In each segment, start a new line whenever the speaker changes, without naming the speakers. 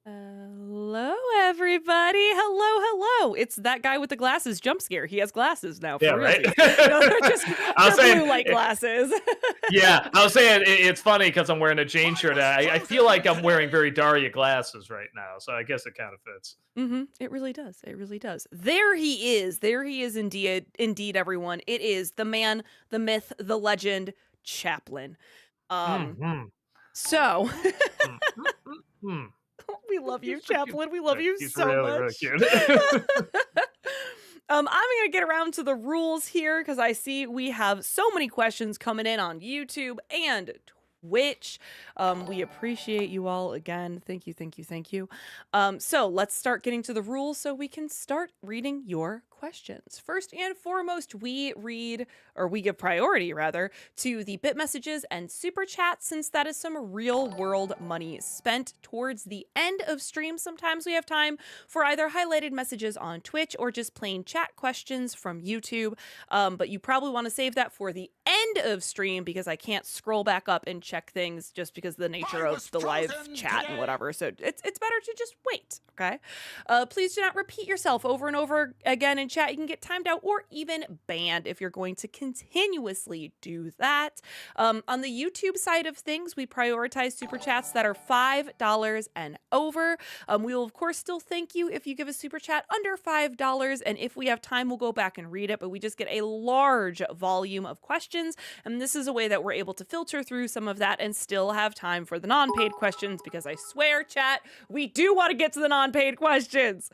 Hello, everybody. Hello. It's that guy with the glasses jump scare. He has glasses now,
Yeah,
for
right?
realsies. No,
I was
they're
saying
blue light glasses.
yeah, I was saying it's funny because I'm wearing a Jane shirt. I feel like I'm wearing very Daria glasses right now, so I guess it kind of fits.
It really does. It really does. There he is. There he is indeed, everyone. It is the man, the myth, the legend, Chaplin. Um,
Mm,
so
mm, mm, mm, mm.
we love
He's
you,
so cute.
Chaplin. We love you
He's
so
really, really
much.
cute.
I'm gonna get around to the rules here because I see we have so many questions coming in on YouTube and Twitch. We appreciate you all again. Thank you. So let's start getting to the rules so we can start reading your questions. First and foremost, we give priority rather to the bit messages and super chats, since that is some real world money spent towards the end of stream. Sometimes we have time for either highlighted messages on Twitch or just plain chat questions from YouTube. But you probably want to save that for the end of stream because I can't scroll back up and check things just because of the nature of the live chat and whatever. So it's better to just wait, okay? Please do not repeat yourself over and over again in chat. You can get timed out or even banned if you're going to continuously do that. On the YouTube side of things, we prioritize super chats that are $5 and over. We will, of course, still thank you if you give a super chat under $5. And if we have time, we'll go back and read it. But we just get a large volume of questions. And this is a way that we're able to filter through some of that and still have time for the non-paid questions, because I swear, chat, we do want to get to the non-paid questions.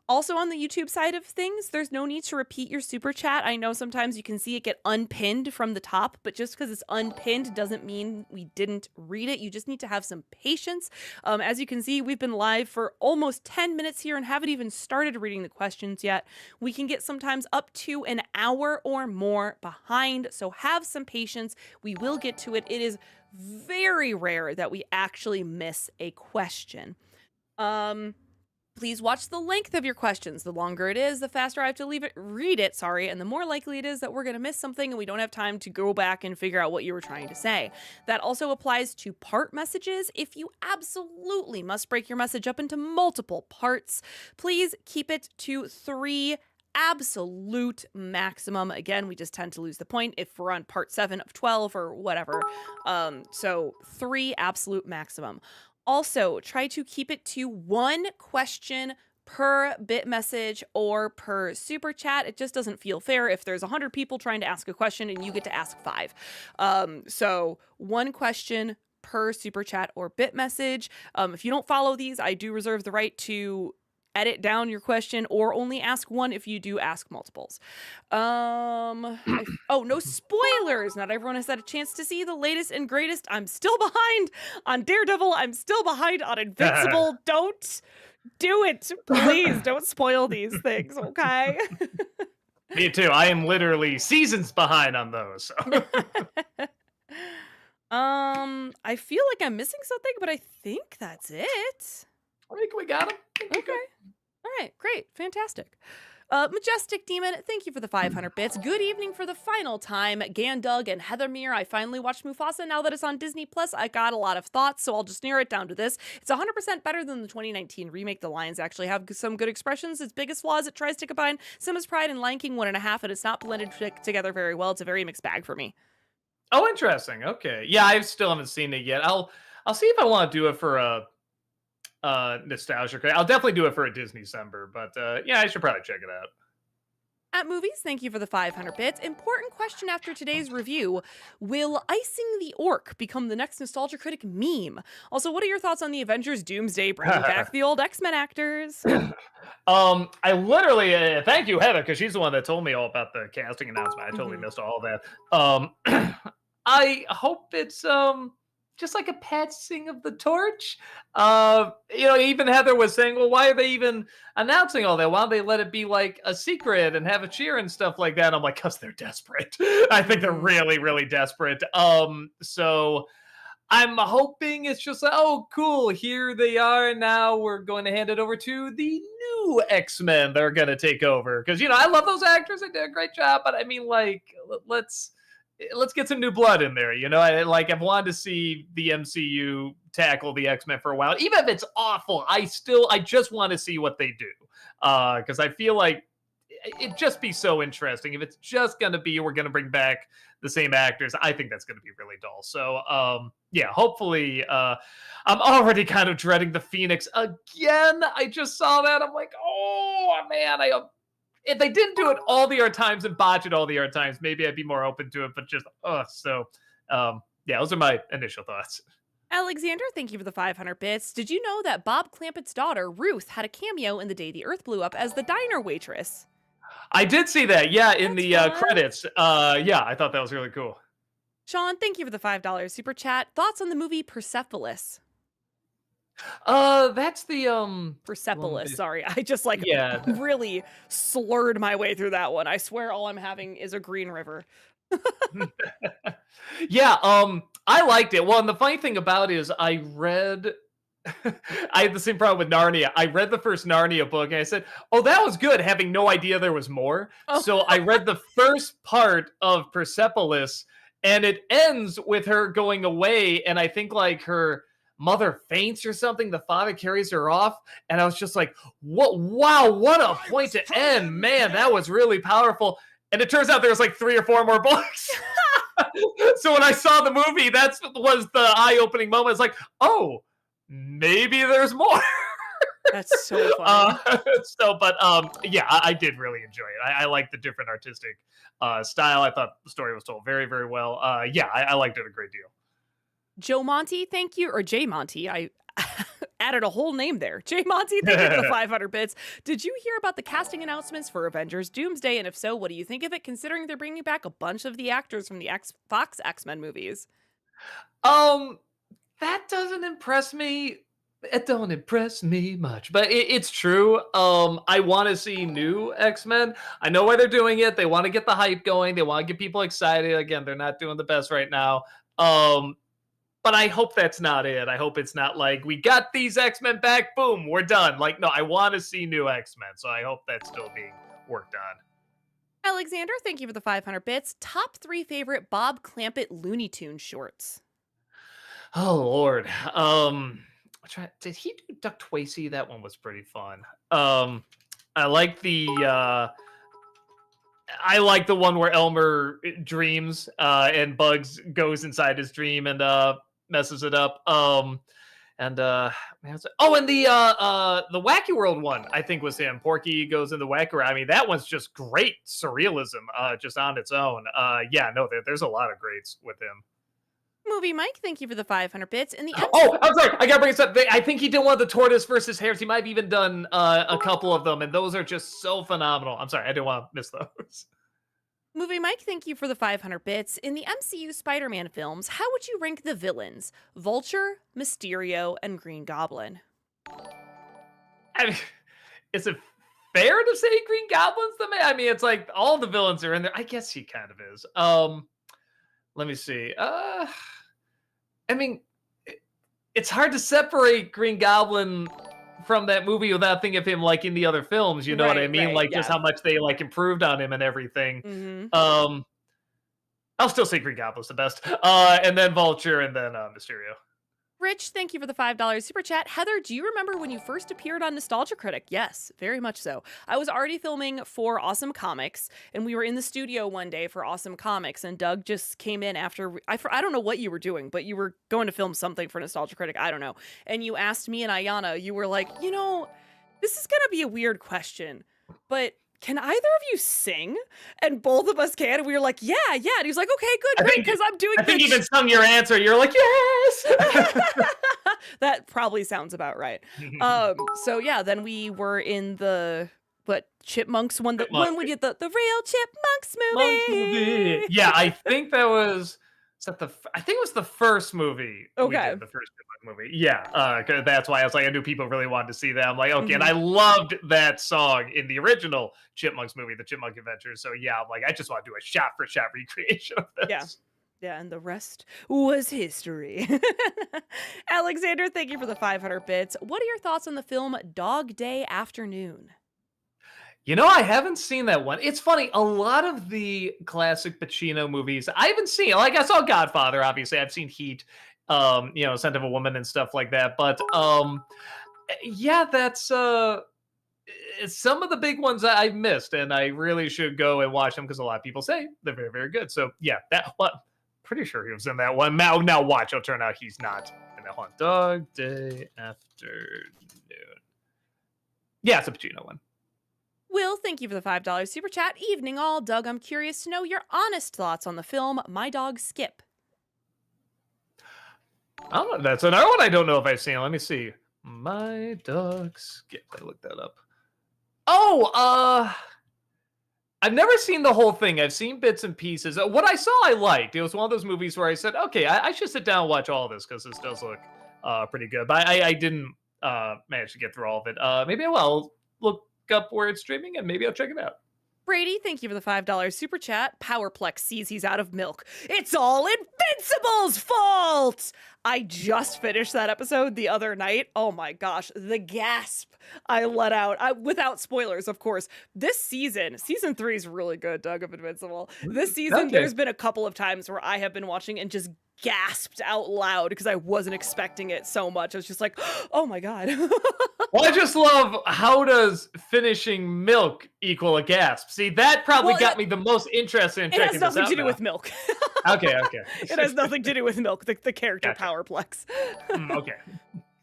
Also, on the YouTube side of things, there's no need to repeat your super chat. I know sometimes you can see it get unpinned from the top, but just because it's unpinned doesn't mean we didn't read it. You just need to have some patience. As you can see, we've been live for almost 10 minutes here and haven't even started reading the questions yet. We can get sometimes up to an hour or more behind, so have some patience. We will get to it. It is very rare that we actually miss a question. Please watch the length of your questions. The longer it is, the faster I have to read it, and the more likely it is that we're going to miss something and we don't have time to go back and figure out what you were trying to say. That also applies to part messages. If you absolutely must break your message up into multiple parts, please keep it to 3 absolute maximum. Again, we just tend to lose the point if we're on part 7 of 12 or whatever. So 3 absolute maximum. Also, try to keep it to 1 question per bit message or per super chat. It just doesn't feel fair if there's 100 people trying to ask a question and you get to ask 5. So 1 question per super chat or bit message. If you don't follow these, I do reserve the right to edit down your question or only ask 1 if you do ask multiples. No spoilers. Not everyone has had a chance to see the latest and greatest. I'm still behind on Daredevil. I'm still behind on Invincible. Don't do it. Please don't spoil these things, okay?
Me too. I am literally seasons behind on those. So.
I feel like I'm missing something, but I think that's it.
I think we got him.
Okay. All right, great, fantastic. Majestic Demon, thank you for the 500 bits. Good evening for the final time. Gandug and Heathermere, I finally watched Mufasa. Now that it's on Disney Plus, I got a lot of thoughts, so I'll just narrow it down to this. It's 100% better than the 2019 remake. The lines actually have some good expressions. Its biggest flaw is it tries to combine Simba's Pride and Lion King 1.5, and it's not blended together very well. It's a very mixed bag for me.
Oh, interesting. Okay. Yeah, I still haven't seen it yet. I'll see if I want to do it for a Nostalgia Critic. I'll definitely do it for a Disney December, but yeah, I should probably check it out.
At Movies, thank you for the 500 bits. Important question after today's review. Will icing the orc become the next Nostalgia Critic meme? Also, what are your thoughts on the Avengers Doomsday bringing back the old X-Men actors?
I literally thank you, Heather, because she's the one that told me all about the casting announcement. I totally missed all of that. I hope it's just like a passing of the torch. Even Heather was saying, well, why are they even announcing all that? Why don't they let it be like a secret and have a cheer and stuff like that? I'm like, because they're desperate. I think they're really, really desperate. So I'm hoping it's just like, oh, cool, here they are. Now we're going to hand it over to the new X-Men. They're going to take over. Because, I love those actors. They did a great job. But I mean, like, let's let's get some new blood in there. I've wanted to see the MCU tackle the X-Men for a while. Even if it's awful, I just want to see what they do. Because I feel like it'd just be so interesting. If it's just going to be, we're going to bring back the same actors, I think that's going to be really dull. So, yeah, hopefully, I'm already kind of dreading the Phoenix again. I just saw that. I'm like, oh, man, if they didn't do it all the other times and botch it all the other times, maybe I'd be more open to it. But just, yeah, those are my initial thoughts.
Alexander, thank you for the 500 bits. Did you know that Bob Clampett's daughter, Ruth, had a cameo in The Day the Earth Blew Up as the diner waitress?
I did see that, yeah, in
That's
the
fun.
credits. Yeah, I thought that was really cool.
Sean, thank you for the $5 super chat. Thoughts on the movie Persepolis?
That's the
Persepolis,
the-
sorry. I just
yeah.
really slurred my way through that one. I swear all I'm having is a green river.
Yeah, I liked it. Well, and the funny thing about it is I read I had the same problem with Narnia. I read the first Narnia book and I said, "Oh, that was good," having no idea there was more.
Oh.
So I read the first part of Persepolis and it ends with her going away and I think like her mother faints or something, the father carries her off, and I was just like, "What wow, what a point to end. Man, that was really powerful." And it turns out there was like 3 or 4 more books. So when I saw the movie, was the eye-opening moment. It's like, oh, maybe there's more.
That's so funny.
Yeah, I did really enjoy it. I like the different artistic style. I thought the story was told very, very well. Yeah, I liked it a great deal.
Joe Monty, thank you. Or Jay Monty. I added a whole name there. Jay Monty, thank you for the 500 bits. Did you hear about the casting announcements for Avengers Doomsday? And if so, what do you think of it, considering they're bringing back a bunch of the actors from the Fox X-Men movies?
That doesn't impress me. It don't impress me much, but it's true. I want to see new X-Men. I know why they're doing it. They want to get the hype going. They want to get people excited. Again, they're not doing the best right now. But I hope that's not it. I hope it's not like, we got these X-Men back, boom, we're done. Like, no, I want to see new X-Men, so I hope that's still being worked on.
Alexander, thank you for the 500 bits. Top 3 favorite Bob Clampett Looney Tunes shorts.
Oh, Lord. Did he do Duck Tracy? That one was pretty fun. I like the one where Elmer dreams and Bugs goes inside his dream and messes it up. And the Wacky World one, I think, was him. Porky goes in the Wacky World. I mean, that one's just great surrealism, just on its own. Yeah, no, there's a lot of greats with him.
Movie Mike, thank you for the 500 bits. In the
Oh, I'm sorry, I gotta bring this up. I think he did one of the Tortoise versus Hares. He might have even done a couple of them, and those are just so phenomenal. I'm sorry, I didn't want to miss those.
Movie Mike, thank you for the 500 bits. In the MCU Spider-Man films, how would you rank the villains? Vulture, Mysterio, and Green Goblin.
I mean, is it fair to say Green Goblin's the man? I mean, it's like all the villains are in there. I guess he kind of is. Let me see. I mean, it's hard to separate Green Goblin from that movie without thinking of him like in the other films. You know what I mean?
Right,
Like
yeah.
just how much they like improved on him and everything.
Mm-hmm.
I'll still say Green Goblin's the best. And then Vulture, and then Mysterio.
Rich, thank you for the $5 super chat. Heather, do you remember when you first appeared on Nostalgia Critic? Yes, very much so. I was already filming for Awesome Comics, and we were in the studio one day for Awesome Comics, and Doug just came in after, I don't know what you were doing, but you were going to film something for Nostalgia Critic, I don't know. And you asked me and Ayana, you were like, this is going to be a weird question, but can either of you sing? And both of us can. And we were like, yeah. And he was like, okay, good, great, because I'm doing
I think even sung your answer. You're like, yes.
That probably sounds about right. So yeah, then we were in the Chipmunks one, when we did the real Chipmunks movie.
Yeah, I think that was I think it was the first movie.
Okay.
We did, the first Chipmunk movie. Yeah, that's why I was like, I knew people really wanted to see that. I'm like, okay, and I loved that song in the original Chipmunks movie, The Chipmunk Adventures. So yeah, I'm like, I just want to do a shot-for-shot recreation of this.
Yeah, and the rest was history. Alexander, thank you for the 500 bits. What are your thoughts on the film Dog Day Afternoon?
I haven't seen that one. It's funny, a lot of the classic Pacino movies I haven't seen. Like I saw Godfather, obviously. I've seen Heat, Scent of a Woman and stuff like that. But yeah, that's some of the big ones I've missed, and I really should go and watch them because a lot of people say they're very, very good. So yeah, that one. Pretty sure he was in that one. Now watch. It'll turn out he's not in that one. Dog Day Afternoon. Yeah, it's a Pacino one.
Will, thank you for the $5 super chat. Evening all. Doug, I'm curious to know your honest thoughts on the film My Dog Skip.
I don't know. That's another one I don't know if I've seen. Let me see. My Dog Skip. I looked that up. Oh, I've never seen the whole thing. I've seen bits and pieces. What I saw, I liked. It was one of those movies where I said, okay, I should sit down and watch all this because this does look pretty good. But I didn't manage to get through all of it. Maybe I will look up where it's streaming and maybe I'll check it out.
Brady, thank you for the $5 super chat. Powerplex sees he's out of milk. It's all Invincible's fault! I just finished that episode the other night. Oh my gosh, the gasp I let out. Without spoilers, of course. This season 3 is really good, Doug, of Invincible. This season,
Okay.
there's been a couple of times where I have been watching and just gasped out loud because I wasn't expecting it so much. I was just like, oh my God.
Well, I just love how does finishing milk equal a gasp? See, that probably got me the most interested in
It
checking
has nothing
this out
to do
now.
with milk.
Okay.
It has nothing to do with milk, the character
Gotcha.
Powerplex.
Okay.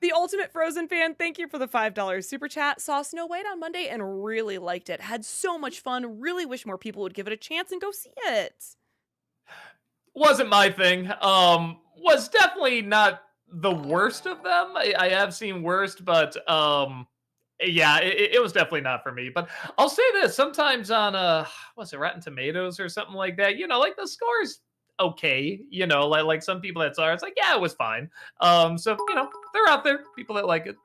The Ultimate Frozen fan, thank you for the $5 super chat. Saw Snow White on Monday and really liked it. Had so much fun. Really wish more people would give it a chance and go see it.
Wasn't my thing. Was definitely not the worst of them. I have seen worst, but yeah, it was definitely not for me. But I'll say this: sometimes on what's it, Rotten Tomatoes or something like that, like the scores okay, like some people that saw it, it's like, yeah, it was fine. So they're out there, people that like it.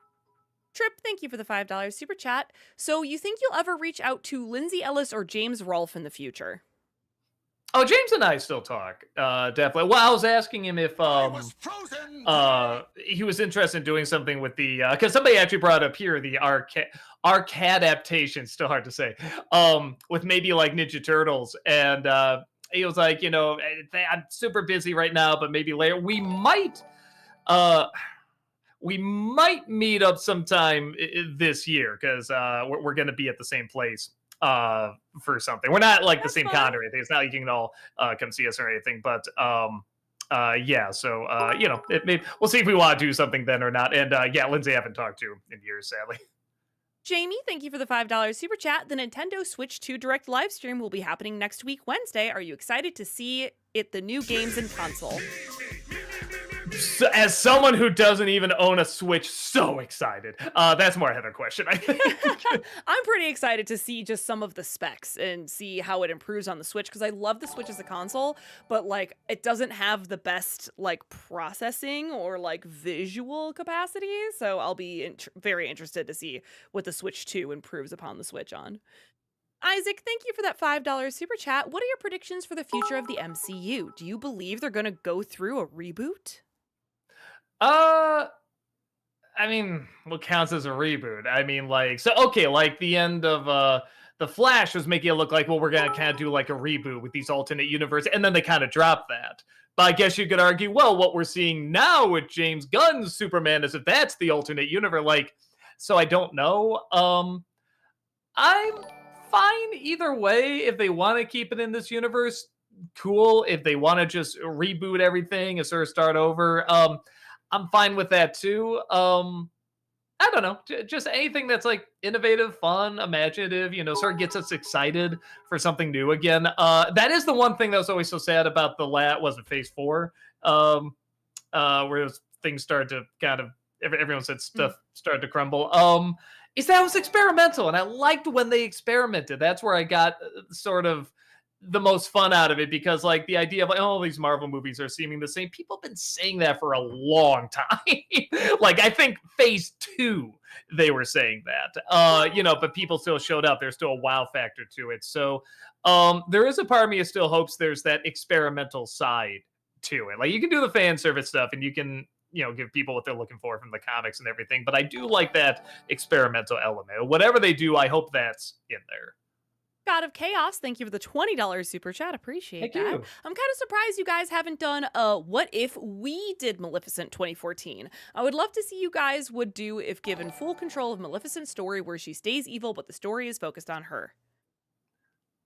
Trip, thank you for the $5 super chat. So you think you'll ever reach out to Lindsay Ellis or James Rolfe in the future?
Oh, James and I still talk, definitely. Well, I was asking him if he was interested in doing something with the because somebody actually brought up here the arc adaptation, still hard to say, with maybe like Ninja Turtles, and he was like, I'm super busy right now, but maybe later we might meet up sometime this year because we're going to be at the same place for something. We're not like
That's
the same
fun.
con or anything. It's not like you can all come see us or anything, but yeah. So we'll see if we want to do something then or not. And yeah, Lindsay I haven't talked to in years, sadly.
Jamie, thank you for the $5 super chat. The Nintendo Switch 2 Direct live stream will be happening next week, Wednesday. Are you excited to see the new games and console?
So, as someone who doesn't even own a Switch, so excited. That's more a Heather question, I think.
I'm pretty excited to see just some of the specs and see how it improves on the Switch because I love the Switch as a console, but like it doesn't have the best like processing or like visual capacity. So I'll be very interested to see what the Switch 2 improves upon the Switch on. Isaac, thank you for that $5 super chat. What are your predictions for the future of the MCU? Do you believe they're going to go through a reboot?
I mean, what counts as a reboot? I mean, like, so okay, like the end of the Flash was making it look like, well, we're gonna kind of do like a reboot with these alternate universes, and then they kind of dropped that. But I guess you could argue, well, what we're seeing now with James Gunn's Superman is if that's the alternate universe, like, so I don't know. I'm fine either way. If they want to keep it in this universe, cool. If they want to just reboot everything and sort of start over, I'm fine with that too. I don't know, just anything that's like innovative, fun, imaginative, sort of gets us excited for something new again. That is the one thing that was always so sad about wasn't Phase 4, where things started to kind of, everyone said stuff started to crumble. Is that it was experimental, and I liked when they experimented. That's where I got sort of the most fun out of it, because like the idea of like, oh, these Marvel movies are seeming the same. People have been saying that for a long time. Like I think Phase 2, they were saying that, but people still showed up. There's still a wow factor to it. So there is a part of me that still hopes there's that experimental side to it. Like you can do the fan service stuff and you can give people what they're looking for from the comics and everything. But I do like that experimental element. Whatever they do, I hope that's in there.
God of Chaos, thank you for the $20 super chat. Appreciate
Thank
that.
you.
I'm kind of surprised you guys haven't done what if we did Maleficent 2014. I would love to see you guys would do if given full control of Maleficent's story where she stays evil, but the story is focused on her.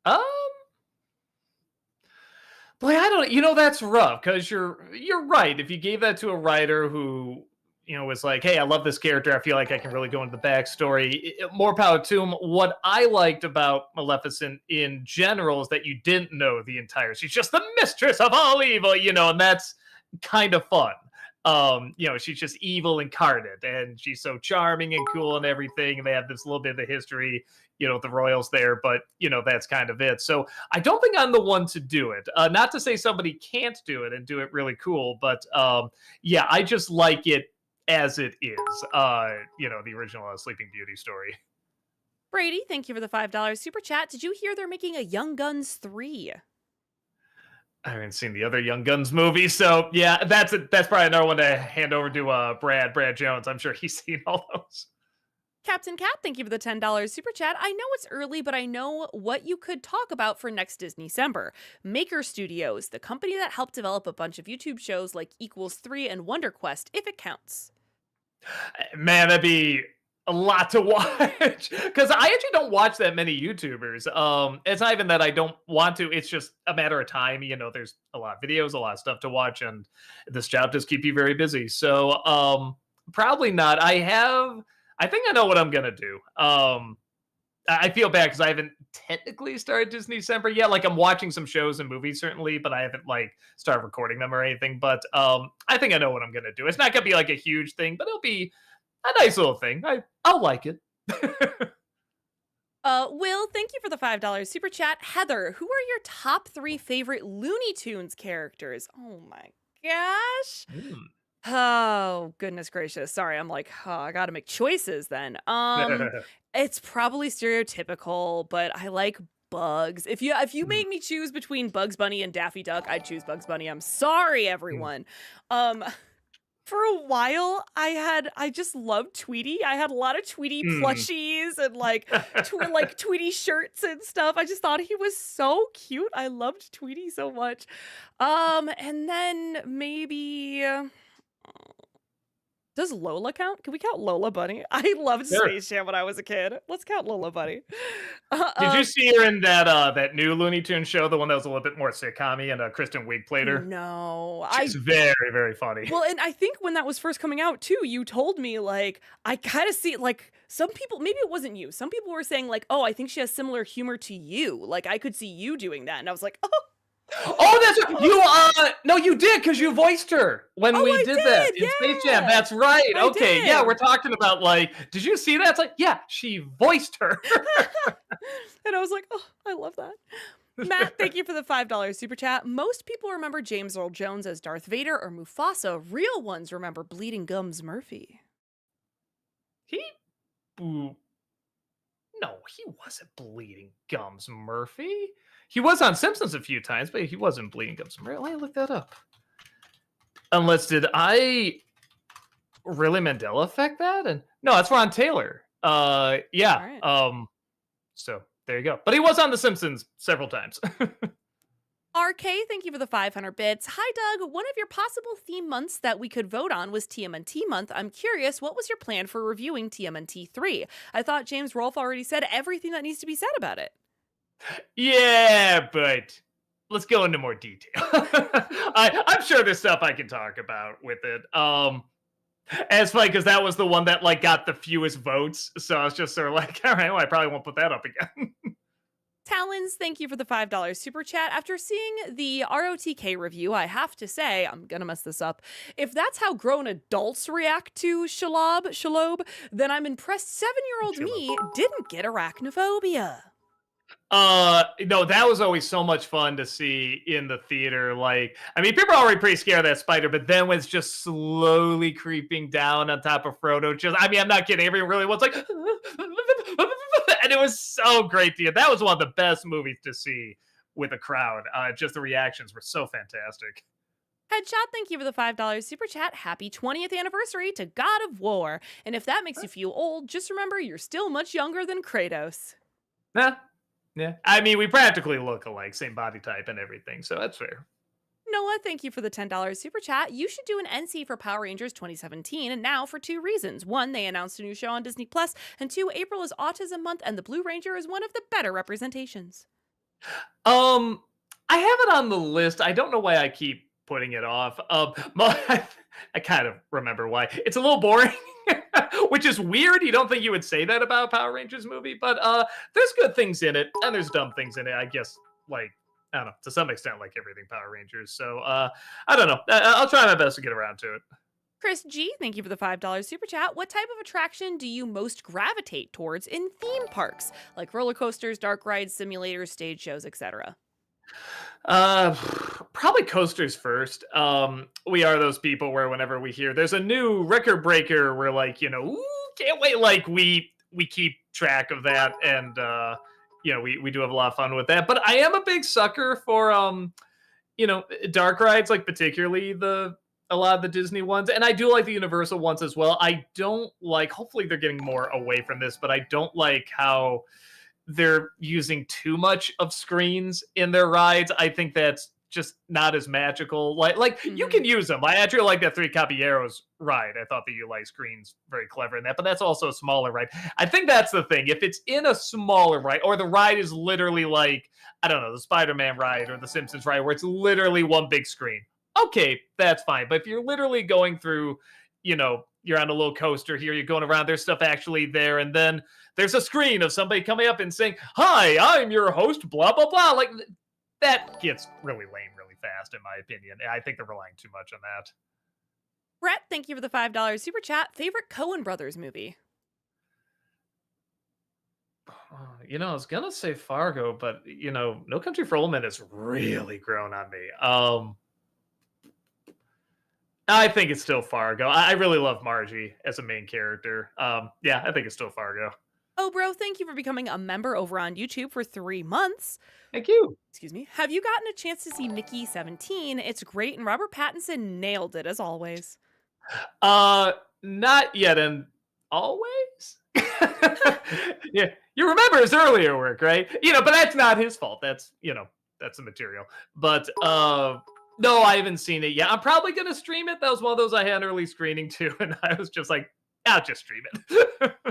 Um, Boy, I don't. That's rough because you're right. If you gave that to a writer who was like, "Hey, I love this character. I feel like I can really go into the backstory." More power to him. What I liked about Maleficent in general is that you didn't know the entire. She's just the mistress of all evil, and that's kind of fun. She's just evil incarnate, and she's so charming and cool and everything. And they have this little bit of the history, the royals there, but that's kind of it. So I don't think I'm the one to do it. Not to say somebody can't do it and do it really cool, but yeah, I just like it as it is. The original Sleeping Beauty story.
Brady, thank you for the $5 super chat. Did you hear they're making a Young Guns 3?
I haven't seen the other Young Guns movie, so yeah, that's probably another one to hand over to Brad Jones. I'm sure he's seen all those.
Captain Cat, thank you for the $10 super chat. I know it's early, but I know what you could talk about for next Disney-cember. Maker Studios, the company that helped develop a bunch of YouTube shows like Equals 3 and Wonder Quest, if it counts.
Man, that'd be a lot to watch because I actually don't watch that many YouTubers. It's not even that I don't want to, it's just a matter of time. There's a lot of videos, a lot of stuff to watch, and this job does keep you very busy. So probably not. I think I know what I'm gonna do. I feel bad because I haven't technically started Disney-cember yet. Like, I'm watching some shows and movies certainly, but I haven't started recording them or anything. But I think I know what I'm gonna do. It's not gonna be like a huge thing, but it'll be a nice little thing. I'll like it.
Will, thank you for the $5 super chat. Heather, who are your top 3 favorite Looney Tunes characters? Oh my gosh. Oh, goodness gracious. Sorry, I'm like, I gotta make choices then. It's probably stereotypical, but I like Bugs. If you made me choose between Bugs Bunny and Daffy Duck, I'd choose Bugs Bunny. I'm sorry, everyone. For a while, I just loved Tweety. I had a lot of Tweety plushies and Tweety shirts and stuff. I just thought he was so cute. I loved Tweety so much. And then maybe does Lola count? Can we count Lola Bunny? I loved
Sure.
Space Jam when I was a kid. Let's count Lola Bunny.
Did you see her in that new Looney Tunes show, the one that was a little bit more sitcom-y, and Kristen Wiig played her?
No.
She's very, very funny.
Well, and I think when that was first coming out too, you told me I kind of see some people, maybe it wasn't you. Some people were saying oh, I think she has similar humor to you. I could see you doing that. And I was like, oh.
Oh, that's right. No, you did because you voiced her when we did that in Space Jam. That's right. Okay, yeah, we're talking about did you see that? It's yeah, she voiced her.
And I was like, oh, I love that. Matt, thank you for the $5 super chat. Most people remember James Earl Jones as Darth Vader or Mufasa. Real ones remember Bleeding Gums Murphy.
No, he wasn't Bleeding Gums Murphy. He was on Simpsons a few times, but he wasn't Bleeding Gums Murphy. Let me look that up. Unless did I really Mandela affect that? And no, that's Ron Taylor. Yeah. Right. So there you go. But he was on The Simpsons several times.
RK, thank you for the 500 bits. Hi, Doug. One of your possible theme months that we could vote on was TMNT month. I'm curious, what was your plan for reviewing TMNT 3? I thought James Rolfe already said everything that needs to be said about it.
Yeah, but let's go into more detail. I'm sure there's stuff I can talk about with it. And it's funny because that was the one that got the fewest votes. So I was just sort of all right, well, I probably won't put that up again.
Talons, thank you for the $5 super chat. After seeing the ROTK review, I have to say, I'm gonna mess this up. If that's how grown adults react to Shalob, then I'm impressed 7-year-old me didn't get arachnophobia.
No, that was always so much fun to see in the theater. People are already pretty scared of that spider, but then when it's just slowly creeping down on top of Frodo, I'm not kidding. Everyone really was and it was so great. That was one of the best movies to see with a crowd. Just the reactions were so fantastic.
Headshot, thank you for the $5 super chat. Happy 20th anniversary to God of War. And if that makes you feel old, just remember you're still much younger than Kratos.
Yeah, yeah. I mean, we practically look alike, same body type and everything, so that's fair.
Noah, thank you for the $10 super chat. You should do an NC for Power Rangers 2017, and now for two reasons. One, they announced a new show on Disney Plus, and two, April is Autism Month, and the Blue Ranger is one of the better representations.
Um, I have it on the list. I don't know why I keep putting it off. I kind of remember why. It's a little boring, which is weird. You don't think you would say that about a Power Rangers movie, but there's good things in it, and there's dumb things in it. I guess, like, I don't know, to some extent, like everything Power Rangers. So I don't know. I'll try my best to get around to it.
Chris G, thank you for the $5 super chat. What type of attraction do you most gravitate towards in theme parks, like roller coasters, dark rides, simulators, stage shows, etc.?
Uh, Probably coasters first. We are those people where whenever we hear there's a new record breaker, we're like, ooh, can't wait. Like we keep track of that, and we do have a lot of fun with that. But I am a big sucker for dark rides, like particularly a lot of the Disney ones, and I do like the Universal ones as well. I don't like. Hopefully, they're getting more away from this, but I don't like how they're using too much of screens in their rides. I think that's just not as magical. Like you can use them. I actually like that Three Caballeros ride. I thought the UI screen's very clever in that, but that's also a smaller ride. I think that's the thing. If it's in a smaller ride, or the ride is literally like, I don't know, the Spider-Man ride or the Simpsons ride, where it's literally one big screen. Okay, that's fine. But if you're literally going through, you're on a little coaster here, you're going around, there's stuff actually there, and then there's a screen of somebody coming up and saying, "Hi, I'm your host, blah, blah, blah." Like, that gets really lame really fast, in my opinion. I think they're relying too much on that.
Brett, thank you for the $5 super chat. Favorite Coen Brothers movie?
I was gonna say Fargo, but No Country for Old Men has really grown on me. I think it's still Fargo. I really love Margie as a main character. Yeah, I think it's still Fargo.
Oh, bro, thank you for becoming a member over on YouTube for 3 months.
Thank you.
Excuse me. Have you gotten a chance to see Mickey 17? It's great, and Robert Pattinson nailed it as always.
Not yet, and always. Yeah, you remember his earlier work, right? But that's not his fault. That's that's the material. But no, I haven't seen it yet. I'm probably gonna stream it. That was one of those I had an early screening too, and I was just like, I'll just stream it.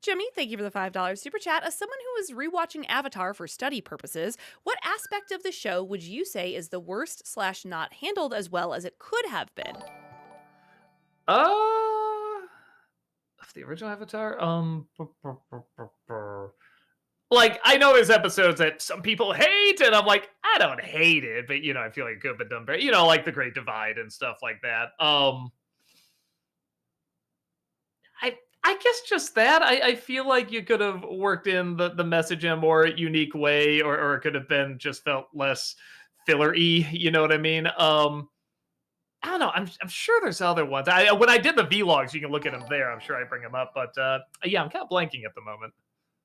Jimmy, thank you for the $5 super chat. As someone who is rewatching Avatar for study purposes, what aspect of the show would you say is the worst / not handled as well as it could have been?
Of the original Avatar, like, I know there's episodes that some people hate, and I'm like, I don't hate it, but I feel like it could have been done better. Like the Great Divide and stuff like that. I guess just that. I feel like you could have worked in the message in a more unique way, or it could have been just felt less filler-y. You know what I mean? I don't know. I'm sure there's other ones. When I did the vlogs, you can look at them there. I'm sure I bring them up, but yeah, I'm kind of blanking at the moment.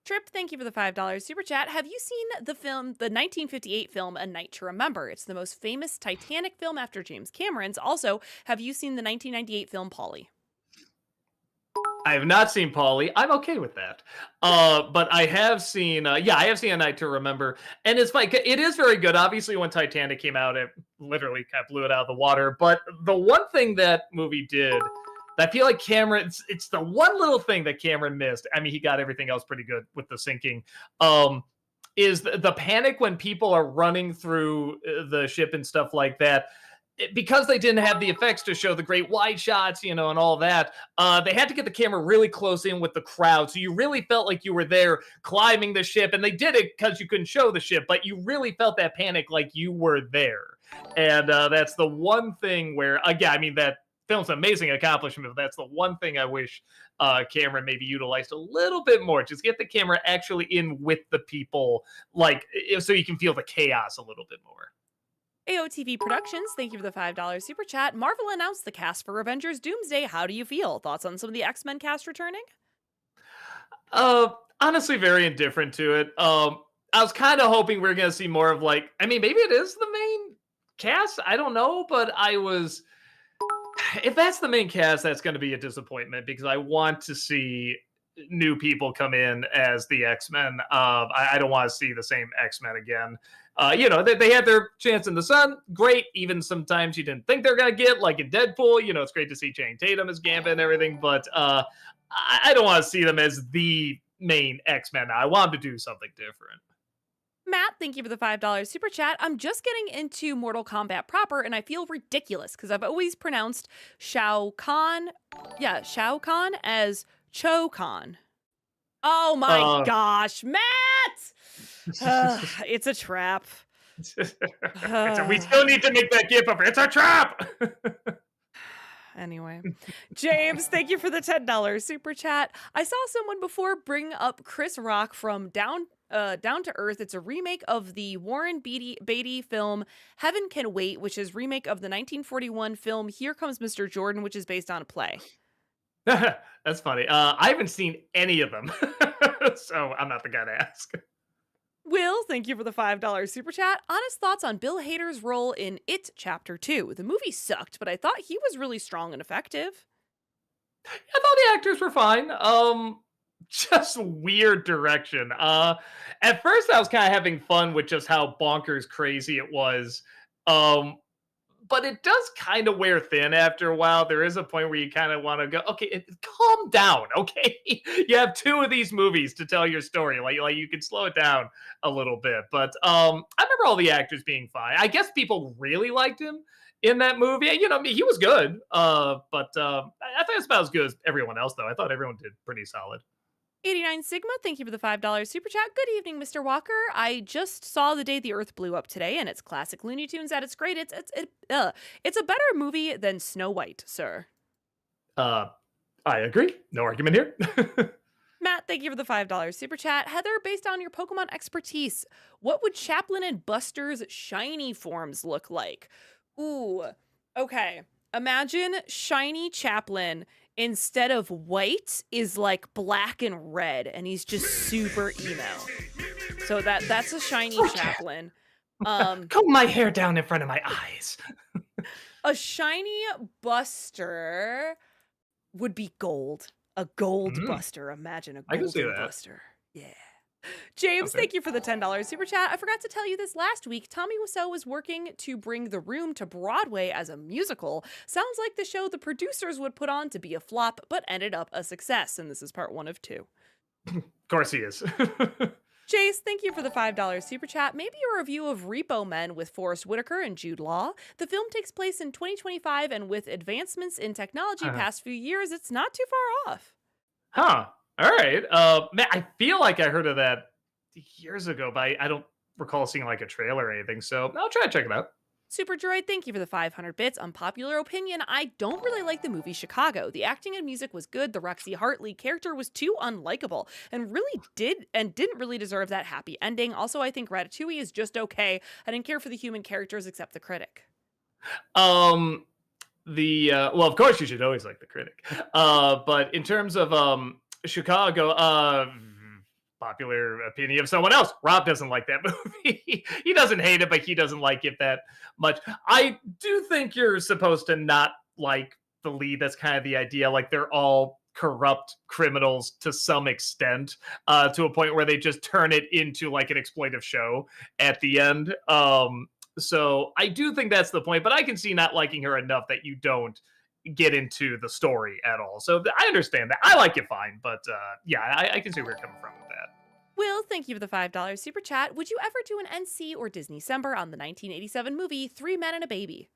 Trip, thank you for the $5 super chat. Have you seen the 1958 film A Night to Remember? It's the most famous Titanic film after James Cameron's. Also, have you seen the 1998 film Polly?
I have not seen Polly. I'm okay with that. But I have seen, I have seen A Night to Remember. And it's like, it is very good. Obviously, when Titanic came out, it literally kind of blew it out of the water. But the one thing that movie did, I feel like Cameron, it's the one little thing that Cameron missed. I mean, he got everything else pretty good with the sinking. Is the panic when people are running through the ship and stuff like that. Because they didn't have the effects to show the great wide shots, and all that, they had to get the camera really close in with the crowd. So you really felt like you were there climbing the ship. And they did it because you couldn't show the ship, but you really felt that panic like you were there. And that's the one thing where, again, I mean, that film's an amazing accomplishment, but that's the one thing I wish Cameron maybe utilized a little bit more. Just get the camera actually in with the people, like, so you can feel the chaos a little bit more.
AOTV Productions, thank you for the $5 super chat. Marvel announced the cast for Avengers Doomsday. How do you feel? Thoughts on some of the X-Men cast returning?
Honestly, very indifferent to it. I was kind of hoping we are going to see more of, like, I mean, maybe it is the main cast, I don't know, but I was if that's the main cast, that's going to be a disappointment because I want to see new people come in as the X-Men. I don't want to see the same X-Men again. They had their chance in the sun. Great. Even sometimes you didn't think they're going to get, like in Deadpool. It's great to see Channing Tatum as Gambit and everything, but I don't want to see them as the main X-Men. I want them to do something different.
Matt, thank you for the $5 super chat. I'm just getting into Mortal Kombat proper, and I feel ridiculous because I've always pronounced Shao Kahn, Shao Kahn as Cho Kahn. Oh my gosh, Matt! It's a trap.
We still need to make that gif of it. It's a trap!
Anyway, James, thank you for the $10 super chat. I saw someone before bring up Chris Rock from Down to Earth. It's a remake of the Warren Beatty film Heaven Can Wait, which is remake of the 1941 film Here Comes Mr. Jordan, which is based on a play.
That's funny. I haven't seen any of them, so I'm not the guy to ask.
Will, thank you for the $5 super chat. Honest thoughts on Bill Hader's role in It Chapter 2. The movie sucked, but I thought he was really strong and effective.
I thought the actors were fine. Just weird direction. At first I was kind of having fun with just how bonkers crazy it was. But it does kind of wear thin after a while. There is a point where you kind of want to go, okay, calm down, okay? You have two of these movies to tell your story. Like you can slow it down a little bit. But I remember all the actors being fine. I guess people really liked him in that movie. He was good. But I think it's about as good as everyone else, though. I thought everyone did pretty solid.
89 Sigma, thank you for the $5 super chat. Good evening, Mr. Walker. I just saw The Day the Earth Blew Up today, and it's classic Looney Tunes at its great. It's a better movie than Snow White, sir.
I agree. No argument here.
Matt, thank you for the $5 super chat. Heather, based on your Pokemon expertise, what would Chaplin and Buster's shiny forms look like? Ooh, okay. Imagine shiny Chaplin instead of white is like black and red, and he's just super emo. So that's a shiny Chaplin.
Comb my hair down in front of my eyes.
A shiny Buster would be gold. A gold Buster. Imagine a golden Buster. Yeah. James, thank you for the $10 super chat. I forgot to tell you this last week. Tommy Wiseau was working to bring The Room to Broadway as a musical. Sounds like the show the producers would put on to be a flop, but ended up a success. And this is part 1 of 2.
Of course he is.
Jace, thank you for the $5 super chat. Maybe a review of Repo Men with Forrest Whitaker and Jude Law. The film takes place in 2025, and with advancements in technology past few years, it's not too far off.
Huh. All right. Man, I feel like I heard of that years ago, but I don't recall seeing like a trailer or anything. So I'll try to check it out.
Super Droid, thank you for the 500 bits. Unpopular opinion, I don't really like the movie Chicago. The acting and music was good. The Roxy Hartley character was too unlikable and didn't really deserve that happy ending. Also, I think Ratatouille is just okay. I didn't care for the human characters except the critic.
Well, of course you should always like the critic. But in terms of Chicago, popular opinion of someone else. Rob doesn't like that movie. He doesn't hate it, but he doesn't like it that much. I do think you're supposed to not like the lead. That's kind of the idea. Like they're all corrupt criminals to some extent, to a point where they just turn it into like an exploitive show at the end. So I do think that's the point, but I can see not liking her enough that you don't get into the story at all. So I understand that. I like it fine, but yeah, I can see where you're coming from with that.
Will, thank you for the $5 super chat. Would you ever do an NC or Disney December on the 1987 movie 3 Men and a Baby?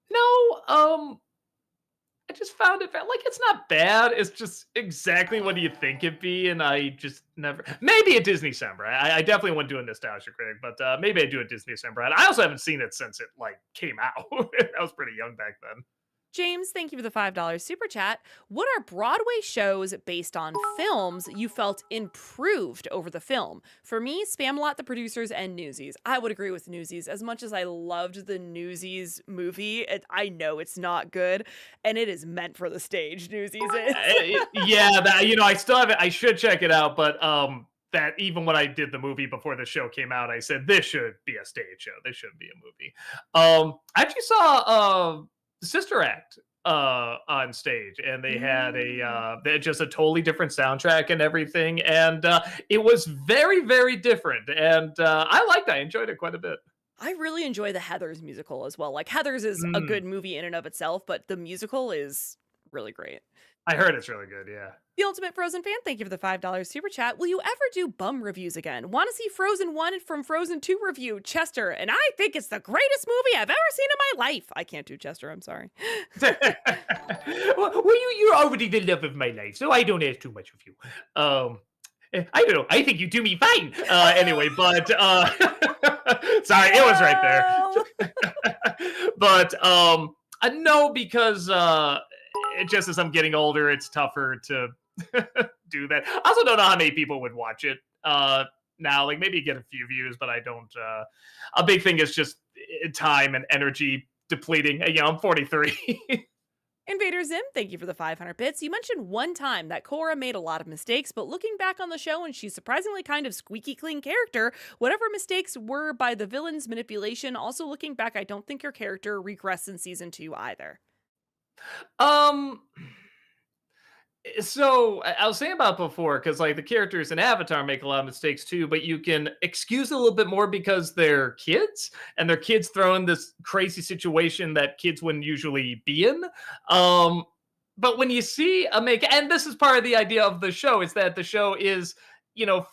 No, I just found it like it's not bad. It's just exactly what you think it'd be, and I just never. Maybe a Disney December. I definitely wouldn't do a Nostalgia Critic, but maybe I do a Disney December. And I also haven't seen it since it like came out. I was pretty young back then.
James, thank you for the $5 super chat. What are Broadway shows based on films you felt improved over the film? For me, Spamalot, The Producers, and Newsies. I would agree with Newsies. As much as I loved the Newsies movie, I know it's not good, and it is meant for the stage, Newsies is.
Yeah, I still have it. I should check it out, but that even when I did the movie before the show came out, I said this should be a stage show. This shouldn't be a movie. I actually saw Sister Act on stage, and they had just a totally different soundtrack and everything, and it was very, very different, and I enjoyed it quite a bit.
I really enjoy the Heathers musical as well. Like, Heathers is a
Mm,
good movie in and of itself, but the musical is really great.
I heard it's really good. Yeah.
The Ultimate Frozen fan, thank you for the $5 super chat. Will you ever do bum reviews again? Want to see Frozen 1 from Frozen 2 review, Chester, and I think it's the greatest movie I've ever seen in my life. I can't do Chester, I'm sorry.
Well, you're already the love of my life, so I don't ask too much of you. I don't know. I think you do me fine. Anyway, but sorry, it was right
Well,
there. But no, because just as I'm getting older, it's tougher to do that. I also don't know how many people would watch it now. Like maybe get a few views, but I don't. A big thing is just time and energy depleting. You know, I'm 43.
Invader Zim, thank you for the 500 bits. You mentioned one time that Korra made a lot of mistakes, but looking back on the show and she's surprisingly kind of squeaky clean character, whatever mistakes were by the villain's manipulation, also looking back, I don't think your character regressed in season 2 either.
um. So I was saying about before, because like the characters in Avatar make a lot of mistakes too, but you can excuse it a little bit more because they're kids and they're kids thrown this crazy situation that kids wouldn't usually be in. Um, but when you see a make, and this is part of the idea of the show, is that the show is,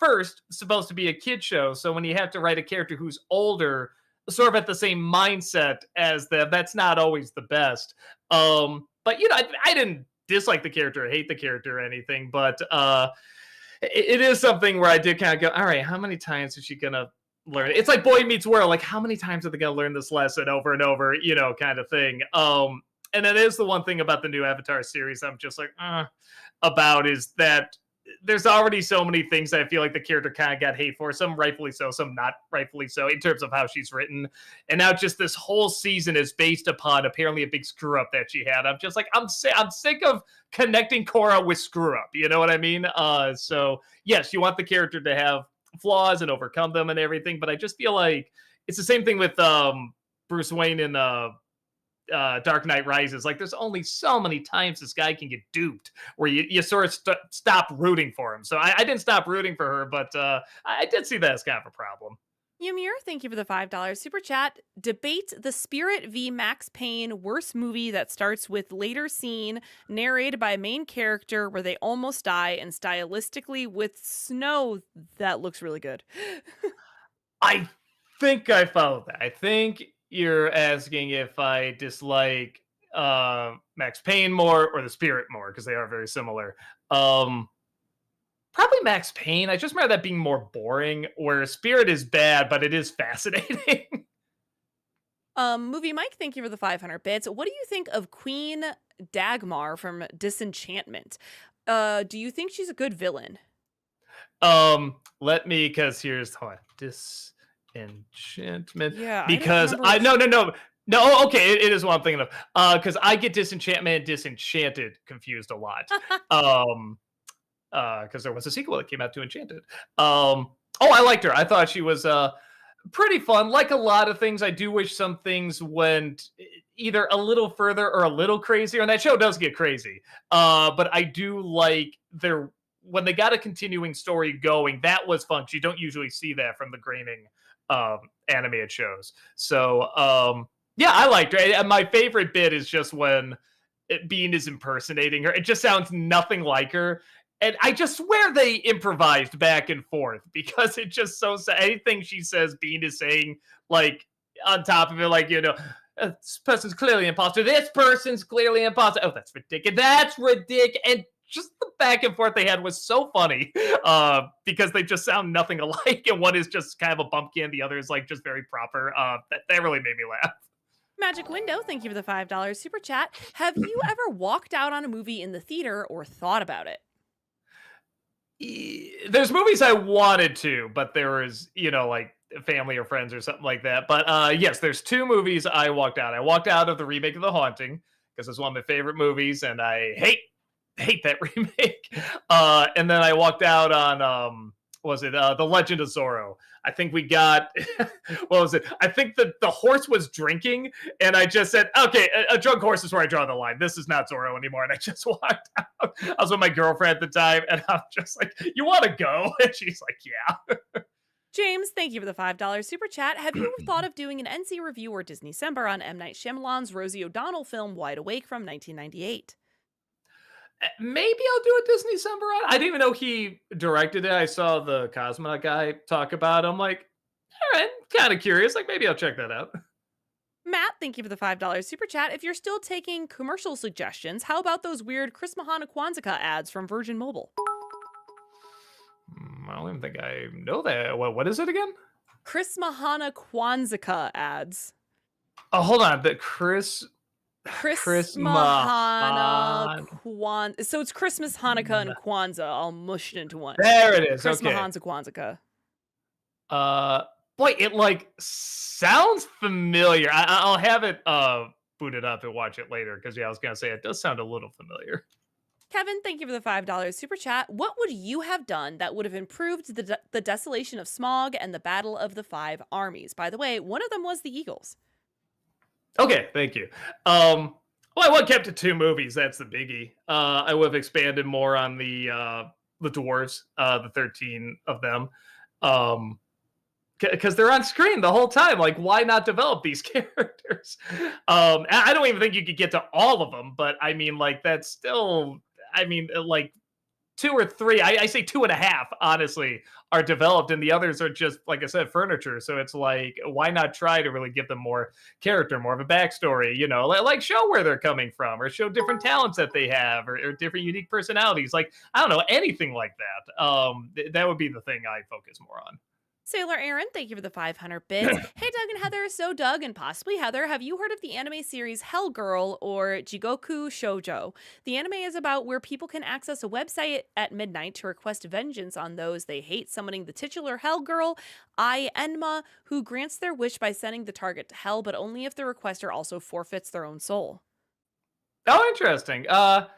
first supposed to be a kid show. So when you have to write a character who's older, sort of at the same mindset as them, that's not always the best. But I didn't dislike the character or hate the character or anything, but it is something where I did kind of go, all right, how many times is she gonna learn it? It's like Boy Meets World, like how many times are they gonna learn this lesson over and over, kind of thing. And that is the one thing about the new Avatar series I'm just like about, is that there's already so many things that I feel like the character kind of got hate for, some rightfully so, some not rightfully so, in terms of how she's written. And now just this whole season is based upon apparently a big screw up that she had. I'm just like, I'm sick of connecting Korra with screw up. You know what I mean? So yes, you want the character to have flaws and overcome them and everything, but I just feel like it's the same thing with Bruce Wayne in Dark Knight Rises. Like, there's only so many times this guy can get duped where you sort of stop rooting for him. So I didn't stop rooting for her, but I did see that as kind of a problem.
Ymir, thank you for the $5 super chat. Debate the Spirit v. Max Payne worst movie that starts with later scene narrated by a main character where they almost die and stylistically with snow that looks really good.
I think I followed that. I think you're asking if I dislike Max Payne more or the Spirit more, because they are very similar. Probably Max Payne. I just remember that being more boring, where Spirit is bad, but it is fascinating.
Movie Mike, thank you for the 500 bits. What do you think of Queen Dagmar from Disenchantment? Do you think she's a good villain?
Let me, because here's hold on. Disenchantment.
Yeah,
Because
I don't remember.
no. Okay, it is what I'm thinking of. Because I get Disenchantment and Disenchanted confused a lot. Because there was a sequel that came out to Enchanted. I liked her. I thought she was pretty fun. Like a lot of things, I do wish some things went either a little further or a little crazier. And that show does get crazy. But I do like when they got a continuing story going, that was fun. You don't usually see that from the graining animated shows. So yeah, I liked her. And my favorite bit is just when Bean is impersonating her. It just sounds nothing like her. And I just swear they improvised back and forth, because it just so sad. Anything she says, Bean is saying, like, on top of it, like, this person's clearly an imposter. This person's clearly an imposter. Oh, that's ridiculous. That's ridiculous. And just the back and forth they had was so funny, because they just sound nothing alike. And one is just kind of a bumpkin. The other is like just very proper. That really made me laugh.
Magic Window, thank you for the $5 super chat. Have you ever walked out on a movie in the theater or thought about it?
There's movies I wanted to, but there was, like family or friends or something like that. But yes, there's two movies I walked out. I walked out of the remake of The Haunting, because it's one of my favorite movies, and I hate that remake. And then I walked out on was it The Legend of Zorro. I think we got what was it? I think the horse was drinking, and I just said, okay, a drunk horse is where I draw the line. This is not Zorro anymore, and I just walked out. I was with my girlfriend at the time, and I'm just like, you want to go? And she's like, yeah.
James, thank you for the $5 super chat. Have you ever thought of doing an NC review or Disney December on M. Night Shyamalan's Rosie O'Donnell film Wide Awake from 1998?
Maybe I'll do a Disney December on. I didn't even know he directed it. I saw the Cosmonaut guy talk about it. I'm like, all right, kind of curious. Like, maybe I'll check that out.
Matt, thank you for the $5 super chat. If you're still taking commercial suggestions, how about those weird Chris Mahana Kwanzaa ads from Virgin Mobile?
I don't even think I know that. What is it again?
Chris Mahana Kwanzaa ads.
Oh, hold on. The Chris
Mahana Kwanzaa. So it's Christmas, Hanukkah, and Kwanzaa all mushed into one.
There it is.
Chris
Okay.
Mahana Kwanzaa.
Boy, it like sounds familiar. I'll have it booted up and watch it later because I was gonna say it does sound a little familiar.
Kevin, thank you for the $5 super chat. What would you have done that would have improved the desolation of Smog and the Battle of the Five Armies? By the way, one of them was the Eagles.
Okay, thank you. Well, I would have kept it 2 movies. That's the biggie. I would have expanded more on the dwarves, the 13 of them, because they're on screen the whole time. Like, why not develop these characters? I don't even think you could get to all of them, but I mean, like, that's still. I mean, like 2 or 3. I say 2.5. Honestly, are developed, and the others are just, like I said, furniture. So it's like, why not try to really give them more character, more of a backstory? You know, like show where they're coming from, or show different talents that they have, or different unique personalities. Like, I don't know, anything like that. That would be the thing I focus more on.
Sailor Aaron, thank you for the 500 bits. Hey, Doug and Heather. So, Doug and possibly Heather, have you heard of the anime series Hell Girl or Jigoku Shoujo? The anime is about where people can access a website at midnight to request vengeance on those they hate, summoning the titular Hell Girl, Enma, who grants their wish by sending the target to hell, but only if the requester also forfeits their own soul.
Oh, interesting. No,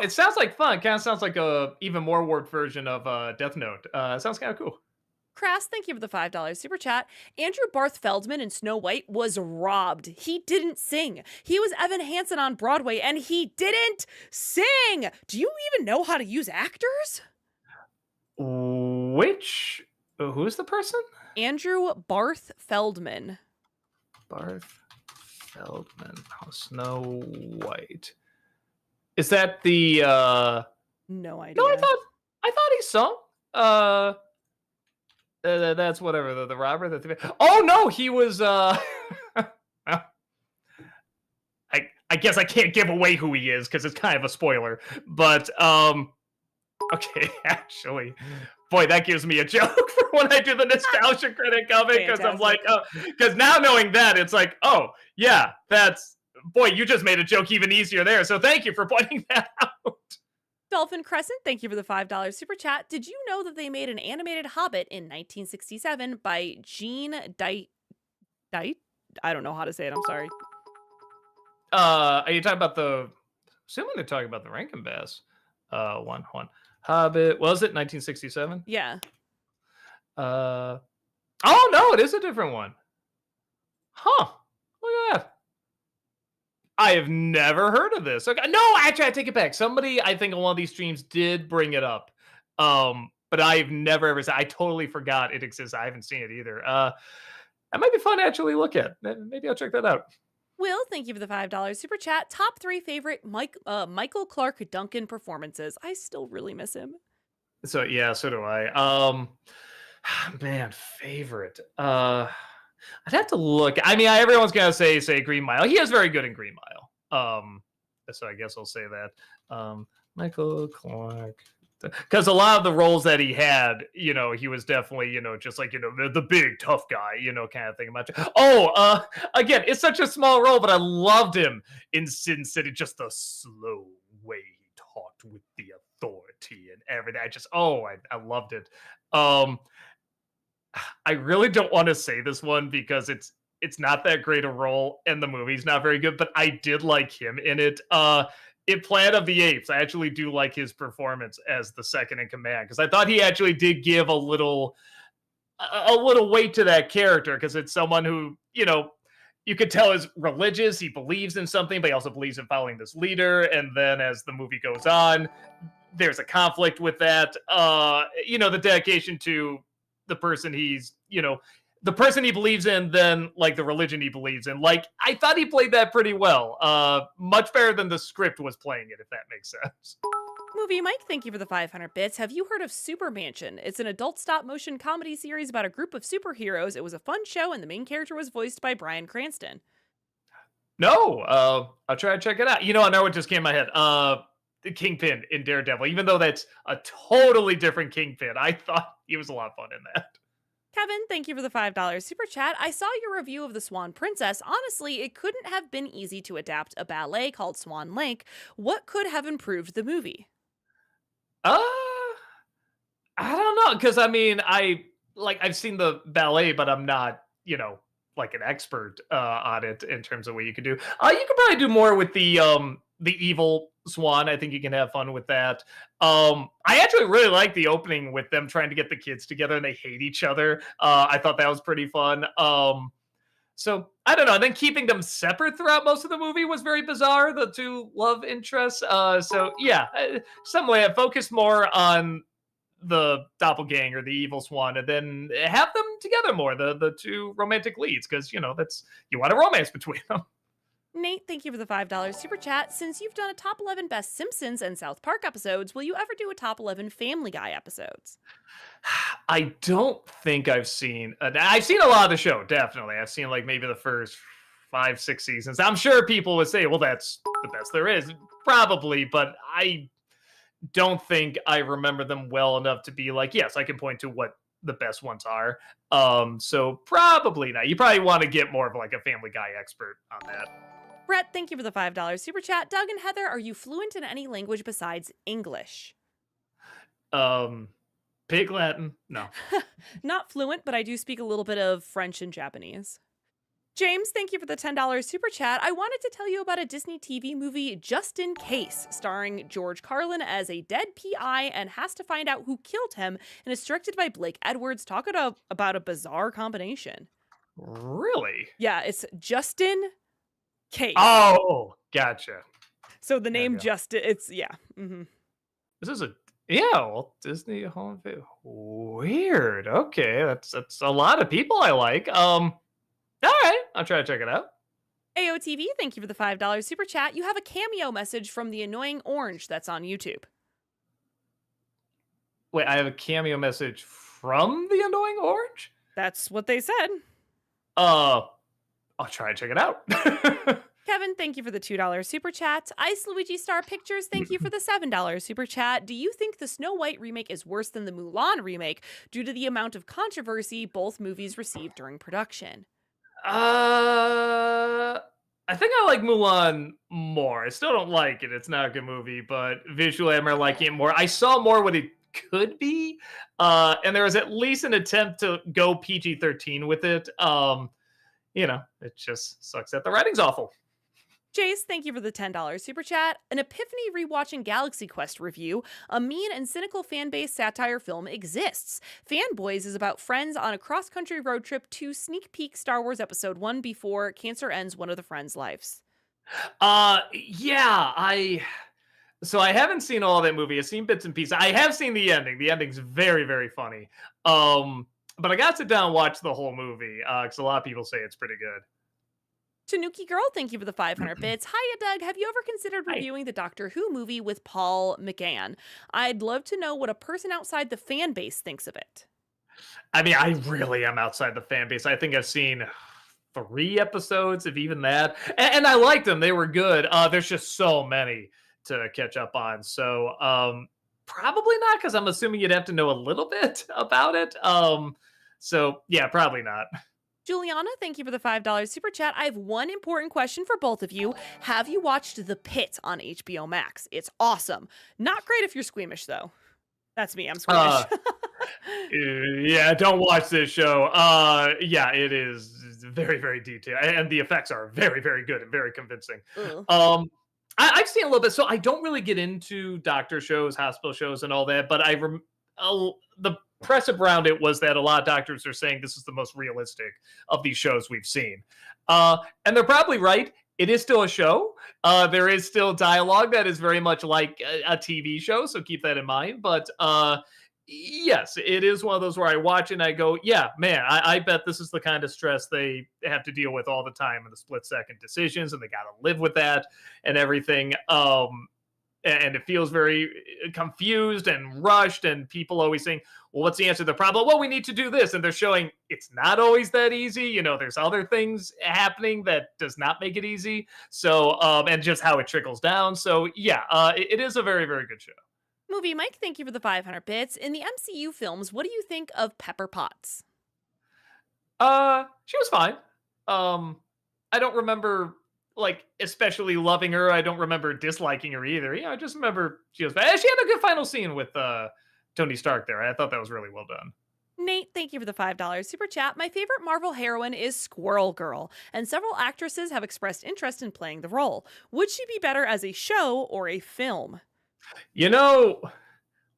it sounds like fun. Kind of sounds like a even more warped version of Death Note. Sounds kind of cool.
Crass, thank you for the $5 super chat. Andrew Barth Feldman in Snow White was robbed. He didn't sing. He was Evan Hansen on Broadway, and he didn't sing. Do you even know how to use actors?
Who's the person?
Andrew Barth Feldman.
Barth Feldman. Oh, Snow White. Is that the
No idea.
No, I thought he sung. That's whatever the robber. Oh no, he was. I guess I can't give away who he is because it's kind of a spoiler. But okay, actually, boy, that gives me a joke for when I do the nostalgia critic of it, because I'm like, because now knowing that, it's like, oh yeah, that's boy, you just made a joke even easier there. So thank you for pointing that out.
Dolphin Crescent, thank you for the $5 super chat. Did you know that they made an animated Hobbit in 1967 by Gene Dite? I don't know how to say it. I'm sorry.
Are you talking about assuming they're talking about the Rankin Bass one. Hobbit, was it 1967?
Yeah.
Oh no, it is a different one. Huh. Look at that. I have never heard of this. Okay. No, actually, I take it back. Somebody, I think on one of these streams did bring it up. But I've never ever I totally forgot it exists. I haven't seen it either. That might be fun to actually look at. Maybe I'll check that out.
Will, thank you for the $5 super chat. Top 3 favorite Michael Clark Duncan performances. I still really miss him.
So yeah, so do I. Man, favorite. I'd have to look. I mean, everyone's gonna say Green Mile. He is very good in Green Mile. So I guess I'll say that. Michael Clark, because a lot of the roles that he had, you know, he was definitely, you know, just like, you know, the big tough guy, you know, kind of thing. Again, it's such a small role, but I loved him in Sin City. Just the slow way he talked with the authority and everything. I loved it. I really don't want to say this one because it's not that great a role and the movie's not very good, but I did like him in it. in Planet of the Apes, I actually do like his performance as the second in command because I thought he actually did give a little weight to that character because it's someone who, you could tell is religious. He believes in something, but he also believes in following this leader. And then as the movie goes on, there's a conflict with that. The dedication to the person the person he believes in than like the religion he believes in. Like, I thought he played that pretty well. Much better than the script was playing it, if that makes sense.
Movie Mike, thank you for the 500 bits. Have you heard of Super Mansion? It's an adult stop motion comedy series about a group of superheroes. It was a fun show, and the main character was voiced by Bryan Cranston.
No, I'll try to check it out. I know what just came in my head. The Kingpin in Daredevil, even though that's a totally different Kingpin, I thought he was a lot of fun in that.
Kevin, thank you for the $5 super chat. I saw your review of The Swan Princess. Honestly, it couldn't have been easy to adapt a ballet called Swan Lake. What could have improved the movie?
Uh, I don't know, because I mean, I've seen the ballet, but I'm not, like an expert on it in terms of what you could do. You could probably do more with the evil swan. I think you can have fun with that. I actually really like the opening with them trying to get the kids together and they hate each other. I thought that was pretty fun. So I don't know. And then keeping them separate throughout most of the movie was very bizarre. The two love interests. So yeah, some way I focused more on the doppelganger, the evil swan, and then have them together more. The two romantic leads, because that's you want a romance between them.
Nate, thank you for the $5 super chat. Since you've done a top 11 best Simpsons and South Park episodes, will you ever do a top 11 Family Guy episodes?
I don't think I've seen. I've seen a lot of the show. Definitely, I've seen like maybe the first 5, 6 seasons. I'm sure people would say, "Well, that's the best there is." Probably, but I don't think I remember them well enough to be like, yes, I can point to what the best ones are. So probably not. You probably want to get more of like a Family Guy expert on that.
Brett, thank you for the $5 super chat. Doug and Heather, are you fluent in any language besides English?
Pig Latin? No.
Not fluent, but I do speak a little bit of French and Japanese. James, thank you for the $10 super chat. I wanted to tell you about a Disney TV movie, Just in Case, starring George Carlin as a dead PI and has to find out who killed him, and is directed by Blake Edwards. Talk about a bizarre combination.
Really?
Yeah, it's Justin Case.
Oh, gotcha.
So the name Justin, it's, yeah. Mm-hmm.
This is Walt Disney home video. Weird. Okay, that's a lot of people I like. All right, I'll try to check it out.
AOTV, thank you for the $5 super chat. You have a cameo message from the Annoying Orange that's on YouTube.
Wait, I have a cameo message from the Annoying Orange?
That's what they said.
I'll try to check it out.
Kevin, thank you for the $2 super chat. Ice Luigi Star Pictures, thank you for the $7 super chat. Do you think the Snow White remake is worse than the Mulan remake due to the amount of controversy both movies received during production?
I think I like Mulan more. I still don't like it. It's not a good movie, but visually I'm liking it more. I saw more what it could be, and there was at least an attempt to go PG-13 with it. It just sucks that the writing's awful.
Jace, thank you for the $10 super chat. An Epiphany rewatching Galaxy Quest review. A mean and cynical fan-based satire film exists. Fanboys is about friends on a cross-country road trip to sneak peek Star Wars Episode 1 before cancer ends one of the friends' lives.
Yeah, so I haven't seen all that movie. I've seen bits and pieces. I have seen the ending. The ending's very, very funny. But I got to sit down and watch the whole movie because a lot of people say it's pretty good.
Tanuki Girl, thank you for the 500 bits. Hiya, Doug. Have you ever considered reviewing the Doctor Who movie with Paul McGann? I'd love to know what a person outside the fan base thinks of it.
I mean, I really am outside the fan base. I think I've seen 3 episodes, if even that. And I liked them. They were good. There's just so many to catch up on. So probably not, because I'm assuming you'd have to know a little bit about it. So yeah, probably not.
Juliana, thank you for the $5 super chat. I have one important question for both of you. Have you watched The Pit on HBO Max? It's awesome. Not great if you're squeamish, though. That's me. I'm squeamish.
Yeah, don't watch this show. Yeah, it is very, very detailed. And the effects are very, very good and very convincing. I've seen a little bit, so I don't really get into doctor shows, hospital shows, and all that. But the press around it was that a lot of doctors are saying this is the most realistic of these shows we've seen, and they're probably right. It is still a show. There is still dialogue that is very much like a TV show, so keep that in mind. But yes, it is one of those where I watch and I go, yeah, man, I bet this is the kind of stress they have to deal with all the time in the split second decisions, and they got to live with that and everything. And it feels very confused and rushed, and people always saying, well, what's the answer to the problem? Well, we need to do this, and they're showing it's not always that easy. There's other things happening that does not make it easy. So and just how it trickles down. So yeah, it is a very, very good show.
Movie Mike, thank you for the 500 bits. In the MCU films, what do you think of Pepper Potts?
She was fine. Um, I don't remember like especially loving her. I don't remember disliking her either. I just remember she was fine. She had a good final scene with Tony Stark there. I thought that was really well done.
Nate, thank you for the $5 super chat. My favorite Marvel heroine is Squirrel Girl, and several actresses have expressed interest in playing the role. Would she be better as a show or a film?
You know,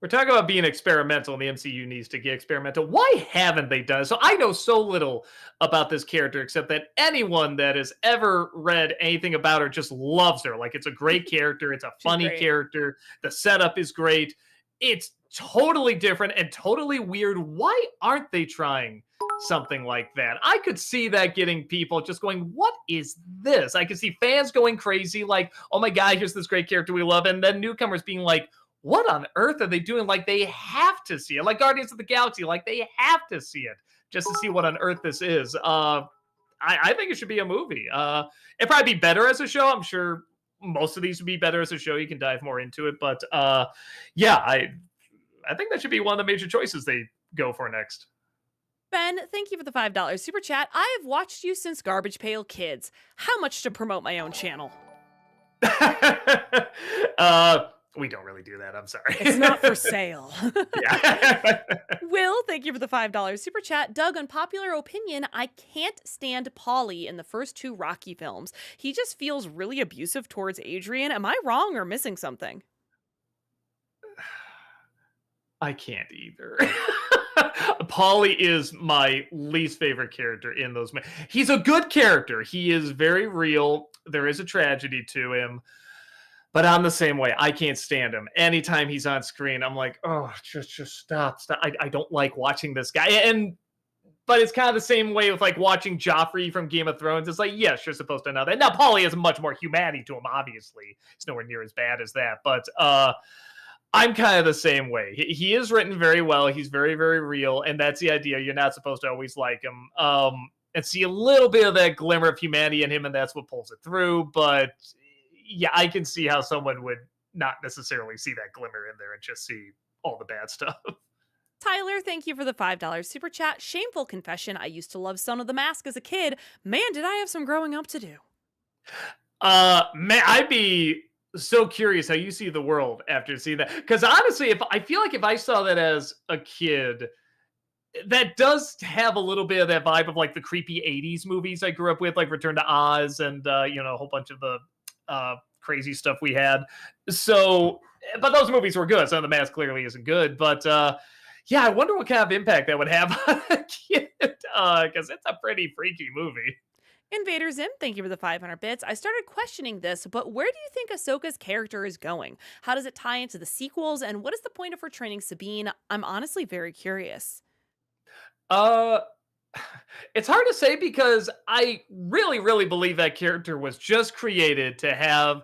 we're talking about being experimental, and the MCU needs to get experimental. Why haven't they done it? So I know so little about this character, except that anyone that has ever read anything about her just loves her. Like, it's a great character. It's a
She's
funny
great.
character. The setup is great. It's totally different and totally weird. Why aren't they trying something like that? I could see that getting people just going, what is this? I could see fans going crazy, like, oh my God, here's this great character we love. And then newcomers being like, what on earth are they doing? Like, they have to see it. Like Guardians of the Galaxy, like they have to see it just to see what on earth this is. I think it should be a movie. It'd probably be better as a show. I'm sure most of these would be better as a show. You can dive more into it, but yeah, I think that should be one of the major choices they go for next.
Ben, thank you for the $5 super chat. I have watched you since Garbage Pail Kids. How much to promote my own channel?
We don't really do that. I'm sorry.
It's not for sale.
Yeah.
Will, thank you for the $5 super chat. Doug, unpopular opinion, I can't stand Paulie in the first two Rocky films. He just feels really abusive towards Adrian. Am I wrong or missing something?
I can't either. Paulie is my least favorite character in those. He's a good character. He is very real. There is a tragedy to him. But I'm the same way. I can't stand him. Anytime he's on screen, I'm like, oh, just stop. I don't like watching this guy. But it's kind of the same way with like watching Joffrey from Game of Thrones. It's like, yes, you're supposed to know that. Now, Paulie has much more humanity to him, obviously. It's nowhere near as bad as that. But I'm kind of the same way. He is written very well. He's very, very real. And that's the idea. You're not supposed to always like him. And see a little bit of that glimmer of humanity in him, and that's what pulls it through. But yeah, I can see how someone would not necessarily see that glimmer in there and just see all the bad stuff.
Tyler, thank you for the $5 super chat. Shameful confession, I used to love Son of the Mask as a kid. Man, did I have some growing up to do.
Man, I'd be so curious how you see the world after seeing that. Because honestly, if I feel like if I saw that as a kid, that does have a little bit of that vibe of like the creepy 80s movies I grew up with, like Return to Oz and a whole bunch of the crazy stuff we had. So, but those movies were good. Son of the Mask clearly isn't good, but yeah, I wonder what kind of impact that would have on a kid, because it's a pretty freaky movie.
Invader Zim, thank you for the 500 bits. I started questioning this, but where do you think Ahsoka's character is going? How does it tie into the sequels, and what is the point of her training Sabine? I'm honestly very curious.
Uh, it's hard to say because I really, really believe that character was just created to have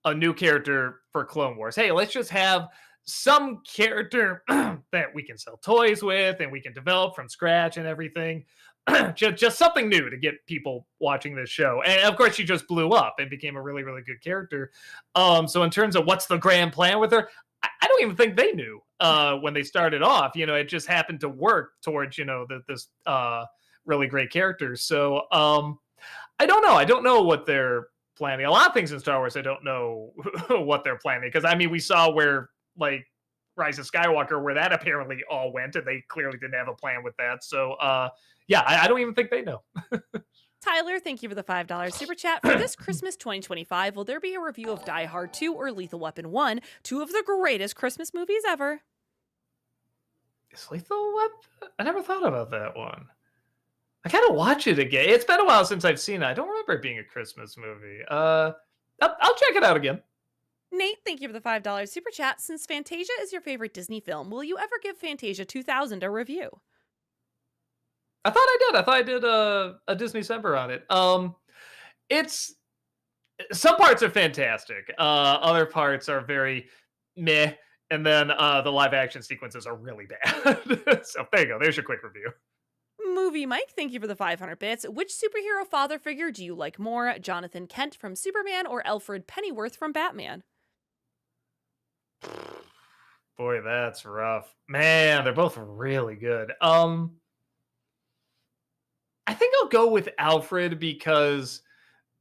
a new character for Clone Wars. Hey, let's just have some character that we can sell toys with and we can develop from scratch and everything. just something new to get people watching this show. And of course, she just blew up and became a really, really good character. So in terms of what's the grand plan with her, I don't even think they knew when they started off. It just happened to work towards this really great character. So I don't know. I don't know what they're planning. A lot of things in Star Wars, I don't know what they're planning, because I mean, we saw where like Rise of Skywalker, where that apparently all went, and they clearly didn't have a plan with that. So yeah, I don't even think they know.
Tyler, thank you for the $5 super chat. For this Christmas 2025, will there be a review of Die Hard 2 or Lethal Weapon 1, two of the greatest Christmas movies ever?
Is Lethal Weapon? I never thought about that one. I gotta watch it again. It's been a while since I've seen it. I don't remember it being a Christmas movie. I'll check it out again.
Nate, thank you for the $5 super chat. Since Fantasia is your favorite Disney film, will you ever give Fantasia 2000 a review?
I thought I did. I thought I did a Disney December on it. It's some parts are fantastic. Other parts are very meh, and then the live action sequences are really bad. So there you go. There's your quick review.
Movie Mike, thank you for the 500 bits. Which superhero father figure do you like more, Jonathan Kent from Superman or Alfred Pennyworth from Batman?
Boy, that's rough. Man, they're both really good. I think I'll go with Alfred because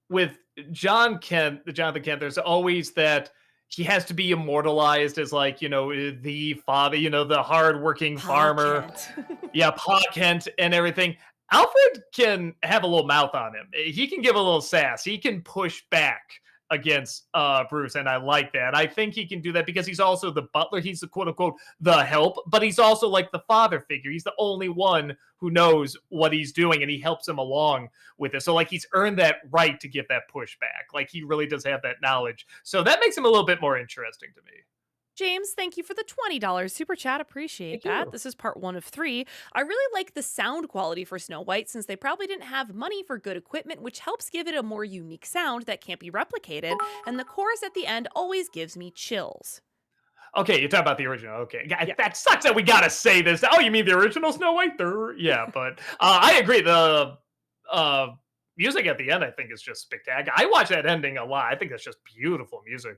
with Jonathan Kent, there's always that he has to be immortalized as like, the father, the hardworking
Pa
farmer.
Kent.
Yeah, Pa Kent and everything. Alfred can have a little mouth on him. He can give a little sass. He can push back against Bruce, and I like that. I think he can do that because he's also the butler. He's the quote unquote the help, but he's also like the father figure. He's the only one who knows what he's doing, and he helps him along with it. So like he's earned that right to give that pushback. Like he really does have that knowledge. So that makes him a little bit more interesting to me.
James, thank you for the $20 super chat. Appreciate
Thank
that.
you.
This is part 1 of 3. I really like the sound quality for Snow White since they probably didn't have money for good equipment, which helps give it a more unique sound that can't be replicated. And the chorus at the end always gives me chills.
Okay, you're talking about the original. Okay,
Yeah.
that sucks that we gotta say this. Oh, you mean the original Snow White? Yeah, but I agree. The music at the end, I think, is just spectacular. I watch that ending a lot. I think that's just beautiful music.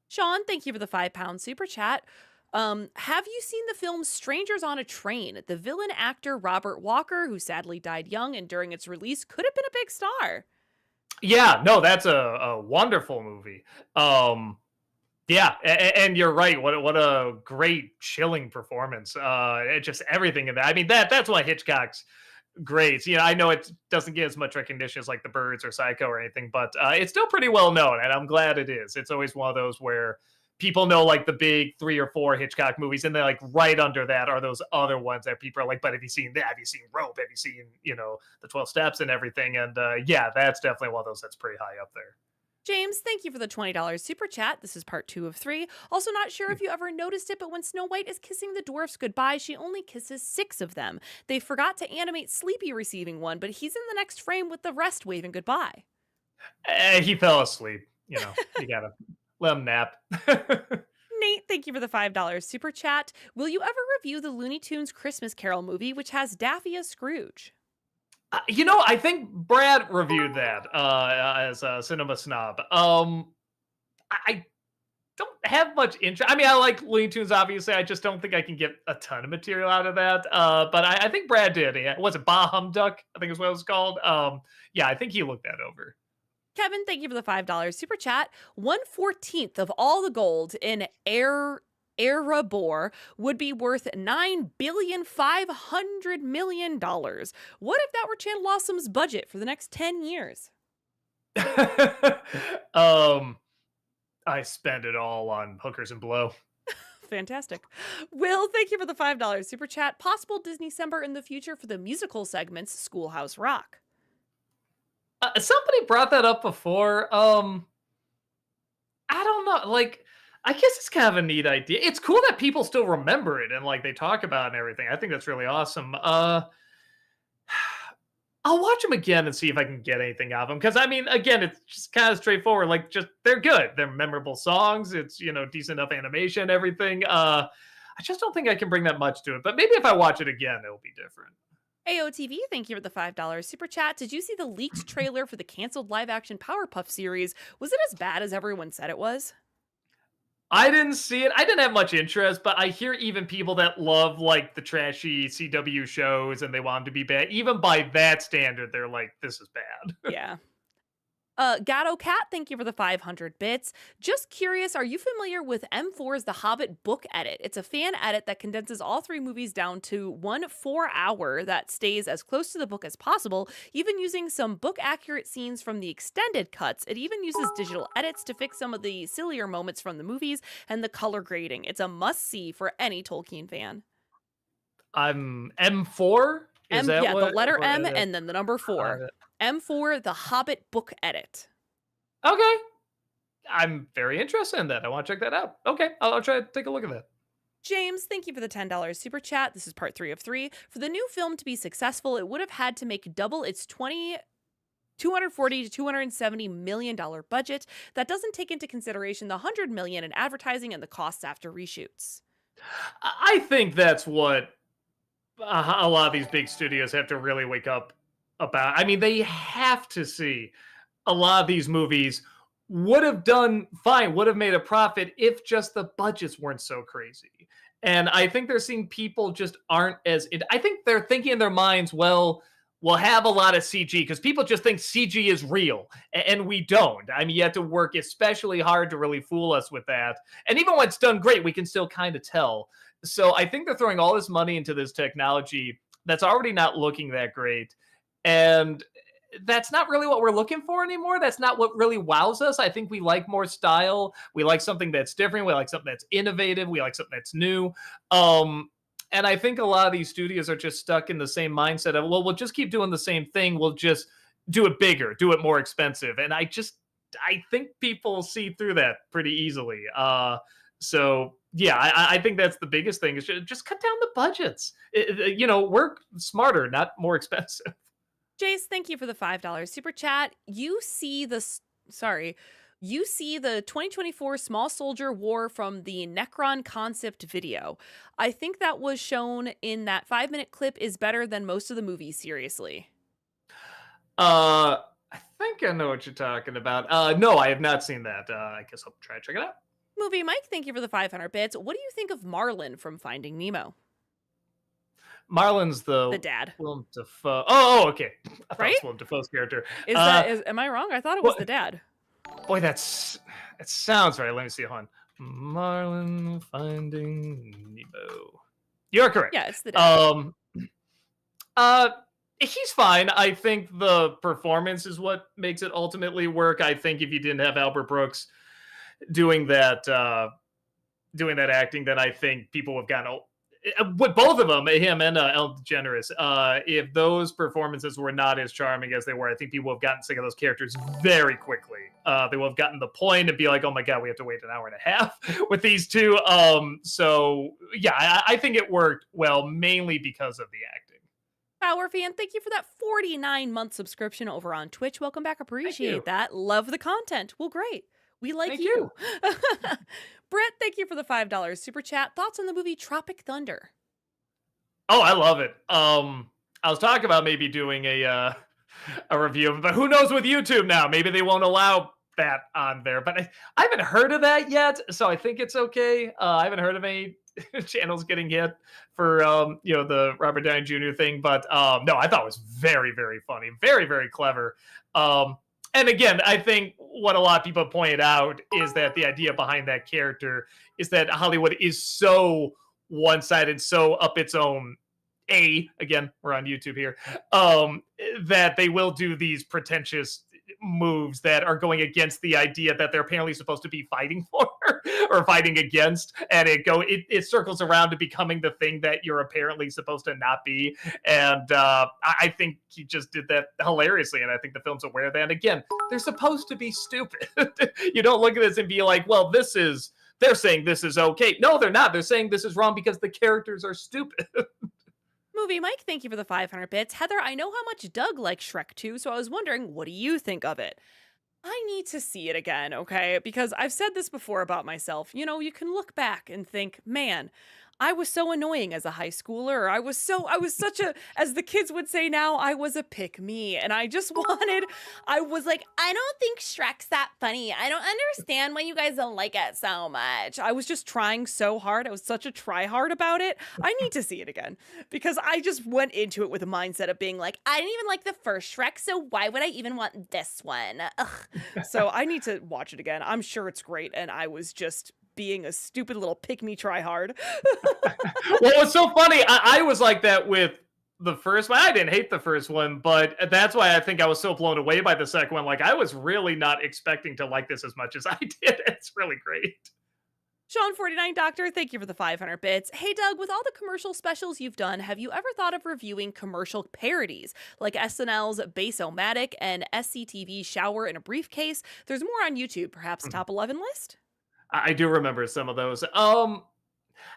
Sean, thank you for the £5 super chat. Have you seen the film Strangers on a Train? The villain actor Robert Walker, who sadly died young and during its release, could have been a big star.
Yeah, no, that's a wonderful movie. Yeah, and you're right. What a great chilling performance. Just everything in that. I mean, that's why Hitchcock's great. I know it doesn't get as much recognition as like The Birds or Psycho or anything, but it's still pretty well known, and I'm glad it is. It's always one of those where people know like the big 3 or 4 Hitchcock movies, and then like right under that are those other ones that people are like, but have you seen that? Have you seen Rope? Have you seen, the 12 Steps and everything? And yeah, that's definitely one of those that's pretty high up there.
James, thank you for the $20 super chat. This is part 2 of 3. Also, not sure if you ever noticed it, but when Snow White is kissing the dwarfs goodbye, she only kisses 6 of them. They forgot to animate Sleepy receiving one, but he's in the next frame with the rest waving goodbye.
He fell asleep. You gotta let him nap.
Nate, thank you for the $5 super chat. Will you ever review the Looney Tunes Christmas Carol movie, which has Daffy as Scrooge?
I think Brad reviewed that as a cinema snob. I don't have much interest. I mean, I like Looney Tunes, obviously. I just don't think I can get a ton of material out of that. But I think Brad did. Yeah, was it Bah Humduck? I think is what it was called. Yeah, I think he looked that over.
Kevin, thank you for the $5 super chat. 1/14 of all the gold in Erebor would be worth $9,500,000,000. What if that were Channel Awesome's budget for the next 10 years?
I spend it all on hookers and blow.
Fantastic. Will, thank you for the $5 super chat. Possible Disney December in the future for the musical segments Schoolhouse Rock.
Somebody brought that up before. I don't know. Like, I guess it's kind of a neat idea. It's cool that people still remember it and like they talk about it and everything. I think that's really awesome. I'll watch them again and see if I can get anything out of them. Because I mean, again, it's just kind of straightforward. Like, just they're good. They're memorable songs. It's decent enough animation, everything. I just don't think I can bring that much to it. But maybe if I watch it again, it'll be different.
AOTV, thank you for the $5 super chat. Did you see the leaked trailer for the canceled live-action Powerpuff series? Was it as bad as everyone said it was?
I didn't see it. I didn't have much interest, but I hear even people that love like the trashy CW shows and they want them to be bad. Even by that standard, they're like, this is bad.
Yeah. Gatto Cat, thank you for the 500 bits. Just curious, are you familiar with M4's The Hobbit book edit? It's a fan edit that condenses all three movies down to 1 4 hour that stays as close to the book as possible, even using some book accurate scenes from the extended cuts. It even uses digital edits to fix some of the sillier moments from the movies and the color grading. It's a must see for any Tolkien fan.
I'm M4. Is that
The
what?
letter M and then the number 4.
Hobbit.
M4, The Hobbit book edit.
Okay. I'm very interested in that. I want to check that out. Okay, I'll try to take a look at that.
James, thank you for the $10 super chat. This is part 3 of 3. For the new film to be successful, it would have had to make double its $240 to $270 million budget. That doesn't take into consideration the $100 million in advertising and the costs after reshoots.
I think that's what a lot of these big studios have to really wake up about. I mean, they have to see a lot of these movies would have done fine, would have made a profit if just the budgets weren't so crazy. And I think they're seeing people just aren't as. I think they're thinking in their minds, well, we'll have a lot of CG because people just think CG is real, and we don't. I mean, you have to work especially hard to really fool us with that. And even when it's done great, we can still kind of tell. So I think they're throwing all this money into this technology that's already not looking that great. And that's not really what we're looking for anymore. That's not what really wows us. I think we like more style. We like something that's different. We like something that's innovative. We like something that's new. And I think a lot of these studios are just stuck in the same mindset of, well, we'll just keep doing the same thing. We'll just do it bigger, do it more expensive. And I think people see through that pretty easily. So yeah, I think that's the biggest thing is just cut down the budgets. Work smarter, not more expensive.
Jace, thank you for the $5 super chat. You see the 2024 Small Soldier War from the Necron concept video. I think that was shown in that 5-minute clip is better than most of the movie, seriously.
I think I know what you're talking about. No, I have not seen that. I guess I'll try to check it out.
Movie Mike, thank you for the 500 bits. What do you think of Marlin from Finding Nemo?
Marlin's the
dad.
Willem Dafoe. Oh, okay. I thought
Right?
it was Willem Dafoe's character.
Am I wrong? I thought it was the dad.
Boy, it sounds right. Let me see. Hold on. Marlin Finding Nemo. You're correct.
Yeah, it's the dad.
He's fine. I think the performance is what makes it ultimately work. I think if you didn't have Albert Brooks doing that acting, then I think people have gotten with both of them, him and Ellen DeGeneres, if those performances were not as charming as they were, I think people have gotten sick of those characters very quickly. They will have gotten the point and be like, oh my God, we have to wait an hour and a half with these two. So yeah, I think it worked well, mainly because of the acting.
Power fan, thank you for that 49-month subscription over on Twitch. Welcome back. Appreciate that. Love the content. Well, great. We like you. Brett, thank you for the $5 super chat. Thoughts on the movie Tropic Thunder?
Oh, I love it. I was talking about maybe doing a review of it, but who knows with YouTube now? Maybe they won't allow that on there. But I haven't heard of that yet, so I think it's okay. I haven't heard of any channels getting hit for the Robert Downey Jr. thing. But no, I thought it was very, very funny, very, very clever. And again, I think what a lot of people pointed out is that the idea behind that character is that Hollywood is so one-sided, so up its own again, we're on YouTube here, that they will do these pretentious moves that are going against the idea that they're apparently supposed to be fighting for or fighting against, and it circles around to becoming the thing that you're apparently supposed to not be. And I think he just did that hilariously, and I think the film's aware of that. And again, they're supposed to be stupid. You don't look at this and be like, well, they're saying this is okay. No, they're not. They're saying this is wrong because the characters are stupid.
Movie Mike, thank you for the 500 bits. Heather, I know how much Doug likes Shrek 2, so I was wondering, what do you think of it? I need to see it again, okay? Because I've said this before about myself. You can look back and think, man, I was so annoying as a high schooler. I was such a, as the kids would say now, I was a pick me. And I just wanted, I was like, I don't think Shrek's that funny. I don't understand why you guys don't like it so much. I was just trying so hard. I was such a try hard about it. I need to see it again because I just went into it with a mindset of being like, I didn't even like the first Shrek, so why would I even want this one? Ugh. So I need to watch it again. I'm sure it's great. And I was just being a stupid little pick me try hard.
Well, it's so funny. I was like that with the first one. I didn't hate the first one, but that's why I think I was so blown away by the second one. Like, I was really not expecting to like this as much as I did. It's really great.
Sean49 Doctor, thank you for the 500 bits. Hey Doug, with all the commercial specials you've done, have you ever thought of reviewing commercial parodies like SNL's Base-O-Matic and SCTV Shower in a Briefcase? There's more on YouTube, perhaps top 11 list?
I do remember some of those.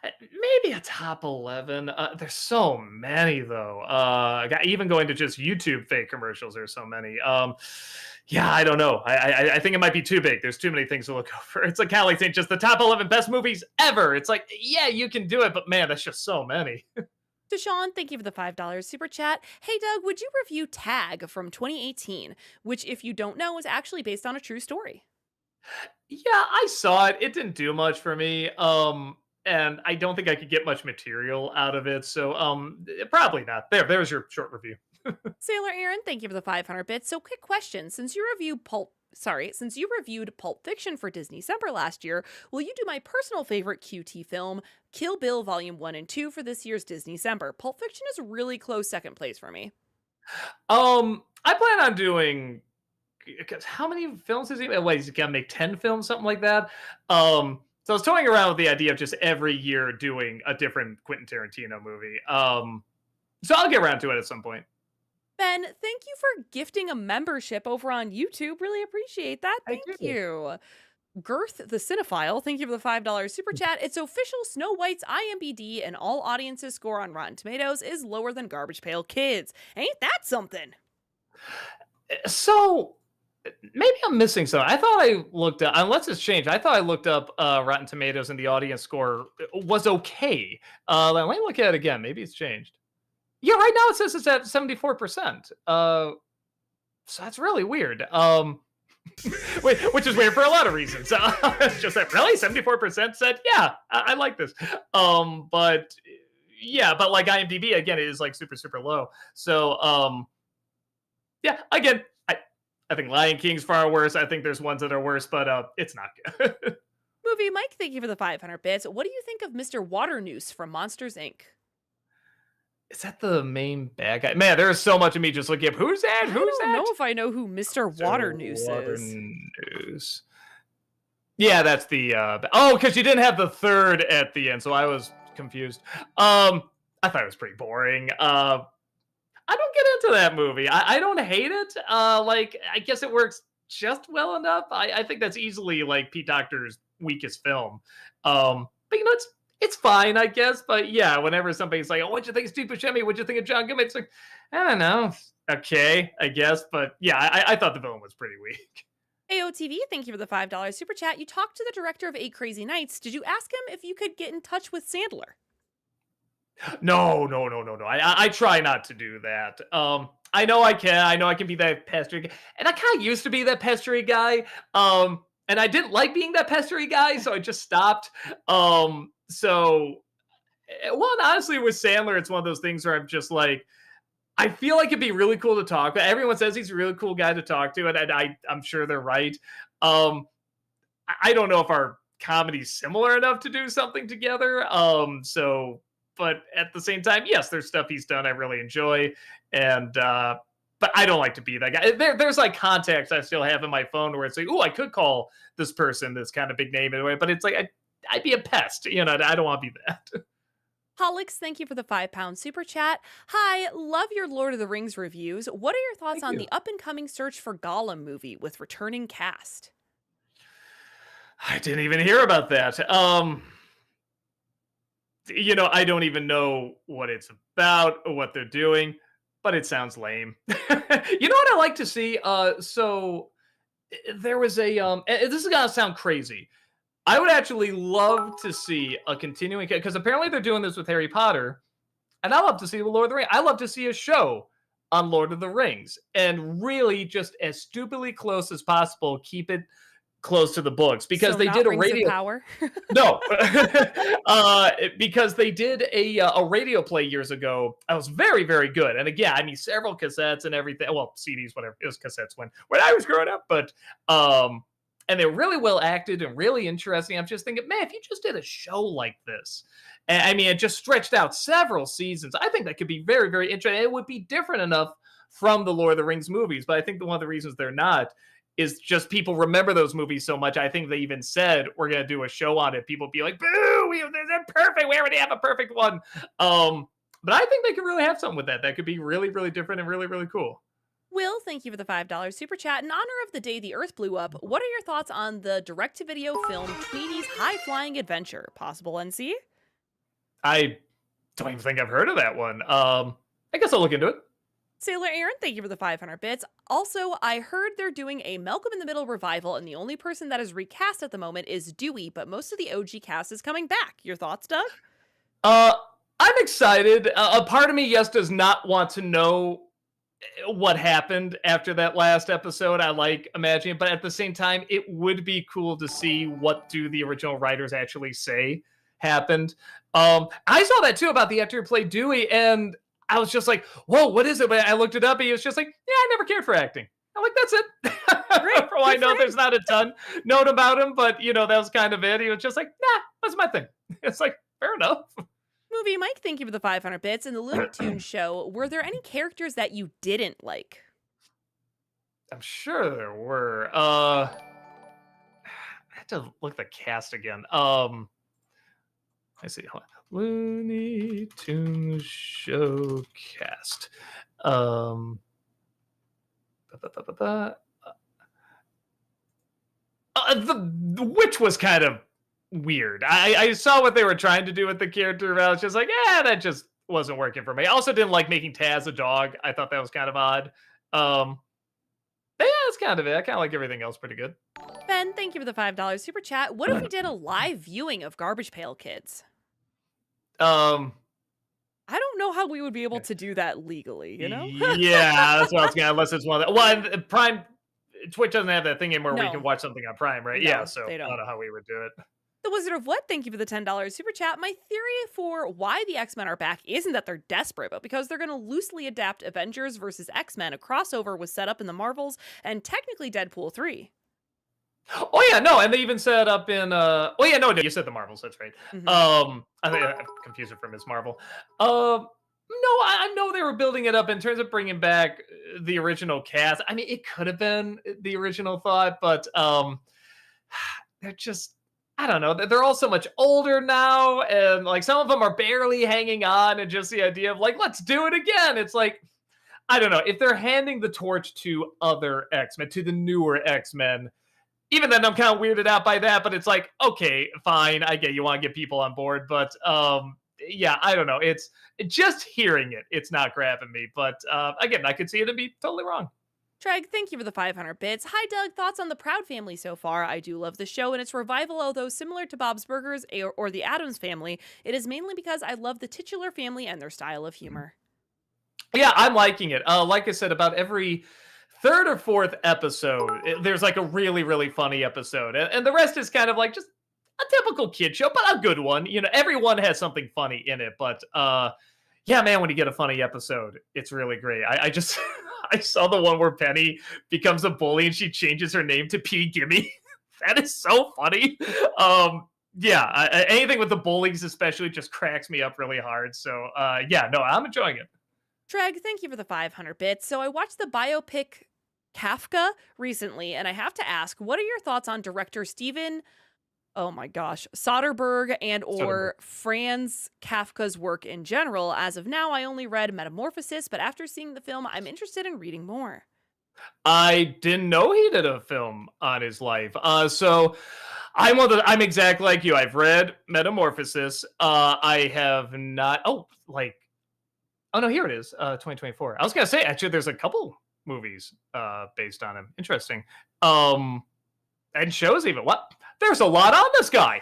Maybe a top 11. There's so many though. Even going to just YouTube fake commercials, there's so many. Yeah, I don't know. I think it might be too big. There's too many things to look over. It's like kind of like saying just the top 11 best movies ever. It's like, yeah, you can do it, but man, that's just so many.
Deshaun, thank you for the $5 super chat. Hey Doug, would you review Tag from 2018, which if you don't know is actually based on a true story?
Yeah, I saw it. It didn't do much for me. And I don't think I could get much material out of it. So probably not. There's your short review.
Sailor Aaron, thank you for the 500 bits. So quick question, since you reviewed Pulp Fiction for Disneycember last year, will you do my personal favorite QT film, Kill Bill Volume 1 and 2 for this year's Disneycember? Pulp Fiction is a really close second place for me.
I plan on doing, because how many films is he? Wait, he's got to make 10 films, something like that. So I was toying around with the idea of just every year doing a different Quentin Tarantino movie. So I'll get around to it at some point.
Ben, thank you for gifting a membership over on YouTube. Really appreciate that. Thank
Thank
you. Girth the Cinephile, thank you for the $5 super chat. It's official, Snow White's IMDb and all audiences score on Rotten Tomatoes is lower than Garbage Pail Kids. Ain't that something?
So maybe I'm missing something. I thought I looked up, unless it's changed, I thought I looked up Rotten Tomatoes and the audience score was okay. Let me look at it again. Maybe it's changed. Yeah, right now it says it's at 74%. So that's really weird. Which is weird for a lot of reasons. It's just that really 74% said, yeah, I like this. But yeah, but like IMDb again, it is like super, super low. So yeah, again, I think Lion King's far worse. I think there's ones that are worse, but it's not good.
Movie Mike, thank you for the 500 bits. What do you think of Mr. Waternoose from Monsters, Inc.?
Is that the main bad guy? Man, there's so much of me just looking up. Who's that?
I don't know if I know who Mr. Waternoose is.
Waternoose. Yeah, that's the because you didn't have the third at the end, so I was confused. I thought it was pretty boring. I don't get into that movie. I don't hate it. Like I guess it works just well enough. I think that's easily like Pete Docter's weakest film. But you know, it's fine, I guess. But yeah, whenever somebody's like, "Oh, what'd you think of Steve Buscemi? What'd you think of John Goodman?" It's like, I don't know. Okay, I guess. But yeah, I thought the villain was pretty weak.
AOTV, thank you for the $5 super chat. You talked to the director of 8 Crazy Nights. Did you ask him if you could get in touch with Sandler?
No. I try not to do that. I know I can. I know I can be that pestery guy. And I kind of used to be that pestery guy. And I didn't like being that pestery guy, so I just stopped. So, well, and honestly, with Sandler, it's one of those things where I'm just like, I feel like it'd be really cool to talk to. Everyone says he's a really cool guy to talk to, and I'm sure they're right. I don't know if our comedy's similar enough to do something together. But at the same time, yes, there's stuff he's done I really enjoy, and but I don't like to be that guy. There's like contacts I still have in my phone where it's like, oh, I could call this person this kind of big name anyway, but it's like I'd be a pest, you know. I don't want to be that.
Holix, thank you for the £5 super chat. Hi, love your Lord of the Rings reviews. What are your thoughts on the up-and-coming search for Gollum movie with returning cast?
I didn't even hear about that. You know, I don't even know what it's about or what they're doing, but it sounds lame. You know what I like to see? So there was a this is gonna sound crazy. I would actually love to see a continuing, because apparently they're doing this with Harry Potter, and I love to see the Lord of the Rings. I love to see a show on Lord of the Rings, and really just as stupidly close as possible, keep it close to the books, because
So
they
not
did a
Rings of
radio.
Power.
No, because they did a radio play years ago. I was very, very good. And again, I mean, several cassettes and everything. Well, CDs, whatever. It was cassettes when I was growing up. But and they were really well acted and really interesting. I'm just thinking, man, if you just did a show like this, and I mean, it just stretched out several seasons, I think that could be very, very interesting. It would be different enough from the Lord of the Rings movies, but I think one of the reasons they're not is just people remember those movies so much. I think they even said we're gonna do a show on it. People be like, "Boo! They're perfect. We already have a perfect one." But I think they could really have something with that. That could be really, really different and really, really cool.
Will, thank you for the $5 super chat. In honor of the day the Earth blew up, what are your thoughts on the direct-to-video film Tweety's High-Flying Adventure? Possible NC?
I don't even think I've heard of that one. I guess I'll look into it.
Sailor Aaron, thank you for the 500 bits. Also, I heard they're doing a Malcolm in the Middle revival, and the only person that is recast at the moment is Dewey, but most of the OG cast is coming back. Your thoughts, Doug?
I'm excited. A part of me, yes, does not want to know what happened after that last episode. I like imagining, but at the same time, it would be cool to see what do the original writers actually say happened. I saw that too about the actor who played Dewey, and I was just like, whoa, what is it? But I looked it up, and he was just like, yeah, I never cared for acting. I'm like, that's it.
Great.
For all I know, there's not a ton known about him, but that was kind of it. He was just like, nah, that's my thing. It's like, fair enough.
Movie Mike, thank you for the 500 bits. In the Looney Tunes show, were there any characters that you didn't like?
I'm sure there were. I had to look at the cast again. I see. Hold on. Looney Tunes show cast. Which was kind of weird. I saw what they were trying to do with the character, but I was just like, yeah, that just wasn't working for me. I also didn't like making Taz a dog. I thought that was kind of odd. But yeah, that's kind of it. I kind of like everything else pretty good.
Ben, thank you for the $5 super chat. What if we did a live viewing of Garbage Pail Kids?
Um,
I don't know how we would be able to do that legally, you know?
Yeah, that's what I was gonna. Unless it's one of the, well, Prime, Twitch doesn't have that thing anymore where
No.
we can watch something on Prime, right?
No,
Yeah, so
they
I
don't.
don't know how we would do it.
The Wizard of What, thank you for the $10 super chat. My theory for why the X-Men are back isn't that they're desperate, but because they're going to loosely adapt Avengers versus X-Men. A crossover was set up in the Marvels and technically Deadpool 3.
Oh yeah, no, and they even set up in oh yeah, no, you said the Marvels, that's right.
Mhm.
I think I'm confused it from Miss Marvel. No, I know they were building it up in terms of bringing back the original cast. I mean, it could have been the original thought, but they're just, I don't know. They're all so much older now, and like some of them are barely hanging on, and just the idea of like, let's do it again. It's like, I don't know, if they're handing the torch to other X-Men, to the newer X-Men, even then I'm kind of weirded out by that, but it's like, okay, fine, I get you want to get people on board, but yeah, I don't know. It's just hearing it, it's not grabbing me. But again, I could see it and be totally wrong.
Treg, thank you for the 500 bits. Hi, Doug. Thoughts on the Proud Family so far? I do love the show and its revival, although similar to Bob's Burgers or the Addams Family, it is mainly because I love the titular family and their style of humor.
Yeah, I'm liking it. Like I said, about every third or fourth episode, there's like a really, really funny episode. And the rest is kind of like just a typical kid show, but a good one. Everyone has something funny in it. But yeah, man, when you get a funny episode, it's really great. I just I saw the one where Penny becomes a bully and she changes her name to P. Gimme. That is so funny. Yeah, anything with the bullies especially just cracks me up really hard. So yeah, no, I'm enjoying it.
Treg, thank you for the 500 bits. So I watched the biopic Kafka recently, and I have to ask, what are your thoughts on director Steven, oh my gosh, Soderbergh and or Franz Kafka's work in general? As of now, I only read Metamorphosis, but after seeing the film, I'm interested in reading more.
I didn't know he did a film on his life. So I'm exactly like you. I've read Metamorphosis. I have not. Oh no, here it is. 2024. I was gonna say actually, there's a couple movies based on him. Interesting. And shows even. What? there's a lot on this guy,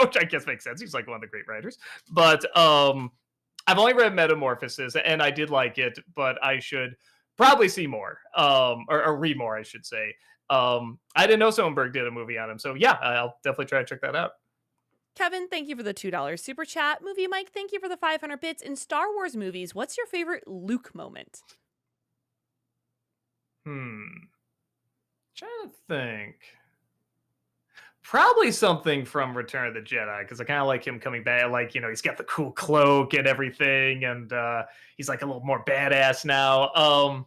which I guess makes sense. He's like one of the great writers. But I've only read Metamorphosis, and I did like it, but I should probably see more, or read more, I should say. I didn't know Soderbergh did a movie on him, so yeah, I'll definitely try to check that out.
Kevin, thank you for the $2 super chat. Movie Mike, thank you for the 500 bits. In Star Wars movies, what's your favorite Luke moment?
Trying to think. Probably something from Return of the Jedi, because I kind of like him coming back. Like, he's got the cool cloak and everything, and he's like a little more badass now.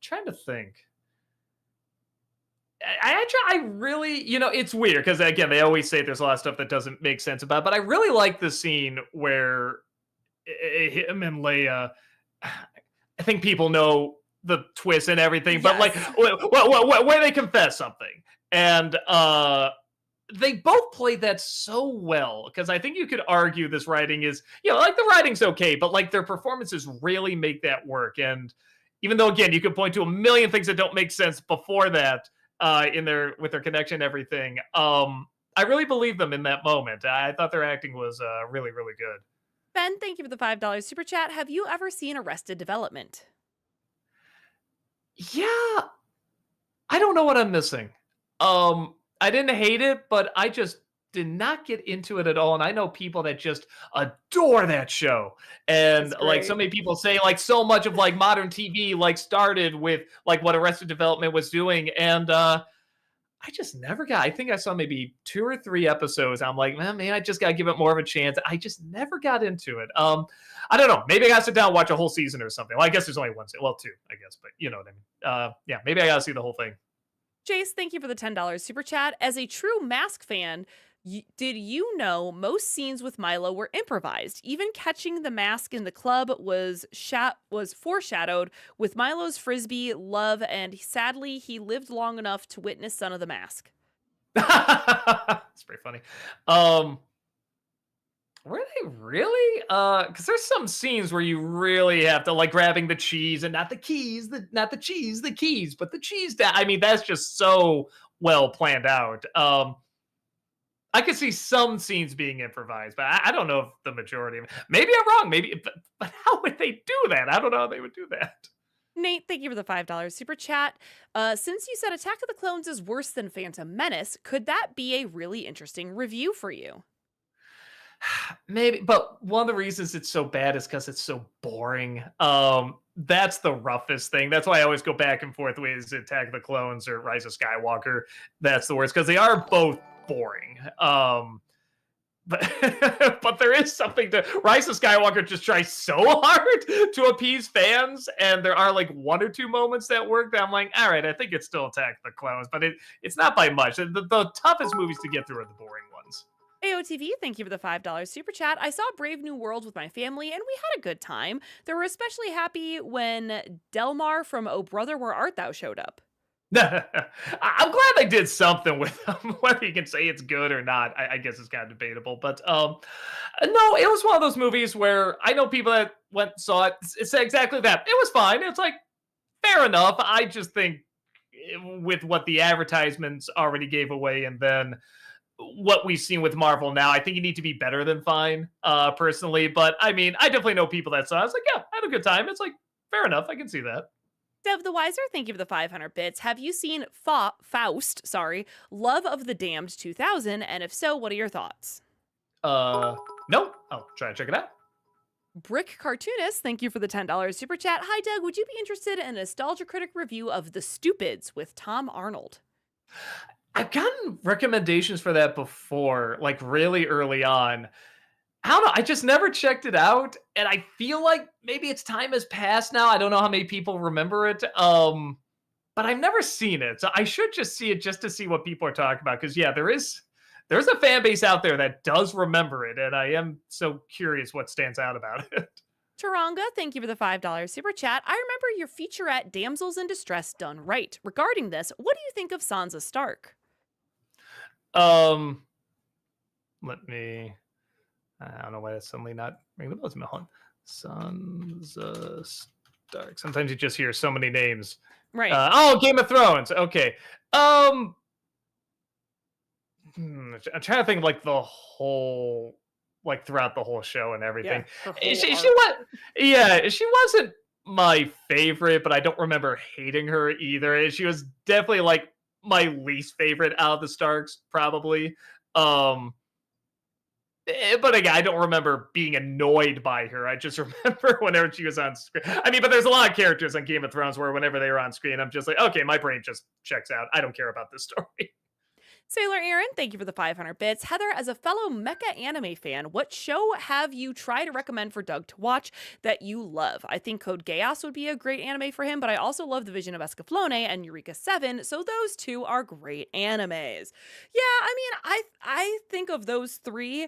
Trying to think. I really, it's weird because again, they always say there's a lot of stuff that doesn't make sense about it, but I really like the scene where him and Leia, I think people know the twist and everything, but like where they confess something. And they both played that so well, because I think you could argue this writing is, like the writing's okay, but like their performances really make that work. And even though, again, you could point to a million things that don't make sense before that, with their connection and everything, I really believe them in that moment. I thought their acting was really, really good.
Ben, thank you for the $5 super chat. Have you ever seen Arrested Development?
Yeah, I don't know what I'm missing. I didn't hate it, but I just did not get into it at all. And I know people that just adore that show. And like so many people say, like so much of like modern TV like started with like what Arrested Development was doing. And I just never got. I think I saw maybe 2 or 3 episodes. I'm like, man, I just gotta give it more of a chance. I just never got into it. I don't know. Maybe I gotta sit down and watch a whole season or something. Well, I guess there's only one. Well, 2, I guess, but you know what I mean. Yeah, maybe I gotta see the whole thing.
Jace, thank you for the $10 super chat. As a true Mask fan, did you know most scenes with Milo were improvised? Even catching the mask in the club was foreshadowed with Milo's frisbee love, and sadly, he lived long enough to witness Son of the Mask.
It's pretty funny. Were they really? Because there's some scenes where you really have to like grabbing the cheese and not the keys, not the cheese, the keys, but the cheese. I mean, that's just so well planned out. I could see some scenes being improvised, but I don't know if the majority of maybe I'm wrong. Maybe, but how would they do that? I don't know how they would do that.
Nate, thank you for the $5 super chat. Since you said Attack of the Clones is worse than Phantom Menace, could that be a really interesting review for you?
Maybe, but one of the reasons it's so bad is because it's so boring. That's the roughest thing. That's why I always go back and forth with Attack of the Clones or Rise of Skywalker. That's the worst, because they are both boring. But there is something to Rise of Skywalker just tries so hard to appease fans, and there are like 1 or 2 moments that work that I'm like, all right, I think it's still Attack of the Clones, but it's not by much. The toughest movies to get through are the boring ones.
AOTV, thank you for the $5 super chat. I saw Brave New World with my family, and we had a good time. They were especially happy when Delmar from Oh Brother, Where Art Thou showed up.
I'm glad they did something with them. Whether you can say it's good or not, I guess it's kind of debatable. But no, it was one of those movies where I know people that went and saw it. It's exactly that. It was fine. It's like fair enough. I just think with what the advertisements already gave away, and then what we've seen with Marvel now, I think you need to be better than fine, personally. But I mean, I definitely know people that saw it. I was like, yeah, I had a good time. It's like fair enough. I can see that.
Dev the Wiser, thank you for the 500 bits. Have you seen Faust, Love of the Damned 2000? And if so, what are your thoughts?
No. I'll try to check it out.
Brick Cartoonist, thank you for the $10 super chat. Hi, Doug. Would you be interested in a Nostalgia Critic review of The Stupids with Tom Arnold?
I've gotten recommendations for that before, like really early on. I don't know. I just never checked it out, and I feel like maybe its time has passed now. I don't know how many people remember it, but I've never seen it, so I should just see it just to see what people are talking about. Because yeah, there's a fan base out there that does remember it, and I am so curious what stands out about it.
Taranga, thank you for the $5 super chat. I remember your featurette Damsels in Distress Done Right. Regarding this, what do you think of Sansa Stark?
Let me. I don't know why that's suddenly not ringing the bells. Hold on. Sansa Stark. Sometimes you just hear so many names.
Right.
Game of Thrones. Okay. I'm trying to think of, like, the whole like, throughout the whole show and
Yeah,
everything.
her whole
She
arc.
was yeah, she wasn't my favorite, but I don't remember hating her either, and she was definitely, like, my least favorite out of the Starks, probably. Um, but again, I don't remember being annoyed by her. I just remember whenever she was on screen. I mean, but there's a lot of characters on Game of Thrones where whenever they were on screen, I'm just like, okay, my brain just checks out. I don't care about this story.
Sailor Aaron, thank you for the 500 bits. Heather, as a fellow mecha anime fan, what show have you tried to recommend for Doug to watch that you love? I think Code Geass would be a great anime for him, but I also love The Vision of Escaflowne and Eureka 7, so those two are great animes. Yeah, I mean, I think of those three.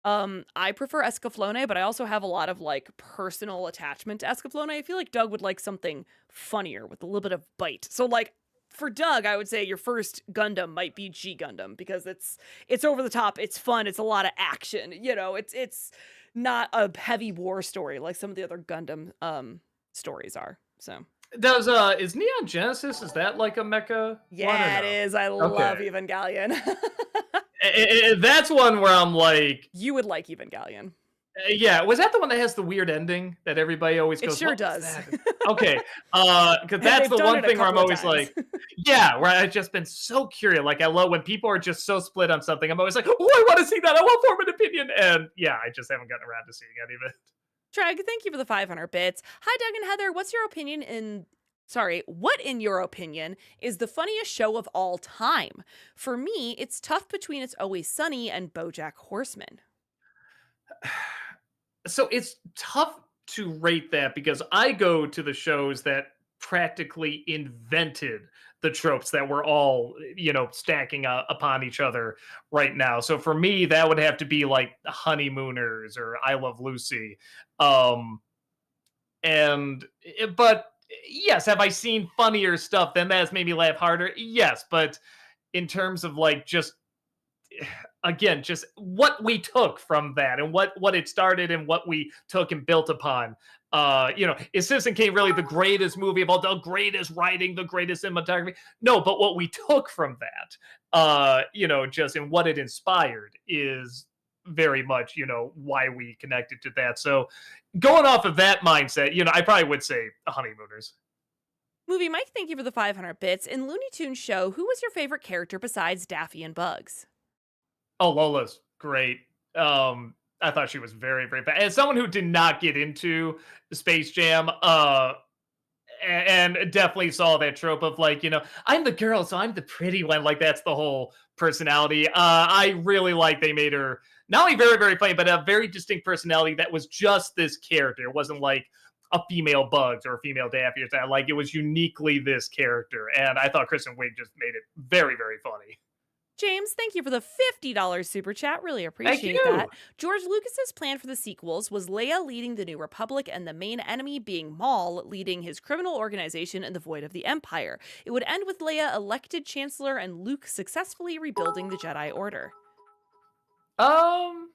I prefer Escaflowne, but I also have a lot of like personal attachment to Escaflowne. I feel like Doug would like something funnier with a little bit of bite. So like for Doug, I would say your first Gundam might be G Gundam because it's over the top, it's fun, it's a lot of action. You know, it's not a heavy war story like some of the other Gundam stories are. So
Does is Neon Genesis, is that like a mecha one or
yeah, it
no?
is. I
Okay.
love Evangelion.
That's one where I'm like,
You would like Evangelion.
yeah, was that the one that has the weird ending that everybody always
It
goes,
sure
"What was
does.
that?" Okay, because
And
that's
they've
the
done
one
it a
thing where I'm
couple of
always
times.
like, yeah, where I've just been so curious. Like, I love when people are just so split on something. I'm always like, "Oh, I want to see that. I want to form an opinion." And yeah, I just haven't gotten around to seeing any of it.
Treg, thank you for the 500 bits. Hi, Doug and Heather. What in your opinion is the funniest show of all time? For me, it's tough between It's Always Sunny and BoJack Horseman.
So it's tough to rate that because I go to the shows that practically invented the tropes that we're all, stacking upon each other right now. So for me, that would have to be like Honeymooners or I Love Lucy. Um, but yes, have I seen funnier stuff than that has made me laugh harder? Yes, but in terms of like just again, just what we took from that and what it started and what we took and built upon. Is Citizen Kane really the greatest movie of all, the greatest writing, the greatest cinematography? No, but what we took from that, just in what it inspired is very much, why we connected to that. So going off of that mindset, I probably would say Honeymooners.
Movie Mike, thank you for the 500 bits. In Looney Tunes show, who was your favorite character besides Daffy and Bugs?
Oh, Lola's great. I thought she was very, very bad. As someone who did not get into Space Jam, and definitely saw that trope of like, I'm the girl, so I'm the pretty one. Like that's the whole personality. I really like they made her not only very, very funny, but a very distinct personality that was just this character. It wasn't like a female Bugs or a female Daffy or something. Like it was uniquely this character. And I thought Kristen Wiig just made it very, very funny.
James, thank you for the $50 super chat. Really
Thank
appreciate
you.
that. George Lucas's plan for the sequels was Leia leading the New Republic and the main enemy being Maul leading his criminal organization in the void of the Empire. It would end with Leia elected chancellor and Luke successfully rebuilding the Jedi Order.
Um,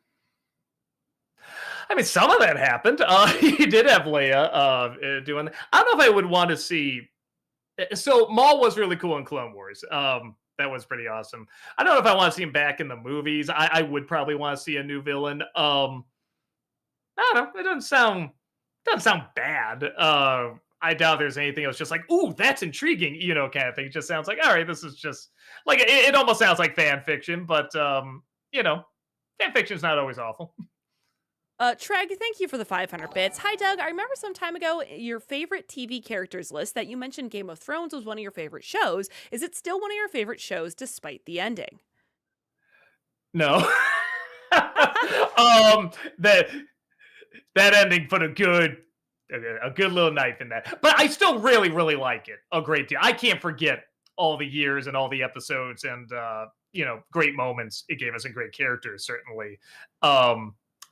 I mean, some of that happened. He did have Leia doing. I don't know if I would want to see. So Maul was really cool in Clone Wars. That was pretty awesome. I don't know if I want to see him back in the movies. I would probably want to see a new villain. I don't know. It doesn't sound bad. I doubt there's anything else just like, ooh, that's intriguing, kind of thing. It just sounds like, all right, this is just like it almost sounds like fan fiction, but fan fiction's not always awful.
Treg, thank you for the 500 bits. Hi, Doug. I remember some time ago your favorite TV characters list that you mentioned Game of Thrones was one of your favorite shows. Is it still one of your favorite shows despite the ending?
No. That ending put a good little knife in that. But I still really, really like it a great deal. I can't forget all the years and all the episodes and great moments it gave us and great characters, certainly.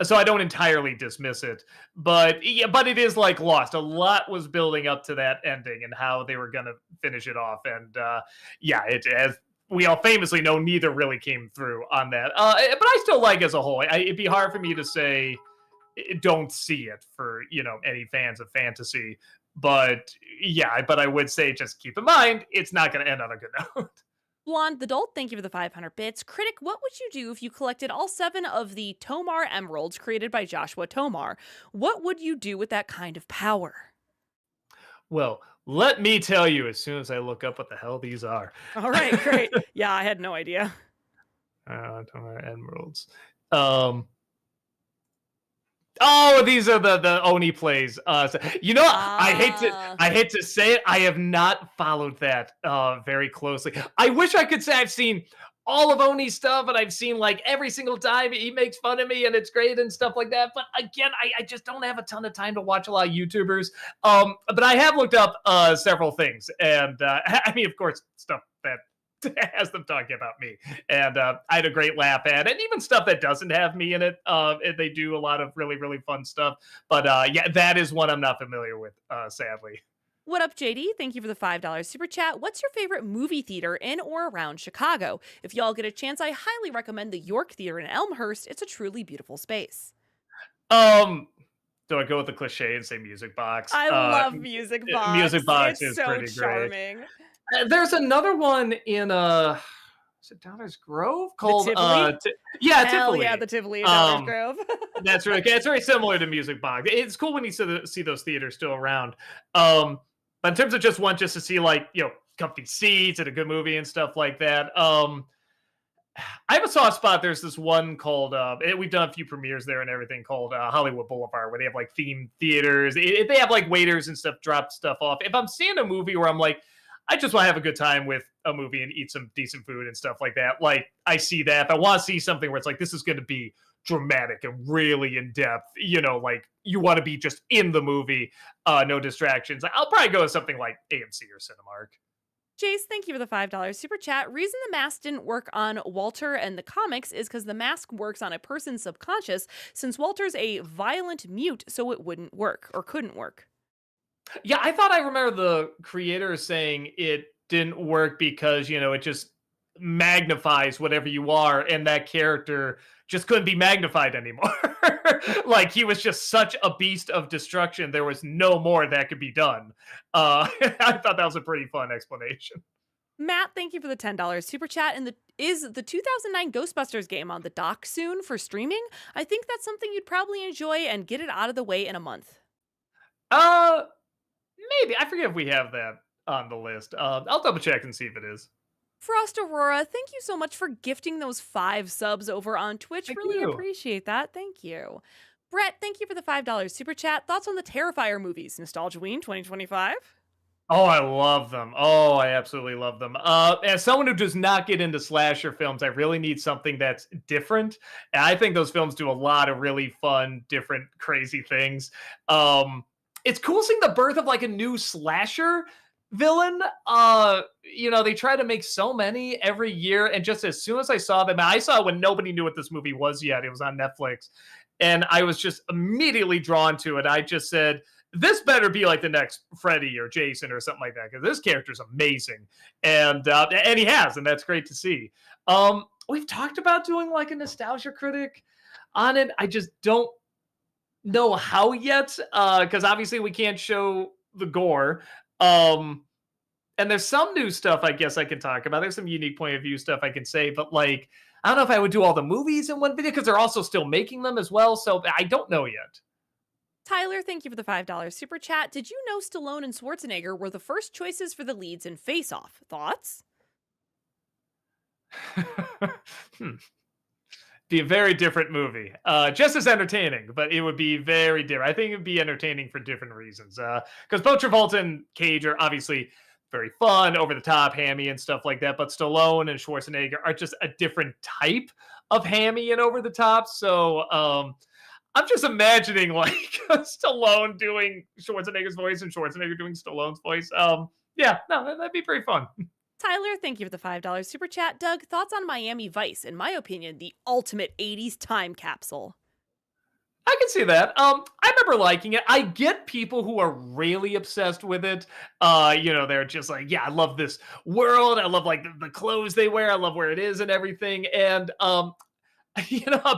So I don't entirely dismiss it. But yeah, but it is like Lost. A lot was building up to that ending and how they were gonna finish it off. And yeah, it as we all famously know, neither really came through on that. But I still like as a whole. It'd be hard for me to say don't see it for any fans of fantasy. But yeah, but I would say just keep in mind it's not going to end on a good note.
Blonde the Dolt, thank you for the 500 bits. Critic, what would you do if you collected all 7 of the Tomar emeralds created by Joshua Tomar? What would you do with that kind of power?
Well, let me tell you as soon as I look up what the hell these are.
All right, great. Yeah, I had no idea.
Emeralds. Um, Oh, these are the Oni plays. You know,
Ah.
I hate to say it, I have not followed that very closely. I wish I could say I've seen all of Oni's stuff, and I've seen like every single time he makes fun of me, and it's great and stuff like that. But again, I just don't have a ton of time to watch a lot of YouTubers. But I have looked up several things, and I mean, of course, stuff that has them talking about me. And I had a great laugh at it. And even stuff that doesn't have me in it, they do a lot of really, really fun stuff. But yeah, that is one I'm not familiar with, sadly.
What up, JD? Thank you for the $5 super chat. What's your favorite movie theater in or around Chicago? If y'all get a chance, I highly recommend the York Theater in Elmhurst. It's a truly beautiful space.
Um, do I go with the cliche and say Music Box?
I love Music
Music
Box.
Box
It's
is
so
pretty great.
charming.
There's another one in is it Downers Grove
The
called
Tivoli?
yeah,
Hell
Tivoli.
yeah, the Tivoli in Downers
Um,
Grove.
That's right. It's very similar to Music Box. It's cool when you see those theaters still around. Um, but in terms of just to see like comfy seats and a good movie and stuff like that. I have a soft spot. There's this one called we've done a few premieres there and everything called Hollywood Boulevard, where they have like themed theaters. They have like waiters and stuff drop stuff off. If I'm seeing a movie where I'm like, I just want to have a good time with a movie and eat some decent food and stuff like that, like I see that. If I want to see something where it's like this is going to be dramatic and really in depth, like you want to be just in the movie, no distractions, I'll probably go with something like AMC or Cinemark.
Chase, thank you for the $5 super chat. Reason the mask didn't work on Walter and the comics is because the mask works on a person's subconscious, since Walter's a violent mute, so it wouldn't work or couldn't work.
Yeah, I thought I remember the creator saying it didn't work because, it just magnifies whatever you are, and that character just couldn't be magnified anymore. Like he was just such a beast of destruction, there was no more that could be done. I thought that was a pretty fun explanation.
Matt, thank you for the $10 super chat. And is the 2009 Ghostbusters game on the dock soon for streaming? I think that's something you'd probably enjoy and get it out of the way in a month.
Uh, Maybe. I forget if we have that on the list. I'll double check and see if it is.
Frost Aurora, thank you so much for gifting those 5 subs over on Twitch.
Thank
Really
you.
appreciate that. Thank you. Brett, thank you for the $5 super chat. Thoughts on the Terrifier movies? Nostalgia-ween 2025?
Oh, I love them. Oh, I absolutely love them. As someone who does not get into slasher films, I really need something that's different. And I think those films do a lot of really fun, different, crazy things. It's cool seeing the birth of like a new slasher villain. They try to make so many every year, and just as soon as I saw them, I saw it when nobody knew what this movie was yet. It was on Netflix, and I was just immediately drawn to it. I just said, this better be like the next Freddy or Jason or something like that, because this character's amazing, and he has, and that's great to see. We've talked about doing like a nostalgia critic on it. I just don't know how yet, because obviously we can't show the gore. And there's some new stuff I guess I can talk about. There's some unique point of view stuff I can say, but like I don't know if I would do all the movies in one video because they're also still making them as well. So I don't know yet.
Tyler, thank you for the $5 super chat. Did you know Stallone and Schwarzenegger were the first choices for the leads in Face Off? Thoughts?
Hmm. Be a very different movie. Just as entertaining, but it would be very different. I think it would be entertaining for different reasons. Because both Travolta and Cage are obviously very fun, over the top, hammy, and stuff like that. But Stallone and Schwarzenegger are just a different type of hammy and over the top. So I'm just imagining like Stallone doing Schwarzenegger's voice and Schwarzenegger doing Stallone's voice. Yeah, no, that'd be pretty fun.
Tyler, thank you for the $5 super chat. Doug, thoughts on Miami Vice? In my opinion, the ultimate 80s time capsule.
I can see that. I remember liking it. I get people who are really obsessed with it. They're just like, yeah, I love this world. I love like the clothes they wear. I love where it is and everything. And a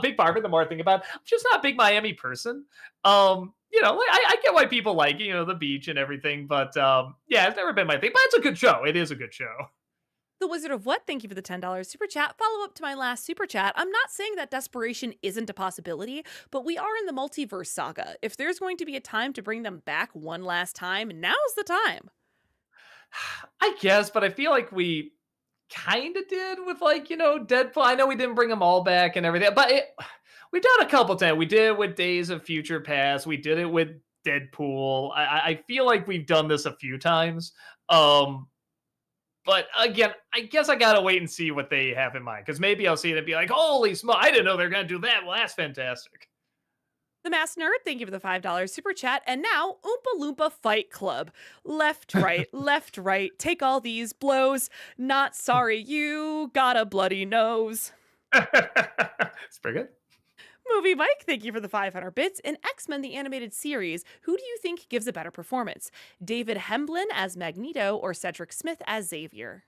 big part of it, the more I think about it, I'm just not a big Miami person. I get why people like the beach and everything, but yeah, it's never been my thing. But it's a good show. It is a good show.
The Wizard of What, thank you for the $10 super chat. Follow up to my last super chat. I'm not saying that desperation isn't a possibility, but we are in the multiverse saga. If there's going to be a time to bring them back one last time, now's the time.
I guess, but I feel like we kind of did with, like, Deadpool. I know we didn't bring them all back and everything, but we've done a couple times. We did it with Days of Future Past. We did it with Deadpool. I feel like we've done this a few times. But again, I guess I gotta wait and see what they have in mind, because maybe I'll see it and be like, "Holy smoke! I didn't know they're gonna do that." Well, that's fantastic.
The Masked Nerd, thank you for the $5 super chat. And now, Oompa Loompa Fight Club. Left, right, left, right. Take all these blows. Not sorry, you got a bloody nose.
It's pretty good.
Movie Mike, thank you for the 500 bits. In X-Men the Animated Series, who do you think gives a better performance? David Hemblin as Magneto or Cedric Smith as Xavier?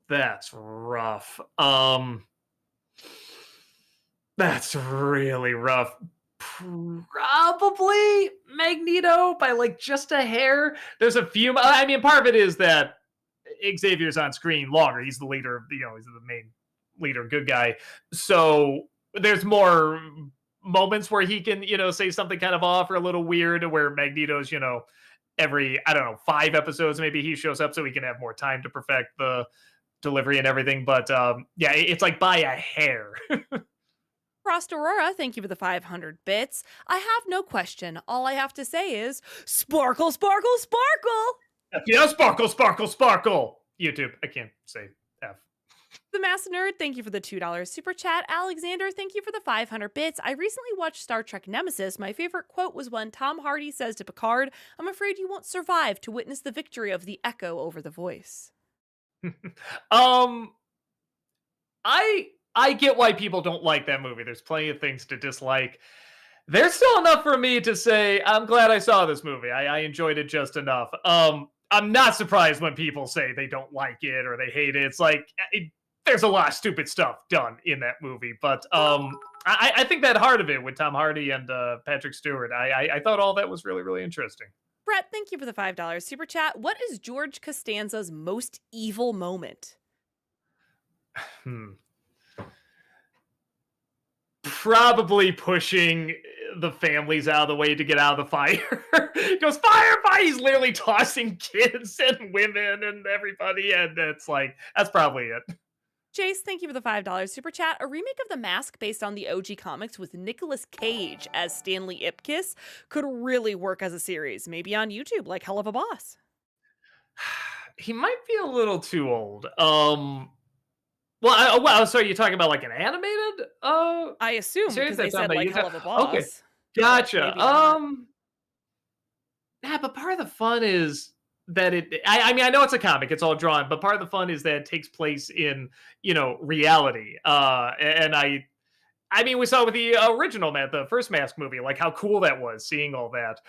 That's rough. That's really rough. Probably Magneto by like just a hair. There's a few. I mean, part of it is that Xavier's on screen longer. He's the leader. He's the main leader, good guy. So there's more moments where he can, say something kind of off or a little weird. Where Magneto's, every, I don't know, 5 episodes maybe he shows up, so he can have more time to perfect the delivery and everything. But yeah, it's like by a hair.
Frost Aurora, thank you for the 500 bits. I have no question. All I have to say is sparkle, sparkle, sparkle.
Yeah, sparkle, sparkle, sparkle. YouTube, I can't say F.
The Masked Nerd, thank you for the $2 super chat. Alexander, thank you for the 500 bits. I recently watched Star Trek Nemesis. My favorite quote was when Tom Hardy says to Picard, "I'm afraid you won't survive to witness the victory of the echo over the voice."
I get why people don't like that movie. There's plenty of things to dislike. There's still enough for me to say I'm glad I saw this movie. I enjoyed it just enough. I'm not surprised when people say they don't like it or they hate it. It's like there's a lot of stupid stuff done in that movie, but I think that heart of it with Tom Hardy and Patrick Stewart, I thought all that was really, really interesting.
Brett, thank you for the $5 super chat. What is George Costanza's most evil moment?
Probably pushing the families out of the way to get out of the fire. He goes, fire, fire! He's literally tossing kids and women and everybody, and it's like, that's probably it.
Chase, thank you for the $5 super chat. A remake of The Mask based on the OG comics with Nicolas Cage as Stanley Ipkiss could really work as a series, maybe on YouTube, like Hell of a Boss.
He might be a little too old. Sorry, you're talking about like an animated?
I assume, because they said like Hell of a Boss.
Okay, gotcha. Yeah, but part of the fun is that I mean, I know it's a comic, it's all drawn, but part of the fun is that it takes place in, reality. And I mean, we saw with the original the first Mask movie, like how cool that was, seeing all that.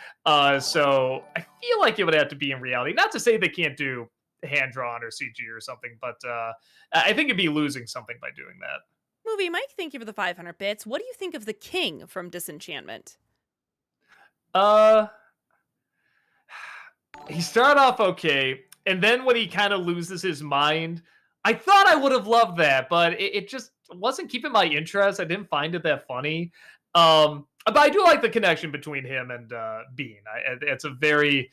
So I feel like it would have to be in reality. Not to say they can't do hand-drawn or CG or something, but I think it'd be losing something by doing that.
Movie Mike, thank you for the 500 bits. What do you think of the King from Disenchantment?
He started off okay, and then when he kind of loses his mind, I thought I would have loved that, but it just wasn't keeping my interest. I didn't find it that funny. But I do like the connection between him and Bean. It's a very,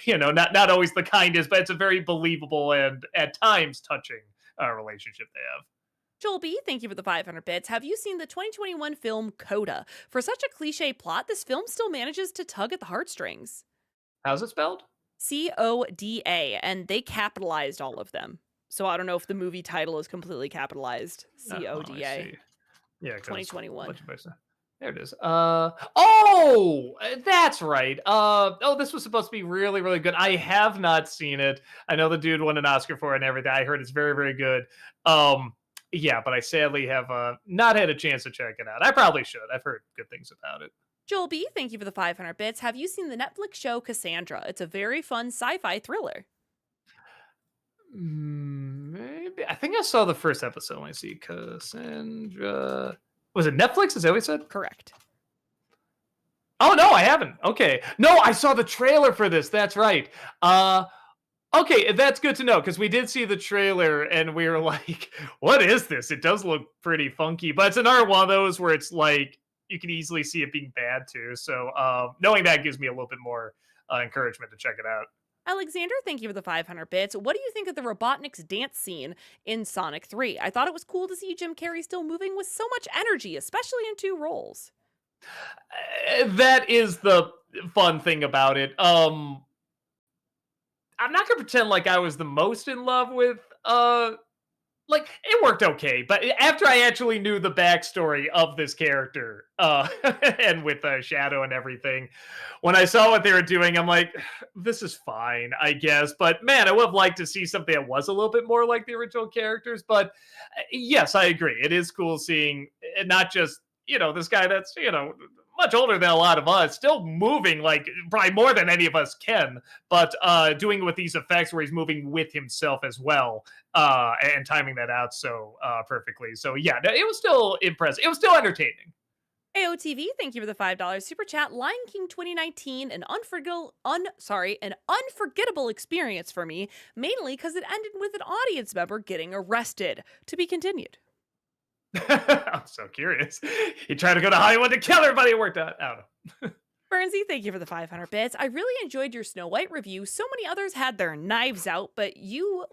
not always the kindest, but it's a very believable and at times touching relationship they have.
Joel B, thank you for the 500 bits. Have you seen the 2021 film Coda? For such a cliche plot, this film still manages to tug at the heartstrings.
How's it spelled?
CODA, and they capitalized all of them. So I don't know if the movie title is completely capitalized. CODA.
Yeah,
2021.
There it is. That's right. This was supposed to be really, really good. I have not seen it. I know the dude won an Oscar for it and everything. I heard it's very, very good. Yeah, but I sadly have not had a chance to check it out. I probably should. I've heard good things about it.
Joel B, thank you for the 500 bits. Have you seen the Netflix show Cassandra? It's a very fun sci-fi thriller.
Maybe. I think I saw the first episode. Let me see. Cassandra. Was it Netflix? Is that what you said?
Correct.
Oh, no, I haven't. Okay. No, I saw the trailer for this. That's right. Okay, that's good to know because we did see the trailer and we were like, "What is this?" It does look pretty funky, but it's another one of those where it's like you can easily see it being bad too. So knowing that gives me a little bit more encouragement to check it out.
Alexander, thank you for the 500 bits. What do you think of the Robotnik's dance scene in Sonic 3? I thought it was cool to see Jim Carrey still moving with so much energy, especially in two roles.
That is the fun thing about it. I'm not gonna pretend like I was the most in love with like it worked okay, but after I actually knew the backstory of this character, and with Shadow and everything, when I saw what they were doing, I'm like, this is fine, I guess. But man, I would have liked to see something that was a little bit more like the original characters. But yes, I agree. It is cool seeing not just this guy that's much older than a lot of us, still moving like probably more than any of us can, but doing it with these effects where he's moving with himself as well, and timing that out so perfectly. So yeah, it was still impressive. It was still entertaining.
AOTV, thank you for the $5 super chat. Lion King 2019, an unforgettable experience for me, mainly because it ended with an audience member getting arrested. To be continued.
I'm so curious. He tried to go to Hollywood to kill everybody. It worked out. I don't know.
Bernsey, thank you for the 500 bits. I really enjoyed your Snow White review. So many others had their knives out, but like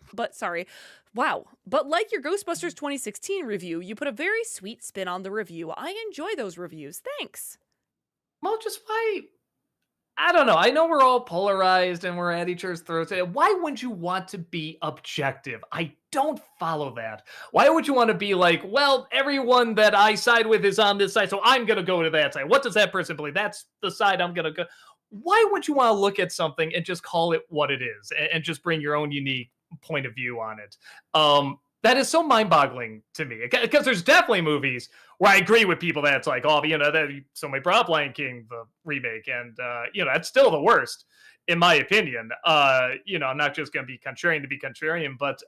your Ghostbusters 2016 review, you put a very sweet spin on the review. I enjoy those reviews. Thanks.
Well, just why? I don't know. I know we're all polarized and we're at each other's throats. Why wouldn't you want to be objective? I don't follow that. Why would you want to be like, well, everyone that I side with is on this side, so I'm going to go to that side? What does that person believe? That's the side I'm going to go. Why would you want to look at something and just call it what it is and just bring your own unique point of view on it? That is so mind-boggling to me because there's definitely movies where I agree with people that it's like, oh, that somebody brought up Lion King, the remake, and that's still the worst in my opinion. I'm not just going to be contrarian to be contrarian, but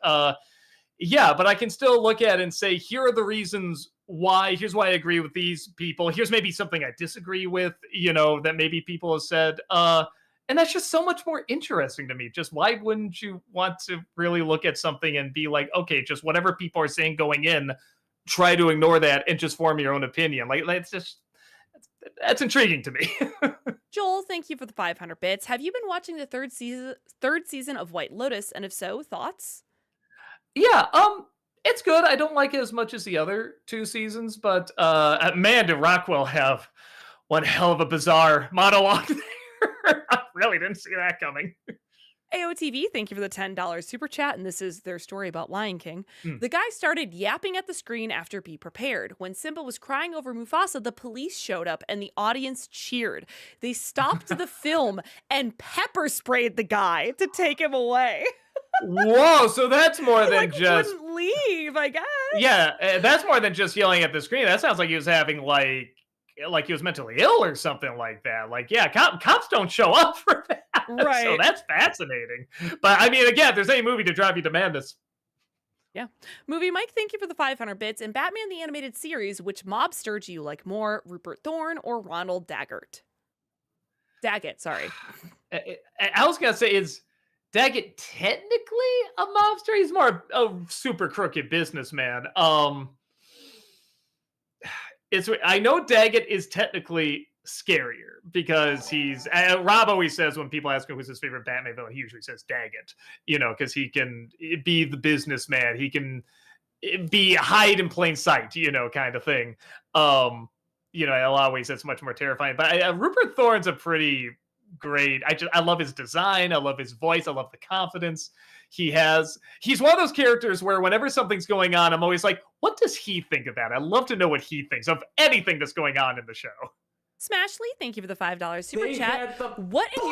yeah, but I can still look at it and say, here are the reasons why. Here's why I agree with these people. Here's maybe something I disagree with, that maybe people have said. And that's just so much more interesting to me. Just why wouldn't you want to really look at something and be like, okay, just whatever people are saying going in, try to ignore that and just form your own opinion. Like that's intriguing to me.
Joel, thank you for the 500 bits. Have you been watching the third season of White Lotus? And if so, thoughts?
Yeah, it's good. I don't like it as much as the other two seasons, but man, did Rockwell have one hell of a bizarre monologue there. I really didn't see that coming.
AOTV, thank you for the $10 super chat, and this is their story about Lion King.
Mm.
The guy started yapping at the screen after Be Prepared. When Simba was crying over Mufasa, the police showed up and the audience cheered. They stopped the film and pepper sprayed the guy to take him away.
Whoa, so that's more
He,
than just
wouldn't leave, I guess.
yeah, that's more than just yelling at the screen. That sounds like he was having like he was mentally ill or something like that. Like, yeah, cops don't show up for that.
Right.
So that's fascinating. But I mean, again, if there's any movie to drive you to madness.
Yeah. Movie Mike, thank you for the 500 bits. In Batman the Animated Series, which mobster do you like more, Rupert Thorne or Ronald Daggett? Daggett, sorry.
I was going to say, is Daggett technically a mobster? He's more a super crooked businessman. I know Daggett is technically scarier because he's Rob always says when people ask him who's his favorite Batman villain, he usually says Daggett, because he can be the businessman, he can be hide in plain sight, kind of thing. In a lot of ways that's much more terrifying. But Rupert Thorne's a pretty great. I love his design, I love his voice, I love the confidence he has. He's one of those characters where whenever something's going on, I'm always like, what does he think of that? I love to know what he thinks of anything that's going on in the show.
Smashly, thank you for the $5 super chat. What is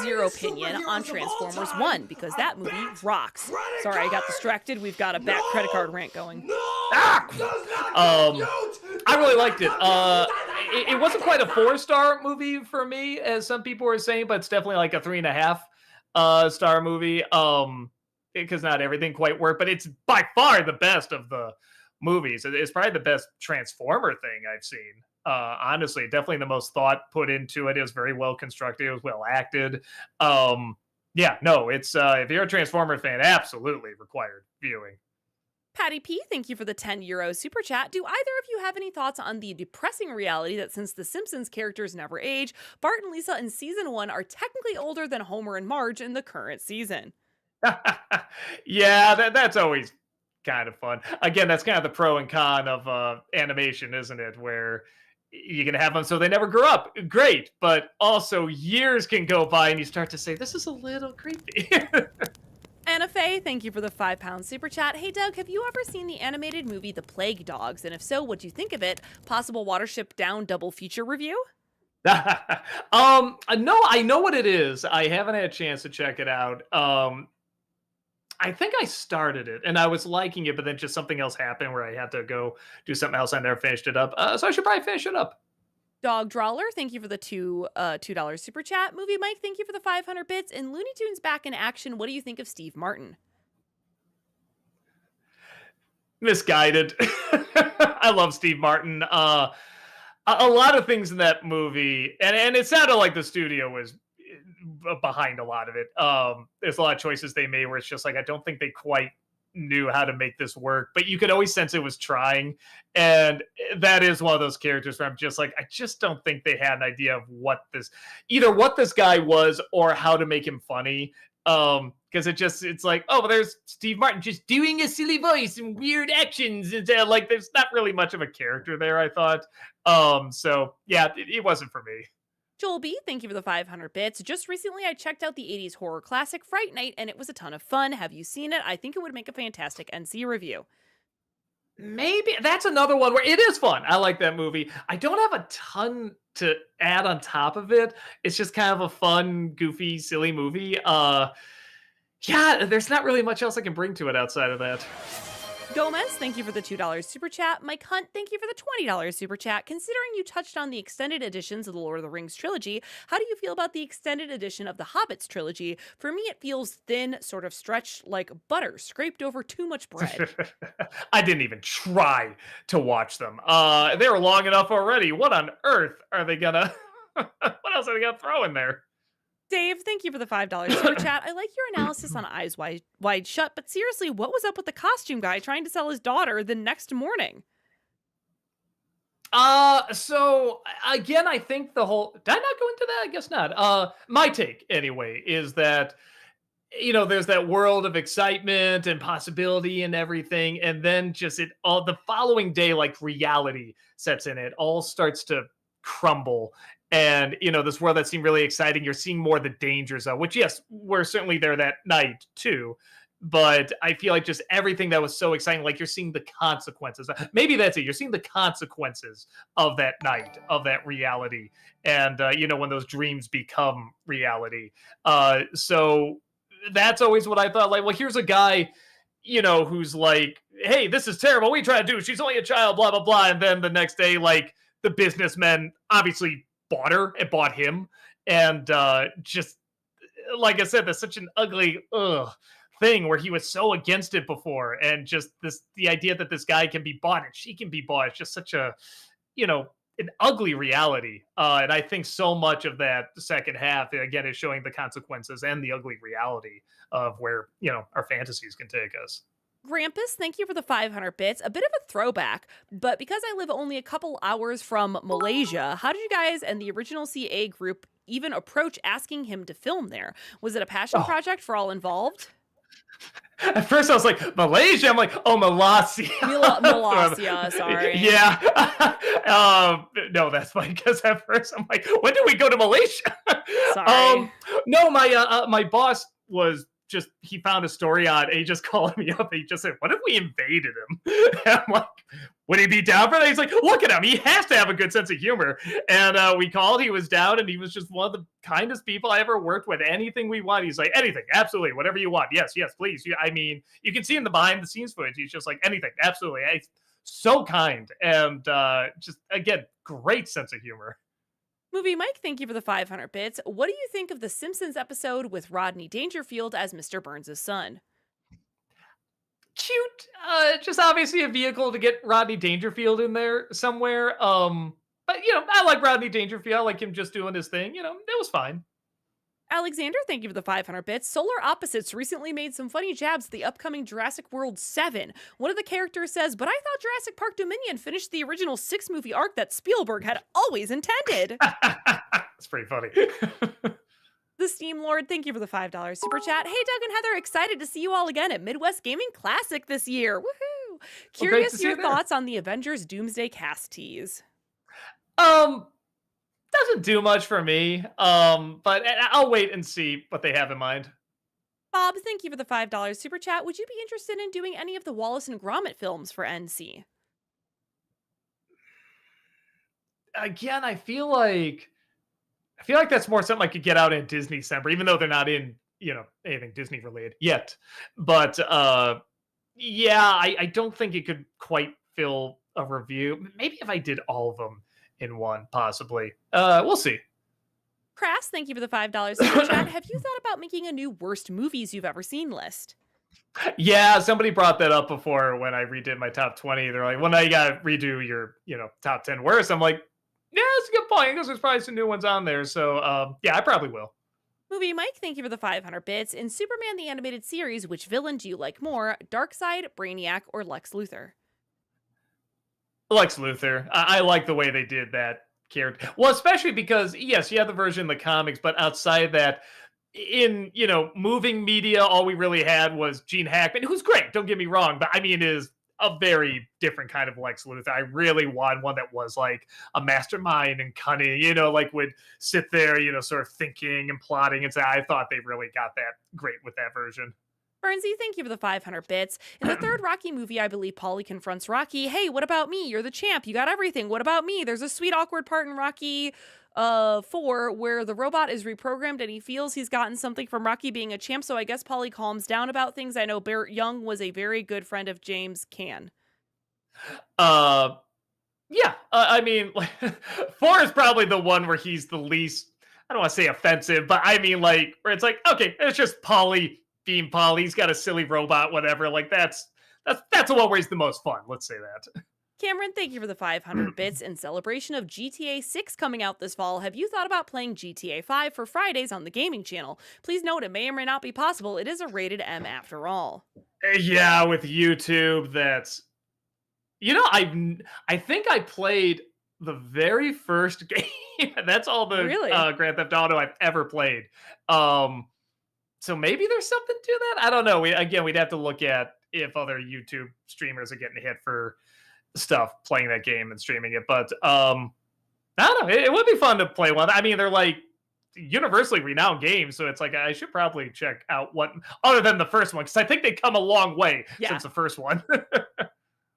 your opinion on Transformers 1? Because that movie rocks. Sorry, I got distracted. We've got a back credit card rant going.
I really liked it. It wasn't quite a 4-star movie for me, as some people were saying, but it's definitely like a 3.5 star movie. Because not everything quite worked, but it's by far the best of the movies. It's probably the best Transformer thing I've seen. Honestly, definitely the most thought put into it. It was very well constructed. It was well acted. Yeah, no, it's if you're a Transformer fan, absolutely required viewing.
Patty P, thank you for the €10 super chat. Do either of you have any thoughts on the depressing reality that since The Simpsons characters never age, Bart and Lisa in season 1 are technically older than Homer and Marge in the current season?
Yeah, that's always kind of fun. Again, that's kind of the pro and con of animation, isn't it? Where you can have them so they never grow up. Great, but also years can go by and you start to say this is a little creepy.
Anna Faye, thank you for the £5 super chat. Hey Doug, have you ever seen the animated movie The Plague Dogs? And if so, what do you think of it? Possible Watership Down double feature review?
No, I know what it is. I haven't had a chance to check it out. I think I started it and I was liking it, but then just something else happened where I had to go do something else. I never finished it up. So I should probably finish it up.
Dog Drawler, thank you for the $2 super chat. Movie Mike, thank you for the 500 bits. And Looney Tunes back in action. What do you think of Steve Martin?
Misguided. I love Steve Martin. A lot of things in that movie, and it sounded like the studio was behind a lot of it. There's a lot of choices they made where it's just like I don't think they quite knew how to make this work, but you could always sense it was trying. And that is one of those characters where I'm just like, I just don't think they had an idea of what this guy was or how to make him funny. Because it's like, oh, well, there's Steve Martin just doing a silly voice and weird actions. And like, there's not really much of a character there, I thought. So yeah, it wasn't for me.
Joel B, thank you for the 500 bits. Just recently, I checked out the 80s horror classic Fright Night, and it was a ton of fun. Have you seen it? I think it would make a fantastic NC review.
Maybe that's another one where it is fun. I like that movie. I don't have a ton to add on top of it. It's just kind of a fun, goofy, silly movie. Yeah, there's not really much else I can bring to it outside of that.
Gomez, thank you for the $2 super chat. Mike Hunt, thank you for the $20 super chat. Considering you touched on the extended editions of the Lord of the Rings trilogy, how do you feel about the extended edition of the Hobbits trilogy? For me, it feels thin, sort of stretched like butter scraped over too much bread.
I didn't even try to watch them. They were long enough already. What on earth are they gonna? What else are they gonna throw in there?
Dave, thank you for the $5 super chat. I like your analysis on Eyes Wide Shut, but seriously, what was up with the costume guy trying to sell his daughter the next morning?
So again, I think the whole did I not go into that? I guess not. My take anyway is that there's that world of excitement and possibility and everything, and then just it all the following day, like reality sets in. It all starts to crumble. And this world that seemed really exciting, you're seeing more of the dangers of which, yes, we're certainly there that night too. But I feel like just everything that was so exciting, like you're seeing the consequences. Maybe that's it. You're seeing the consequences of that night, of that reality. And, when those dreams become reality. So that's always what I thought. Like, well, here's a guy, who's like, hey, this is terrible. What are you trying to do? She's only a child, blah, blah, blah. And then the next day, like, the businessmen obviously bought her and bought him. And just, like I said, that's such an ugly, thing where he was so against it before, and just the idea that this guy can be bought and she can be bought is just such a an ugly reality, and I think so much of that second half again is showing the consequences and the ugly reality of where our fantasies can take us.
Grampus, thank you for the 500 bits. A bit of a throwback, but because I live only a couple hours from Malaysia, how did you guys and the original CA group even approach asking him to film there? Was it a passion project for all involved?
At first, I was like, Malaysia. I'm like, oh, Malaysia.
Malaysia, sorry.
Yeah. No, that's funny because at first I'm like, when did we go to Malaysia?
Sorry.
No, my boss was just he found a story on and he just called me up and he just said, what if we invaded him? And I'm like, would he be down for that? He's like, look at him, he has to have a good sense of humor. And we called, he was down, and he was just one of the kindest people I ever worked with. Anything we want, he's like, anything, absolutely, whatever you want, yes, please. I mean, you can see in the behind the scenes footage, he's just like, anything, absolutely. He's so kind, and just again, great sense of humor.
Movie Mike, thank you for the 500 bits. What do you think of the Simpsons episode with Rodney Dangerfield as Mr. Burns' son?
Cute. Just obviously a vehicle to get Rodney Dangerfield in there somewhere. But I like Rodney Dangerfield. I like him just doing his thing. It was fine.
Alexander, thank you for the 500 bits. Solar Opposites recently made some funny jabs at the upcoming Jurassic World 7. One of the characters says, but I thought Jurassic Park Dominion finished the original 6-movie arc that Spielberg had always intended.
It's pretty funny.
The Steam Lord, thank you for the $5 super chat. Hey, Doug and Heather, excited to see you all again at Midwest Gaming Classic this year. Woohoo! Curious your thoughts on the Avengers Doomsday cast tease.
Doesn't do much for me. But I'll wait and see what they have in mind.
Bob, thank you for the $5 super chat. Would you be interested in doing any of the Wallace and Gromit films for NC?
Again, I feel like that's more something I could get out in Disney December, even though they're not in, anything Disney related yet. But yeah, I don't think it could quite fill a review. Maybe if I did all of them in one, possibly. We'll see.
Crass, thank you for the $5 super chat. Have you thought about making a new worst movies you've ever seen list?
Yeah, somebody brought that up before when I redid my top 20. They're like, well, now you gotta redo your, top 10 worst. I'm like, yeah, that's a good point, because there's probably some new ones on there. So, yeah, I probably will.
Movie Mike, thank you for the 500 bits. In Superman the Animated Series, which villain do you like more, Darkseid, Brainiac, or Lex Luthor?
Lex Luthor. I like the way they did that character. Well, especially because, yes, you have the version in the comics, but outside that, in, moving media, all we really had was Gene Hackman, who's great, don't get me wrong, but I mean, is a very different kind of Lex Luthor. I really want one that was like a mastermind and cunning, like would sit there, sort of thinking and plotting. And so I thought they really got that great with that version.
Bernsey, thank you for the 500 bits. In the third Rocky movie, I believe Paulie confronts Rocky. Hey, what about me? You're the champ. You got everything. What about me? There's a sweet, awkward part in Rocky 4 where the robot is reprogrammed and he feels he's gotten something from Rocky being a champ. So I guess Paulie calms down about things. I know Barrett Young was a very good friend of James Caan.
Yeah. I mean, 4 is probably the one where he's the least, I don't want to say offensive, but I mean, like, where it's like, okay, it's just Paulie being Paulie. He's got a silly robot, whatever. Like, that's the one where he's the most fun. Let's say that.
Cameron, thank you for the 500 bits. In celebration of GTA 6 coming out this fall, have you thought about playing GTA 5 for Fridays on the gaming channel? Please note it may or may not be possible. It is a rated M after all.
Yeah, with YouTube, that's... I think I played the very first game. That's all the Grand Theft Auto I've ever played. So maybe there's something to that. I don't know. We'd have to look at if other YouTube streamers are getting hit for stuff playing that game and streaming it. But I don't know. It would be fun to play one. I mean, they're like universally renowned games, so it's like I should probably check out what other than the first one, because I think they come a long way since the first one.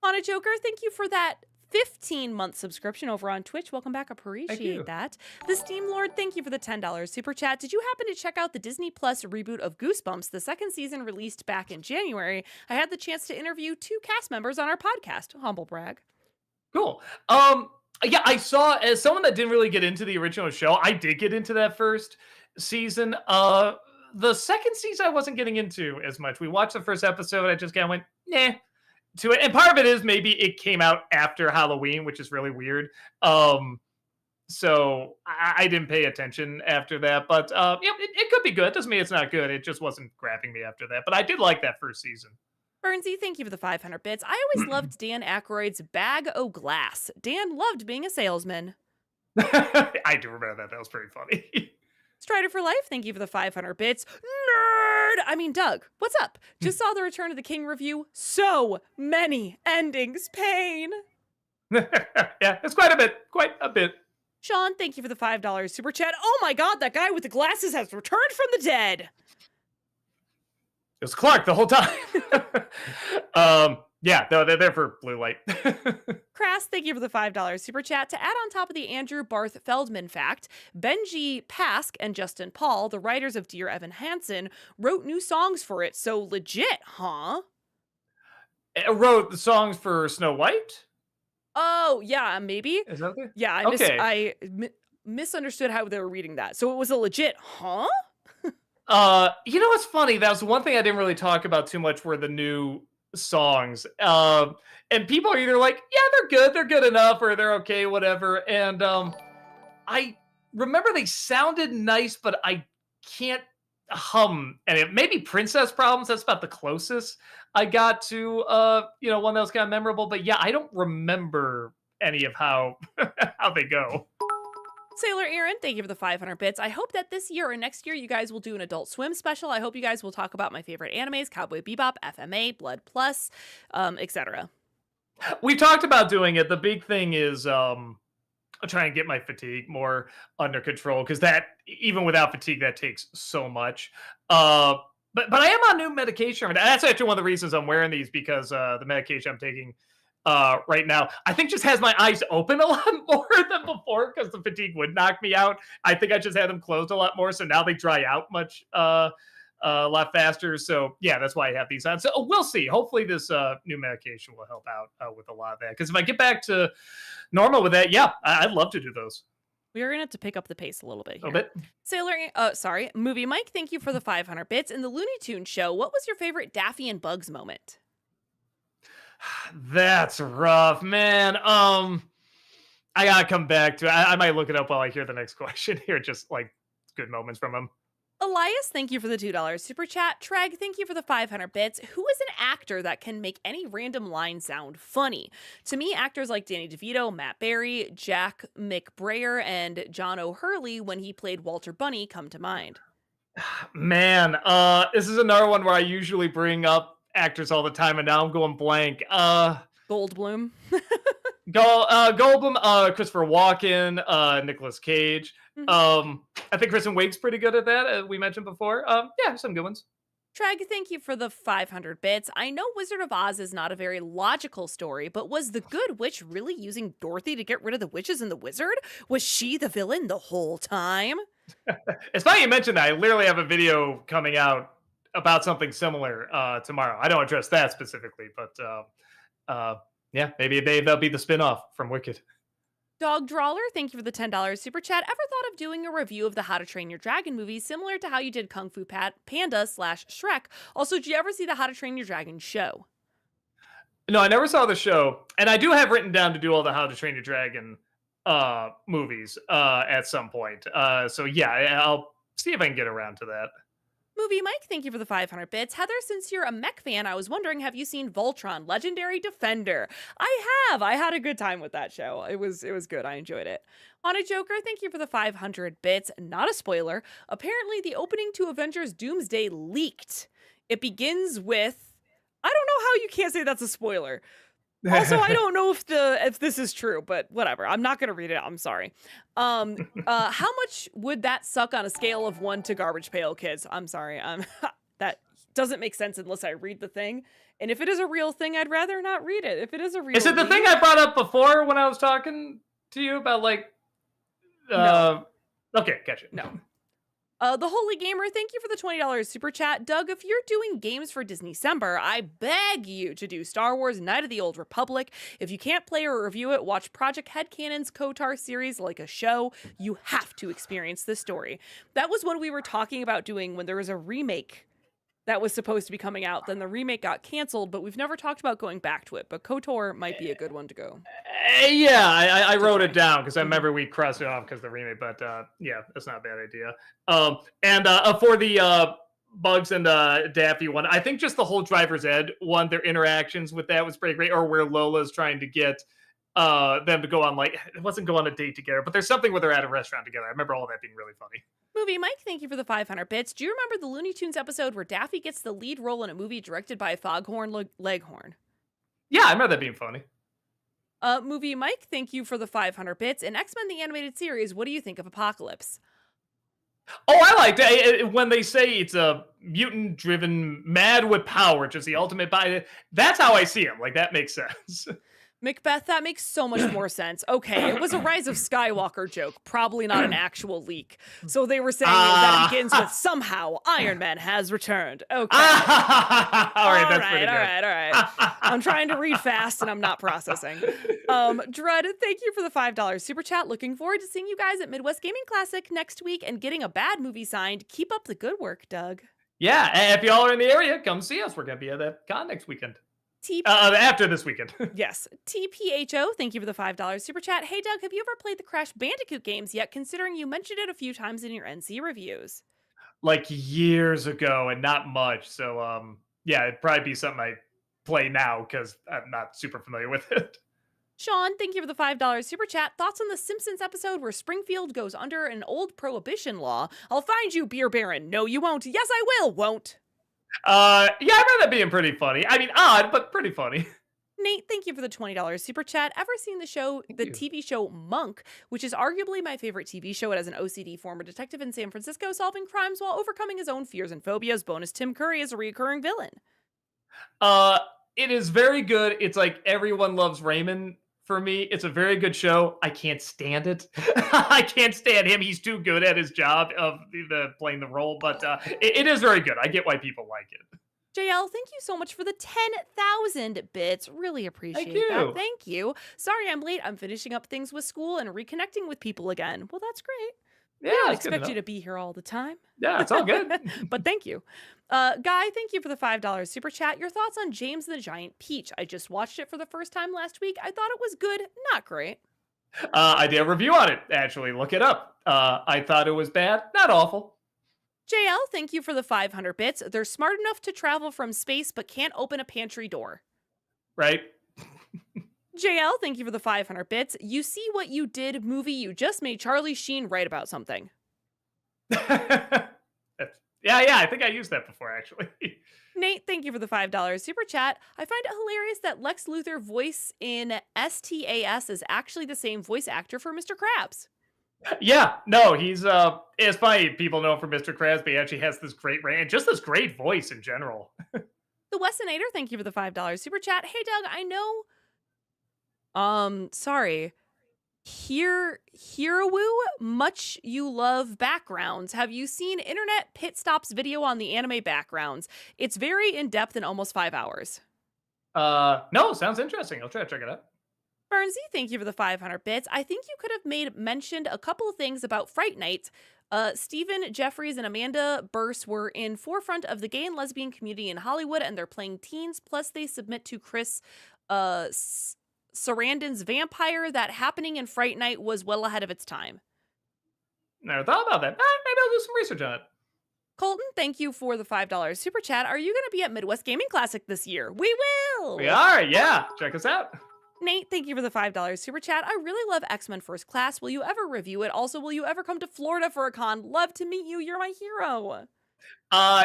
Hana Joker, thank you for that 15-month subscription over on Twitch. Welcome back. Appreciate that. The Steam Lord, thank you for the $10 super chat. Did you happen to check out the Disney Plus reboot of Goosebumps? The second season released back in January. I had the chance to interview 2 cast members on our podcast. Humble brag.
Cool. Yeah, I saw, as someone that didn't really get into the original show, I did get into that first season. The second season I wasn't getting into as much. We watched the first episode. I just kind of went, nah. To it, and part of it is maybe it came out after Halloween, which is really weird. So I didn't pay attention after that. But it could be good. Doesn't mean it's not good. It just wasn't grabbing me after that. But I did like that first season.
Bernsey, thank you for the 500 bits. I always loved Dan Aykroyd's Bag o' Glass. Dan loved being a salesman.
I do remember that. That was pretty funny.
Strider for Life, thank you for the 500 bits. Nerd! I mean, Doug, what's up? Just saw the Return of the King review. So many endings. Pain.
Yeah, it's quite a bit.
Sean, thank you for the $5 super chat. Oh my god, that guy with the glasses has returned from the dead.
It was Clark the whole time. Yeah, no, they're there for blue light.
Crass, thank you for the $5 super chat. To add on top of the Andrew Barth Feldman fact, Benji Pask and Justin Paul, the writers of Dear Evan Hansen, wrote new songs for it. So legit, huh?
Wrote the songs for Snow White?
Oh, yeah, maybe.
Is that okay?
Yeah, I misunderstood how they were reading that. So it was a legit, huh?
You know what's funny? That was one thing I didn't really talk about too much were the new songs. And people are either like, yeah, they're good enough, or they're okay, whatever. And I remember they sounded nice, but I can't hum and it maybe Princess Problems. That's about the closest I got to one that was kind of memorable. But yeah, I don't remember any of how how they go.
Sailor Aaron, thank you for the 500 bits. I hope that this year or next year you guys will do an Adult Swim special. I hope you guys will talk about my favorite animes, Cowboy Bebop, FMA, Blood Plus, etc.
We talked about doing it. The big thing is try and get my fatigue more under control because that even without fatigue that takes so much. But I am on new medication. That's actually one of the reasons I'm wearing these because the medication I'm taking right now I think just has my eyes open a lot more than before because the fatigue would knock me out. I think I just had them closed a lot more, so now they dry out much a lot faster. So yeah, that's why I have these on. So we'll see. Hopefully this new medication will help out with a lot of that. Because if I get back to normal with that, yeah, I'd love to do those.
We are going to have to pick up the pace a little bit here.
A bit.
Sailor, Movie Mike, thank you for the 500 bits. In the Looney Tunes show, what was your favorite Daffy and Bugs moment?
That's rough, man. I gotta come back to it. I might look it up while I hear the next question here. Just like good moments from him.
Elias, thank you for the $2 super chat. Treg, thank you for the 500 bits. Who is an actor that can make any random line sound funny? To me, actors like Danny DeVito, Matt Berry, Jack McBrayer, and John O'Hurley when he played Walter Bunny come to mind.
Man, this is another one where I usually bring up actors all the time, and now I'm going blank.
Goldblum.
Goldblum, Christopher Walken, Nicolas Cage. I think Kristen Wiig's pretty good at that, as we mentioned before. Yeah, some good ones.
Treg, thank you for the 500 bits. I know Wizard of Oz is not a very logical story, but was the good witch really using Dorothy to get rid of the witches and the wizard? Was she the villain the whole time?
It's funny you mentioned that. I literally have a video coming out about something similar tomorrow. I don't address that specifically, but yeah, maybe they'll be the spinoff from Wicked.
Dog Drawler, thank you for the $10 super chat. Ever thought of doing a review of the How to Train Your Dragon movie, similar to how you did Kung Fu Panda / Shrek? Also, did you ever see the How to Train Your Dragon show?
No, I never saw the show, and I do have written down to do all the How to Train Your Dragon movies at some point. So yeah, I'll see if I can get around to that.
Movie Mike, thank you for the 500 bits. Heather, since you're a mech fan, I was wondering, have you seen Voltron, Legendary Defender? I have. I had a good time with that show. It was good. I enjoyed it. Haunted Joker, thank you for the 500 bits. Not a spoiler. Apparently, the opening to Avengers Doomsday leaked. It begins with, I don't know how you can't say that's a spoiler. Also, I don't know if this is true, but whatever. I'm not going to read it. I'm sorry. How much would that suck on a scale of 1 to garbage pail kids? I'm sorry. That doesn't make sense unless I read the thing. And if it is a real thing, I'd rather not read it. If it is a real
Is it the thing I brought up before when I was talking to you about like
No.
Okay, gotcha.
No. The Holy Gamer, thank you for the $20 super chat. Doug, if you're doing games for Disney-cember, I beg you to do Star Wars Knight of the Old Republic. If you can't play or review it, watch Project Headcanon's KOTOR series like a show. You have to experience this story. That was what we were talking about doing when there was a remake that was supposed to be coming out. Then the remake got canceled, but we've never talked about going back to it. But KOTOR might be a good one to go.
Yeah, I wrote it down because I remember we crossed it off because of the remake. But yeah, that's not a bad idea. And for the Bugs and Daffy one, I think just the whole Driver's Ed one, their interactions with that was pretty great. Or where Lola's trying to get them to go on, like, it wasn't go on a date together, but there's something where they're at a restaurant together. I remember all that being really funny.
Movie Mike, thank you for the 500 bits. Do you remember the Looney Tunes episode where Daffy gets the lead role in a movie directed by Foghorn Leghorn?
Yeah, I remember that being funny.
Movie Mike, thank you for the 500 bits. In X-Men the Animated Series, what do you think of Apocalypse?
Oh, I liked it. When they say it's a mutant-driven, mad with power, just the ultimate that's how I see him. Like, that makes sense.
Macbeth, that makes so much more sense. Okay, it was a Rise of Skywalker joke, probably not an actual leak. So they were saying that it begins with somehow Iron Man has returned. Okay.
All right, that's pretty good.
All right. I'm trying to read fast and I'm not processing. Dread, thank you for the $5 super chat. Looking forward to seeing you guys at Midwest Gaming Classic next week and getting a bad movie signed. Keep up the good work, Doug.
Yeah, and if y'all are in the area, come see us. We're going to be at that con next weekend. After this weekend.
Yes. TPHO, thank you for the $5 super chat. Hey, Doug, have you ever played the Crash Bandicoot games yet, considering you mentioned it a few times in your NC reviews?
like years ago and not much. So yeah, it'd probably be something I play now because I'm not super familiar with it.
Sean, thank you for the $5 super chat. Thoughts on the Simpsons episode where Springfield goes under an old prohibition law? I'll find you, beer baron. No, you won't. Yes, I will. Won't.
Yeah, I remember that being pretty funny. I mean, odd, but pretty funny.
Nate, thank you for the $20 super chat. Ever seen the TV show Monk, which is arguably my favorite TV show? It has an OCD former detective in San Francisco solving crimes while overcoming his own fears and phobias. Bonus, Tim Curry is a recurring villain.
Uh, it is very good. It's like Everyone Loves Raymond for me. It's a very good show. I can't stand it. I can't stand him. He's too good at his job of playing the role, but it is very good. I get why people like it.
JL, thank you so much for the 10,000 bits. Really appreciate that. Thank you. Sorry I'm late. I'm finishing up things with school and reconnecting with people again. Well, that's great.
Yeah,
I don't expect you to be here all the time.
Yeah, it's all good.
But thank you. Guy, thank you for the $5 super chat. Your thoughts on James the Giant Peach? I just watched it for the first time last week. I thought it was good, not great.
I did a review on it, actually. Look it up. I thought it was bad, not awful.
JL, thank you for the 500 bits. They're smart enough to travel from space, but can't open a pantry door.
Right?
JL, thank you for the 500 bits. You see what you did movie, you just made Charlie Sheen write about something.
Yeah, I think I used that before, actually.
Nate, thank you for the $5 super chat. I find it hilarious that Lex Luthor voice in STAS is actually the same voice actor for Mr. Krabs.
Yeah, no, he's it's funny people know him from Mr. Krabs, but he actually has this great range and just this great voice in general.
The Wessonator, thank you for the $5 super chat. Hey Doug, I know sorry. Hirowoo, much you love backgrounds. Have you seen Internet Pit Stop's video on the anime backgrounds? It's very in-depth and almost 5 hours.
No, sounds interesting. I'll try to check it out.
Bernsey, thank you for the 500 bits. I think you could have mentioned a couple of things about Fright Night. Stephen Jeffries and Amanda Burse were in forefront of the gay and lesbian community in Hollywood, and they're playing teens. Plus, they submit to Chris Sarandon's Vampire. That happening in Fright Night was well ahead of its time.
Never thought about that. Maybe I'll do some research on it.
Colton, thank you for the $5 super chat. Are you going to be at Midwest Gaming Classic this year? We will!
We are, yeah. Check us out.
Nate, thank you for the $5 super chat. I really love X-Men First Class. Will you ever review it? Also, will you ever come to Florida for a con? Love to meet you. You're my hero.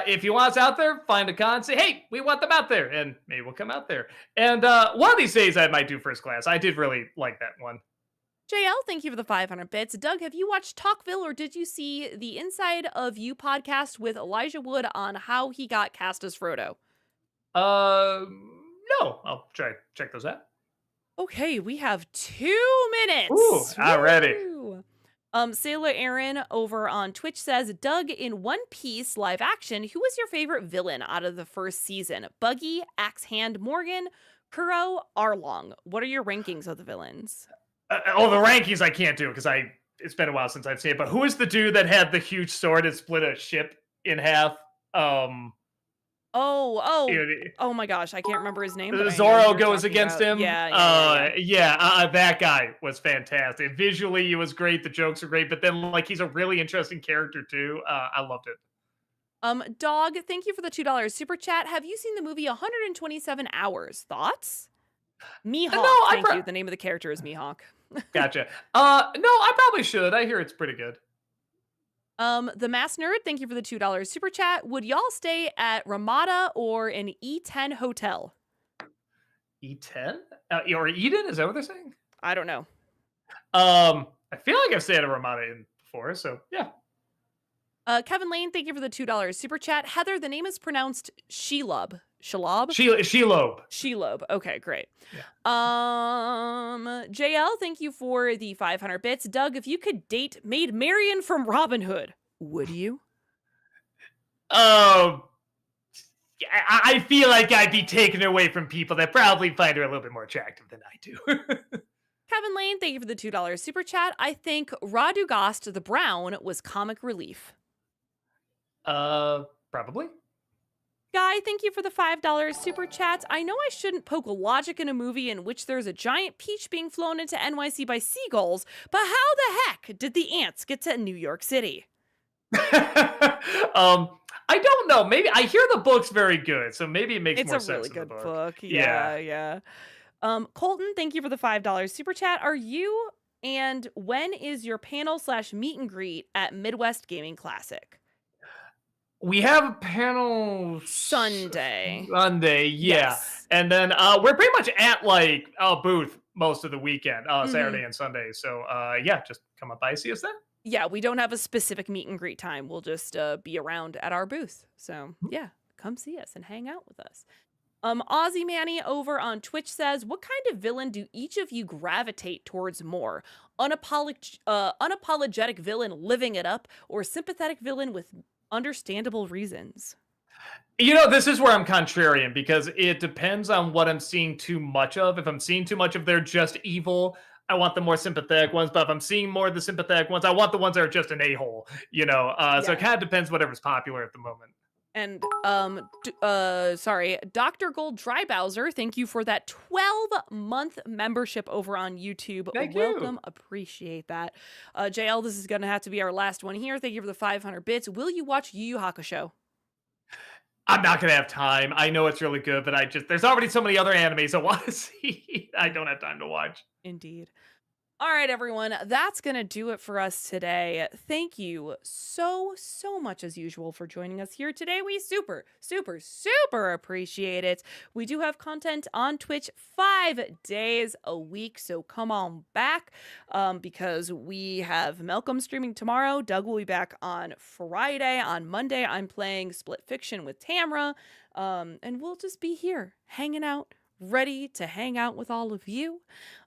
If you want us out there, find a con, say, hey, we want them out there, and maybe we'll come out there. And one of these days I might do First Class. I did really like that one.
JL, thank you for the 500 bits. Doug, have you watched Talkville, or did you see the Inside of You podcast with Elijah Wood on how he got cast as Frodo?
No. I'll try to check those out.
Okay, we have 2 minutes.
Ooh, already.
Sailor Aaron over on Twitch says, Doug, in One Piece live action, who was your favorite villain out of the first season? Buggy, Axe Hand Morgan, Kuro, Arlong. What are your rankings of the villains?
The rankings I can't do because it's been a while since I've seen it. But who is the dude that had the huge sword and split a ship in half?
Oh my gosh, I can't remember his name.
Zoro goes against him.
Yeah.
That guy was fantastic. Visually, he was great. The jokes are great, but then he's a really interesting character too. I loved it.
Dog, thank you for the $2 super chat. Have you seen the movie 127 Hours? Thoughts? Mihawk.
No,
thank you. The name of the character is Mihawk.
Gotcha. No, I probably should. I hear it's pretty good.
The Mass Nerd, thank you for the $2 super chat. Would y'all stay at Ramada or an E10 hotel?
E10? Or Eden? Is that what they're saying?
I don't know.
I feel like I've stayed at a Ramada Inn before, so yeah.
Kevin Lane, thank you for the $2 super chat. Heather, the name is pronounced Shelob. Shelob?
Shelob.
Okay, great.
Yeah.
JL, thank you for the 500 bits. Doug, if you could date Maid Marian from Robin Hood, would you?
I feel like I'd be taken away from people that probably find her a little bit more attractive than I do.
Kevin Lane, thank you for the $2 super chat. I think Radugast the Brown was comic relief.
Probably.
Guy, thank you for the $5 super chats. I know I shouldn't poke logic in a movie in which there's a giant peach being flown into NYC by seagulls, but how the heck did the ants get to New York City?
I don't know. Maybe I hear the book's very good, so maybe it makes
It's
more
a really
sense in the
good
book.
book.
Yeah.
Yeah, yeah. Colton, thank you for the $5 super chat. Are you and when is your panel slash meet and greet at Midwest Gaming Classic?
We have a panel
Sunday.
Sunday, yeah.
Yes.
And then we're pretty much at like a booth most of the weekend,
Mhm.
Saturday and Sunday. So yeah, just come up by, see us there.
Yeah, we don't have a specific meet and greet time. We'll just be around at our booth. So yeah, come see us and hang out with us. Aussie Manny over on Twitch says, "What kind of villain do each of you gravitate towards more? Unapologetic villain living it up, or sympathetic villain with understandable reasons?"
You know, this is where I'm contrarian because it depends on what I'm seeing too much of. If I'm seeing too much of they're just evil, I want the more sympathetic ones. But if I'm seeing more of the sympathetic ones, I want the ones that are just an a-hole, you know? So it
Yeah.
kind of depends whatever's popular at the moment.
And sorry, Dr. Gold Drybowser, thank you for that 12-month membership over on YouTube.
Thank you.
Welcome, appreciate that. JL, this is gonna have to be our last one here. Thank you for the 500 bits. Will you watch Yu Yu Hakusho?
I'm not gonna have time. I know it's really good, but there's already so many other animes I want to see. I don't have time to watch.
Indeed. All right, everyone, that's going to do it for us today. Thank you so much, as usual, for joining us here today. We super appreciate it. We do have content on Twitch 5 days a week, so come on back because we have Malcolm streaming tomorrow. Doug will be back on Friday. On Monday, I'm playing Split Fiction with Tamra, and we'll just be here hanging out, ready to hang out with all of you.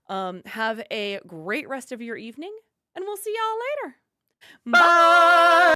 Have a great rest of your evening, and we'll see y'all later. Bye.
Bye.